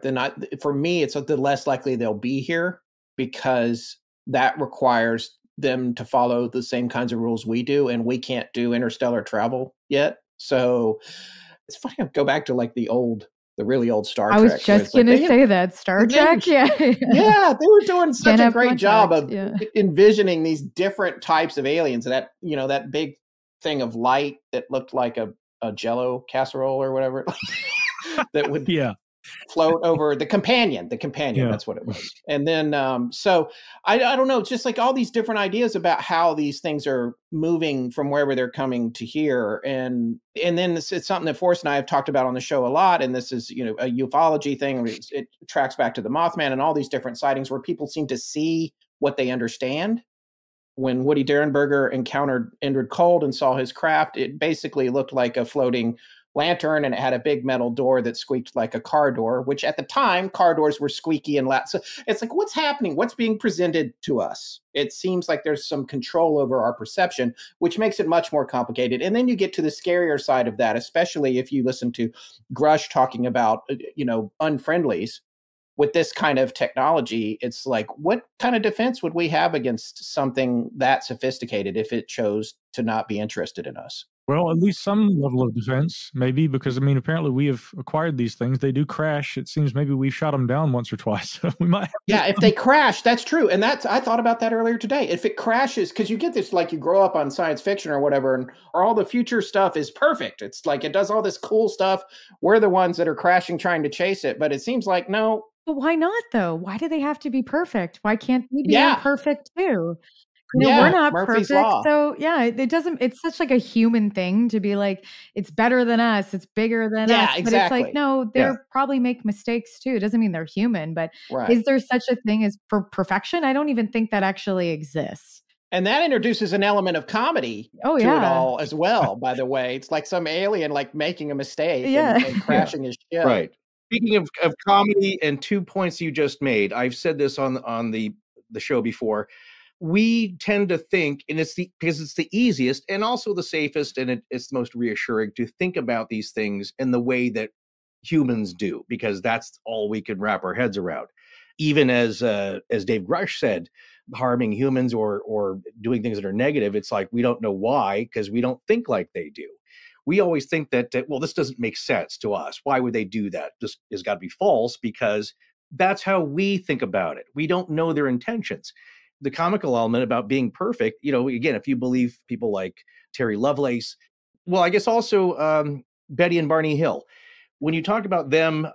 for me, it's the less likely they'll be here, because that requires them to follow the same kinds of rules we do, and we can't do interstellar travel yet. So it's funny to go back to like the really old Star Trek. I was just going to say that. Star Trek, yeah, they were doing such a great job of envisioning these different types of aliens. That, you know, that big thing of light that looked like a Jello casserole or whatever that would float over the companion. That's what it was. And then, so I don't know, just like all these different ideas about how these things are moving from wherever they're coming to here. And then it's something that Forrest and I have talked about on the show a lot. And this is, you know, a ufology thing. It tracks back to the Mothman and all these different sightings where people seem to see what they understand. When Woody Derenberger encountered Indrid Cold and saw his craft, it basically looked like a floating lantern, and it had a big metal door that squeaked like a car door, which at the time, car doors were squeaky and loud. So it's like, what's happening? What's being presented to us? It seems like there's some control over our perception, which makes it much more complicated. And then you get to the scarier side of that, especially if you listen to Grush talking about, you know, unfriendlies. With this kind of technology, it's like, what kind of defense would we have against something that sophisticated if it chose to not be interested in us? Well, at least some level of defense, maybe, because, I mean, apparently we have acquired these things. They do crash. It seems maybe we've shot them down once or twice. So we might have if they crash, that's true. And I thought about that earlier today. If it crashes, because you get this, like, you grow up on science fiction or whatever, and all the future stuff is perfect. It's like it does all this cool stuff. We're the ones that are crashing trying to chase it. But it seems like, no. But why not, though? Why do they have to be perfect? Why can't we be imperfect too? You know, we're not Murphy's perfect. Law. So it's such like a human thing to be like, it's better than us, it's bigger than us. But it's like, no, probably make mistakes too. It doesn't mean they're human, but is there such a thing as for perfection? I don't even think that actually exists. And that introduces an element of comedy Oh, to it yeah. all as well, by the way. It's like some alien like making a mistake Yeah. and crashing his ship. Right. Speaking of comedy and 2 points you just made, I've said this on the show before. We tend to think, and because it's the easiest and also the safest, and it's the most reassuring to think about these things in the way that humans do, because that's all we can wrap our heads around. Even as Dave Grush said, harming humans or doing things that are negative, it's like we don't know why, because we don't think like they do. We always think that, well, this doesn't make sense to us. Why would they do that? This has got to be false, because that's how we think about it. We don't know their intentions. The comical element about being perfect, again, if you believe people like Terry Lovelace, well, I guess also Betty and Barney Hill, when you talk about them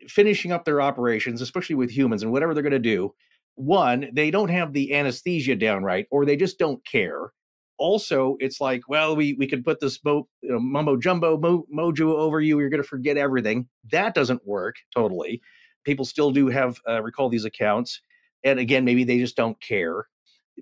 finishing up their operations, especially with humans and whatever they're going to do, one, they don't have the anesthesia down right, or they just don't care. Also, it's like, well, we could put this mumbo jumbo mojo over you. You're going to forget everything. That doesn't work totally. People still do recall these accounts. And again, maybe they just don't care.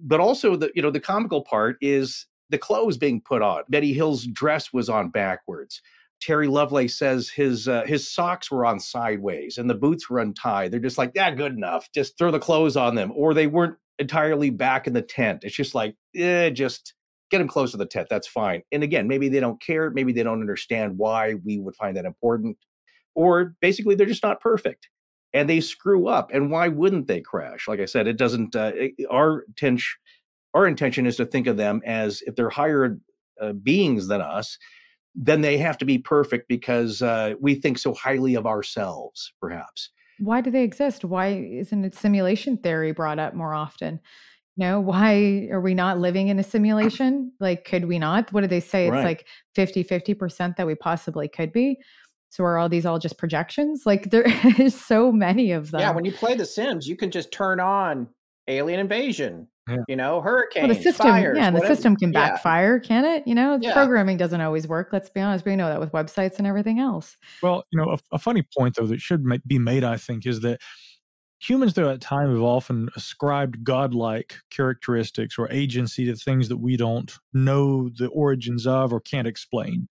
But also the comical part is the clothes being put on. Betty Hill's dress was on backwards. Terry Lovelace says his socks were on sideways and the boots were untied. They're just like, yeah, good enough. Just throw the clothes on them. Or they weren't entirely back in the tent. It's just like, just get them close to the tent. That's fine. And again, maybe they don't care. Maybe they don't understand why we would find that important. Or basically, they're just not perfect. And they screw up. And why wouldn't they crash? Like I said, it doesn't. Our intention is to think of them as, if they're higher beings than us, then they have to be perfect because we think so highly of ourselves, perhaps. Why do they exist? Why isn't it simulation theory brought up more often? Why are we not living in a simulation? Like, could we not? What do they say? It's like 50% that we possibly could be. So are all these all just projections? Like, there is so many of them. Yeah, when you play The Sims, you can just turn on alien invasion, hurricanes, well, the system, fires. Yeah, and the system can backfire, can it? Yeah. Programming doesn't always work. Let's be honest. We know that with websites and everything else. Well, a funny point, though, that should be made, I think, is that humans throughout time have often ascribed godlike characteristics or agency to things that we don't know the origins of or can't explain.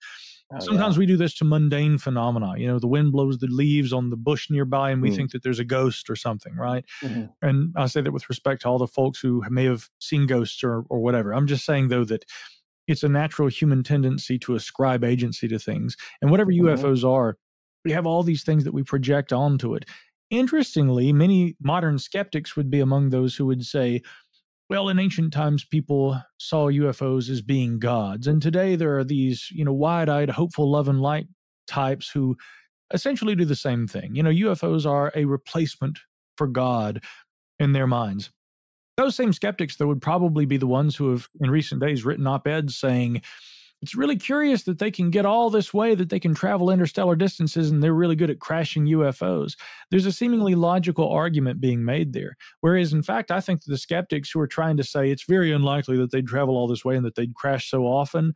Sometimes we do this to mundane phenomena. The wind blows the leaves on the bush nearby and we think that there's a ghost or something, right? Mm-hmm. And I say that with respect to all the folks who may have seen ghosts or whatever. I'm just saying, though, that it's a natural human tendency to ascribe agency to things. And whatever UFOs are, we have all these things that we project onto it. Interestingly, many modern skeptics would be among those who would say, well, in ancient times, people saw UFOs as being gods. And today there are these, wide-eyed, hopeful, love and light types who essentially do the same thing. UFOs are a replacement for God in their minds. Those same skeptics, though, would probably be the ones who have, in recent days, written op-eds saying, it's really curious that they can get all this way, that they can travel interstellar distances, and they're really good at crashing UFOs. There's a seemingly logical argument being made there. Whereas, in fact, I think that the skeptics who are trying to say it's very unlikely that they'd travel all this way and that they'd crash so often,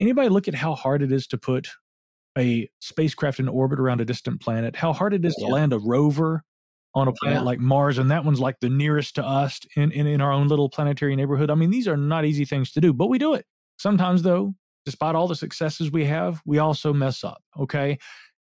anybody look at how hard it is to put a spacecraft in orbit around a distant planet, how hard it is to land a rover on a planet like Mars, and that one's like the nearest to us in our own little planetary neighborhood. I mean, these are not easy things to do, but we do it. Sometimes, though, despite all the successes we have, we also mess up, okay?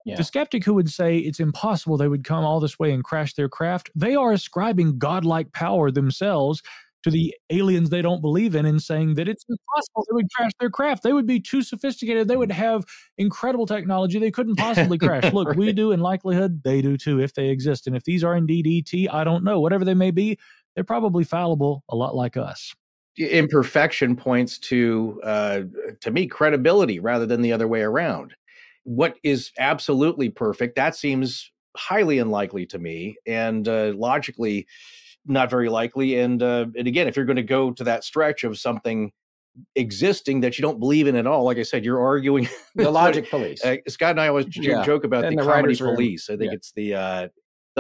Yeah. The skeptic who would say it's impossible they would come all this way and crash their craft, they are ascribing godlike power themselves to the aliens they don't believe in and saying that it's impossible they would crash their craft. They would be too sophisticated. They would have incredible technology. They couldn't possibly crash. Look, right. We do in likelihood. They do too, if they exist. And if these are indeed ET, I don't know. Whatever they may be, they're probably fallible, a lot like us. Imperfection points to me, credibility rather than the other way around. What is absolutely perfect, that seems highly unlikely to me, and logically not very likely. And again, if you're going to go to that stretch of something existing that you don't believe in at all, like I said, you're arguing the logic police. Scott and I always joke about the comedy police. I think it's the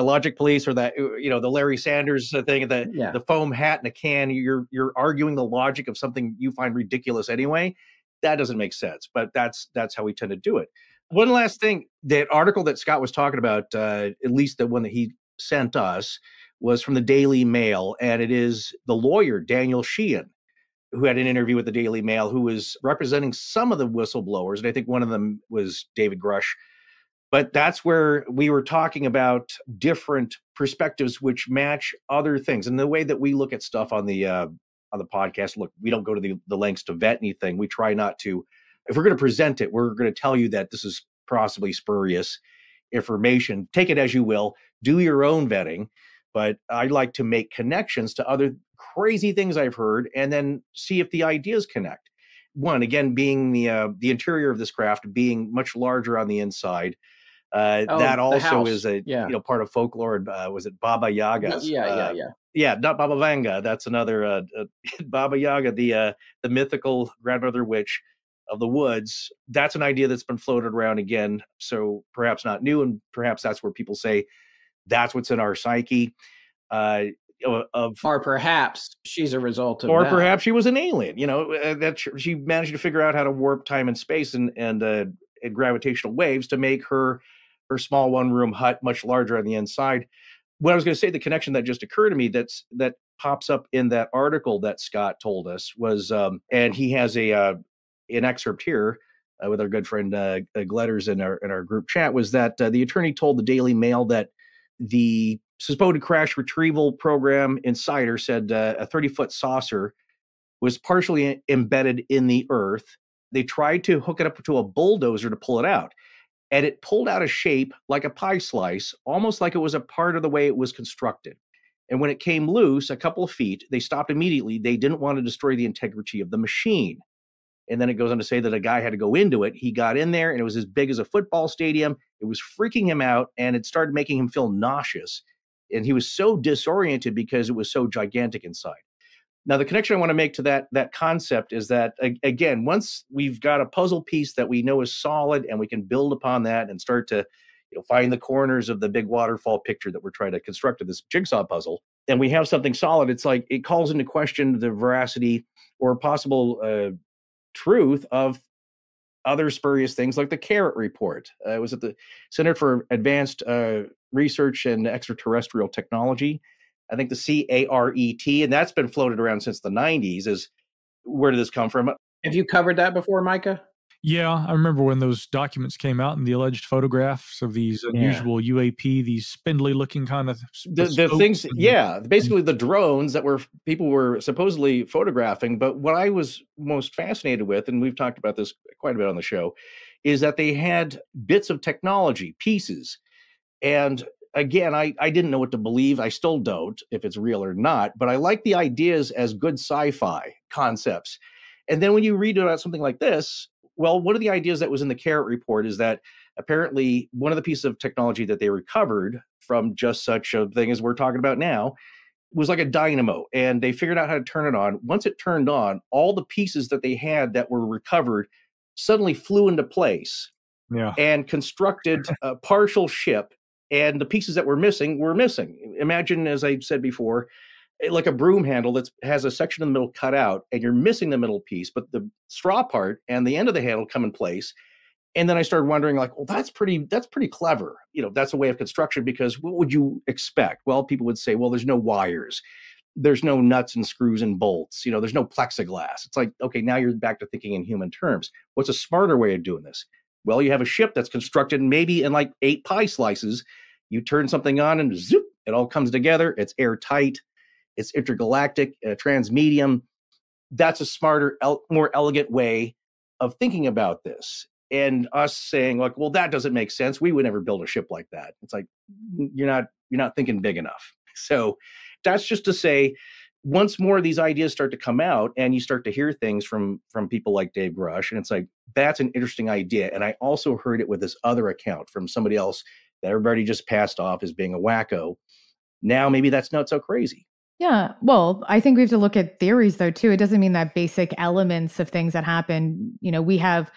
logic police, or that, the Larry Sanders thing, the foam hat in a can. You're arguing the logic of something you find ridiculous anyway. That doesn't make sense, but that's how we tend to do it. One last thing, that article that Scott was talking about, at least the one that he sent us, was from the Daily Mail, and it is the lawyer Daniel Sheehan, who had an interview with the Daily Mail, who was representing some of the whistleblowers. And I think one of them was David Grush. But that's where we were talking about different perspectives which match other things. And the way that we look at stuff on the podcast, look, we don't go to the lengths to vet anything. We try not to. If we're going to present it, we're going to tell you that this is possibly spurious information. Take it as you will. Do your own vetting. But I like to make connections to other crazy things I've heard and then see if the ideas connect. One, again, being the interior of this craft being much larger on the inside. That also is a part of folklore. Was it Baba Yaga? Yeah, not Baba Vanga. That's another Baba Yaga, the mythical grandmother witch of the woods. That's an idea that's been floated around again. So perhaps not new, and perhaps that's where people say that's what's in our psyche. Or perhaps she's a result of or that. Perhaps she was an alien. That she managed to figure out how to warp time and space and gravitational waves to make her small one-room hut much larger on the inside. What I was going to say, the connection that just occurred to me that pops up in that article that Scott told us was, and he has an excerpt here with our good friend Gletters in our group chat, was that the attorney told the Daily Mail that the supposed crash retrieval program insider said a 30-foot saucer was partially embedded in the earth. They tried to hook it up to a bulldozer to pull it out. And it pulled out a shape like a pie slice, almost like it was a part of the way it was constructed. And when it came loose a couple of feet, they stopped immediately. They didn't want to destroy the integrity of the machine. And then it goes on to say that a guy had to go into it. He got in there, and it was as big as a football stadium. It was freaking him out, and it started making him feel nauseous. And he was so disoriented because it was so gigantic inside. Now, the connection I want to make to that concept is that, again, once we've got a puzzle piece that we know is solid and we can build upon that and start to find the corners of the big waterfall picture that we're trying to construct of this jigsaw puzzle, and we have something solid, it's like it calls into question the veracity or possible truth of other spurious things like the Carrot Report. It was at the Center for Advanced Research and Extraterrestrial Technology. I think the CARET, and that's been floated around since the 90s. Is where did this come from? Have you covered that before, Micah? Yeah, I remember when those documents came out and the alleged photographs of these unusual UAP, these spindly-looking kind of the things. Basically the drones that people were supposedly photographing. But what I was most fascinated with, and we've talked about this quite a bit on the show, is that they had bits of technology, pieces, and again, I didn't know what to believe. I still don't, if it's real or not, but I like the ideas as good sci-fi concepts. And then when you read about something like this, well, one of the ideas that was in the Carrot Report is that apparently one of the pieces of technology that they recovered from just such a thing as we're talking about now was like a dynamo, and they figured out how to turn it on. Once it turned on, all the pieces that they had that were recovered suddenly flew into place and constructed a partial ship. And the pieces that were missing. Imagine, as I said before, like a broom handle that has a section in the middle cut out, and you're missing the middle piece, but the straw part and the end of the handle come in place. And then I started wondering, like, well, that's pretty clever. That's a way of construction, because what would you expect? Well, people would say, well, there's no wires. There's no nuts and screws and bolts. There's no plexiglass. It's like, okay, now you're back to thinking in human terms. What's a smarter way of doing this? Well, you have a ship that's constructed maybe in like 8 pie slices. You turn something on and zoop, it all comes together. It's airtight. It's intergalactic, transmedium. That's a smarter, more elegant way of thinking about this. And us saying, like, well, that doesn't make sense. We would never build a ship like that. It's like, you're not thinking big enough. So that's just to say, once more of these ideas start to come out and you start to hear things from people like Dave Grush, and it's like, that's an interesting idea. And I also heard it with this other account from somebody else that everybody just passed off as being a wacko. Now maybe that's not so crazy. Yeah. Well, I think we have to look at theories though, too. It doesn't mean that basic elements of things that happen, we have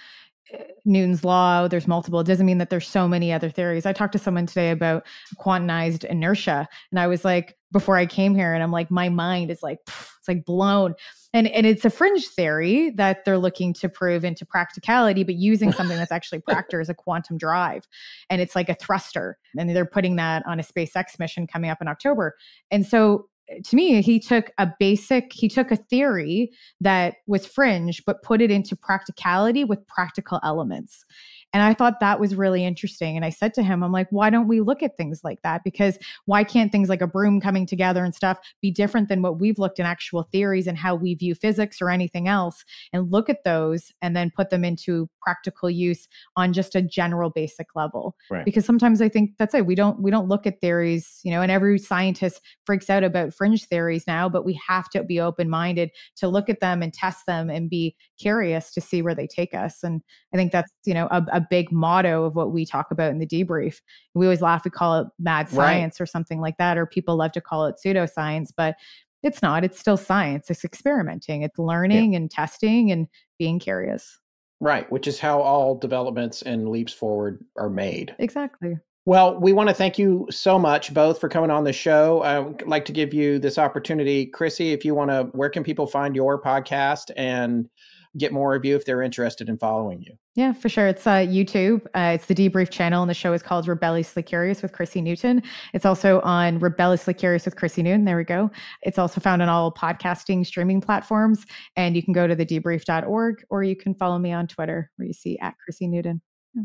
Newton's law, there's multiple. It doesn't mean that there's so many other theories. I talked to someone today about quantized inertia, and I was like, before I came here, and I'm like, my mind is like, it's like blown. And it's a fringe theory that they're looking to prove into practicality, but using something that's actually practical as a quantum drive. And it's like a thruster. And they're putting that on a SpaceX mission coming up in October. And so to me, he took a theory that was fringe, but put it into practicality with practical elements. And I thought that was really interesting. And I said to him, I'm like, why don't we look at things like that? Because why can't things like a broom coming together and stuff be different than what we've looked in actual theories and how we view physics or anything else, and look at those and then put them into practical use on just a general basic level? Right. Because sometimes I think that's it. We don't look at theories, and every scientist freaks out about fringe theories now, but we have to be open-minded to look at them and test them and be curious to see where they take us. And I think that's, a big motto of what we talk about in the debrief. We always laugh, we call it mad science or something like that, or people love to call it pseudoscience, but it's not. It's still science. It's experimenting. It's learning and testing and being curious. Right, which is how all developments and leaps forward are made. Exactly. Well, we want to thank you so much both for coming on the show. I would like to give you this opportunity. Chrissy, if you want to, where can people find your podcast and get more of you if they're interested in following you? Yeah, for sure. It's YouTube. It's the Debrief channel, and the show is called Rebelliously Curious with Chrissy Newton. It's also on Rebelliously Curious with Chrissy Newton. There we go. It's also found on all podcasting streaming platforms, and you can go to thedebrief.org, or you can follow me on Twitter, where you see @Chrissy Newton.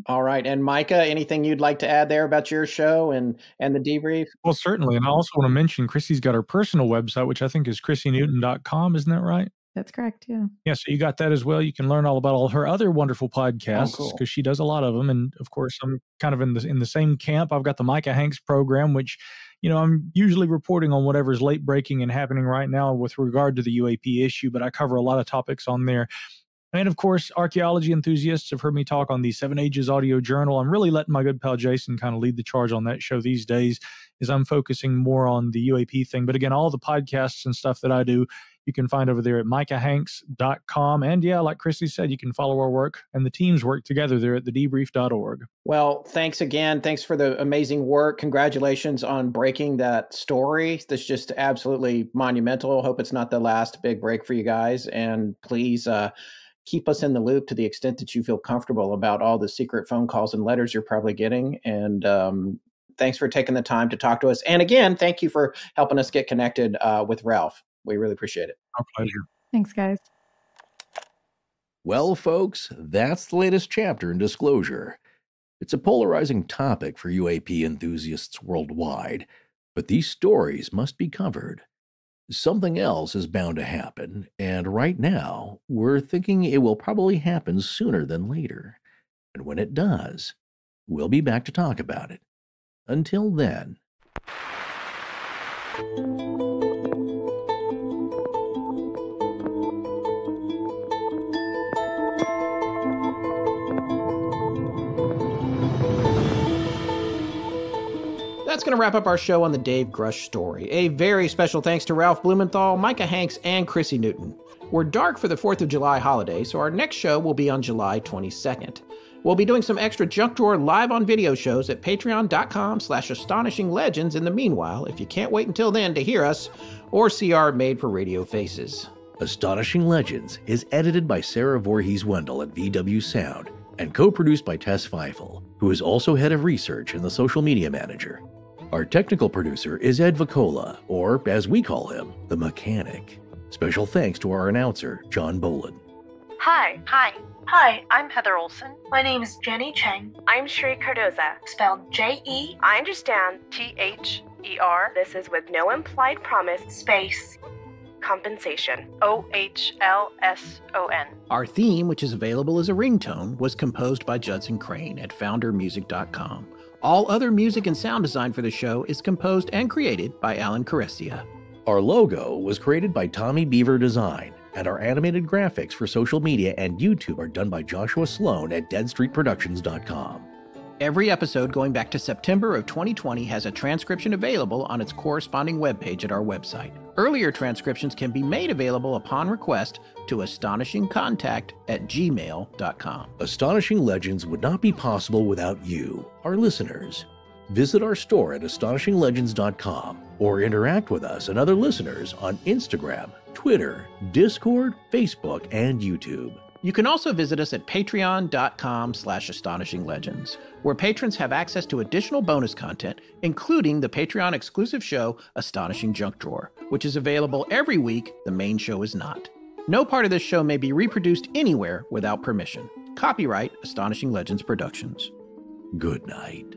All right. And Micah, anything you'd like to add there about your show and the debrief? Well, certainly. And I also want to mention Chrissy's got her personal website, which I think is chrissynewton.com. Isn't that right? That's correct. Yeah. Yeah. So you got that as well. You can learn all about all her other wonderful podcasts because she does a lot of them. And of course, I'm kind of in the same camp. I've got the Micah Hanks program, which, I'm usually reporting on whatever's late breaking and happening right now with regard to the UAP issue, but I cover a lot of topics on there. And of course, archaeology enthusiasts have heard me talk on the 7 Ages audio journal. I'm really letting my good pal Jason kind of lead the charge on that show these days, as I'm focusing more on the UAP thing. But again, all the podcasts and stuff that I do, you can find over there at micahhanks.com. And yeah, like Chrissy said, you can follow our work and the team's work together there at thedebrief.org. Well, thanks again. Thanks for the amazing work. Congratulations on breaking that story. That's just absolutely monumental. Hope it's not the last big break for you guys. And please, keep us in the loop to the extent that you feel comfortable about all the secret phone calls and letters you're probably getting. And thanks for taking the time to talk to us. And again, thank you for helping us get connected with Ralph. We really appreciate it. Our pleasure. Thanks, guys. Well, folks, that's the latest chapter in Disclosure. It's a polarizing topic for UAP enthusiasts worldwide, but these stories must be covered. Something else is bound to happen, and right now, we're thinking it will probably happen sooner than later. And when it does, we'll be back to talk about it. Until then. That's going to wrap up our show on the Dave Grush story. A very special thanks to Ralph Blumenthal, Micah Hanks, and Chrissy Newton. We're dark for the 4th of July holiday, so our next show will be on July 22nd. We'll be doing some extra Junk Drawer live on video shows at patreon.com/astonishinglegends in the meanwhile, if you can't wait until then to hear us or see our made-for-radio faces. Astonishing Legends is edited by Sarah Voorhees-Wendell at VW Sound and co-produced by Tess Feifel, who is also head of research and the social media manager. Our technical producer is Ed Vicola, or as we call him, the Mechanic. Special thanks to our announcer, John Boland. Hi. Hi, I'm Heather Olson. my name is Jenny Cheng, I'm Shri Cardoza. spelled J-E I understand. THER. This is with no implied promise. space. Compensation. OHLSON. Our theme, which is available as a ringtone, was composed by Judson Crane at foundermusic.com. All other music and sound design for the show is composed and created by Alan Carestia. Our logo was created by Tommy Beaver Design, and our animated graphics for social media and YouTube are done by Joshua Sloan at deadstreetproductions.com. Every episode going back to September of 2020 has a transcription available on its corresponding webpage at our website. Earlier transcriptions can be made available upon request to astonishingcontact@gmail.com. Astonishing Legends would not be possible without you, our listeners. Visit our store at astonishinglegends.com or interact with us and other listeners on Instagram, Twitter, Discord, Facebook, and YouTube. You can also visit us at patreon.com/astonishinglegends, where patrons have access to additional bonus content, including the Patreon exclusive show, Astonishing Junk Drawer, which is available every week. The main show is not. No part of this show may be reproduced anywhere without permission. Copyright Astonishing Legends Productions. Good night.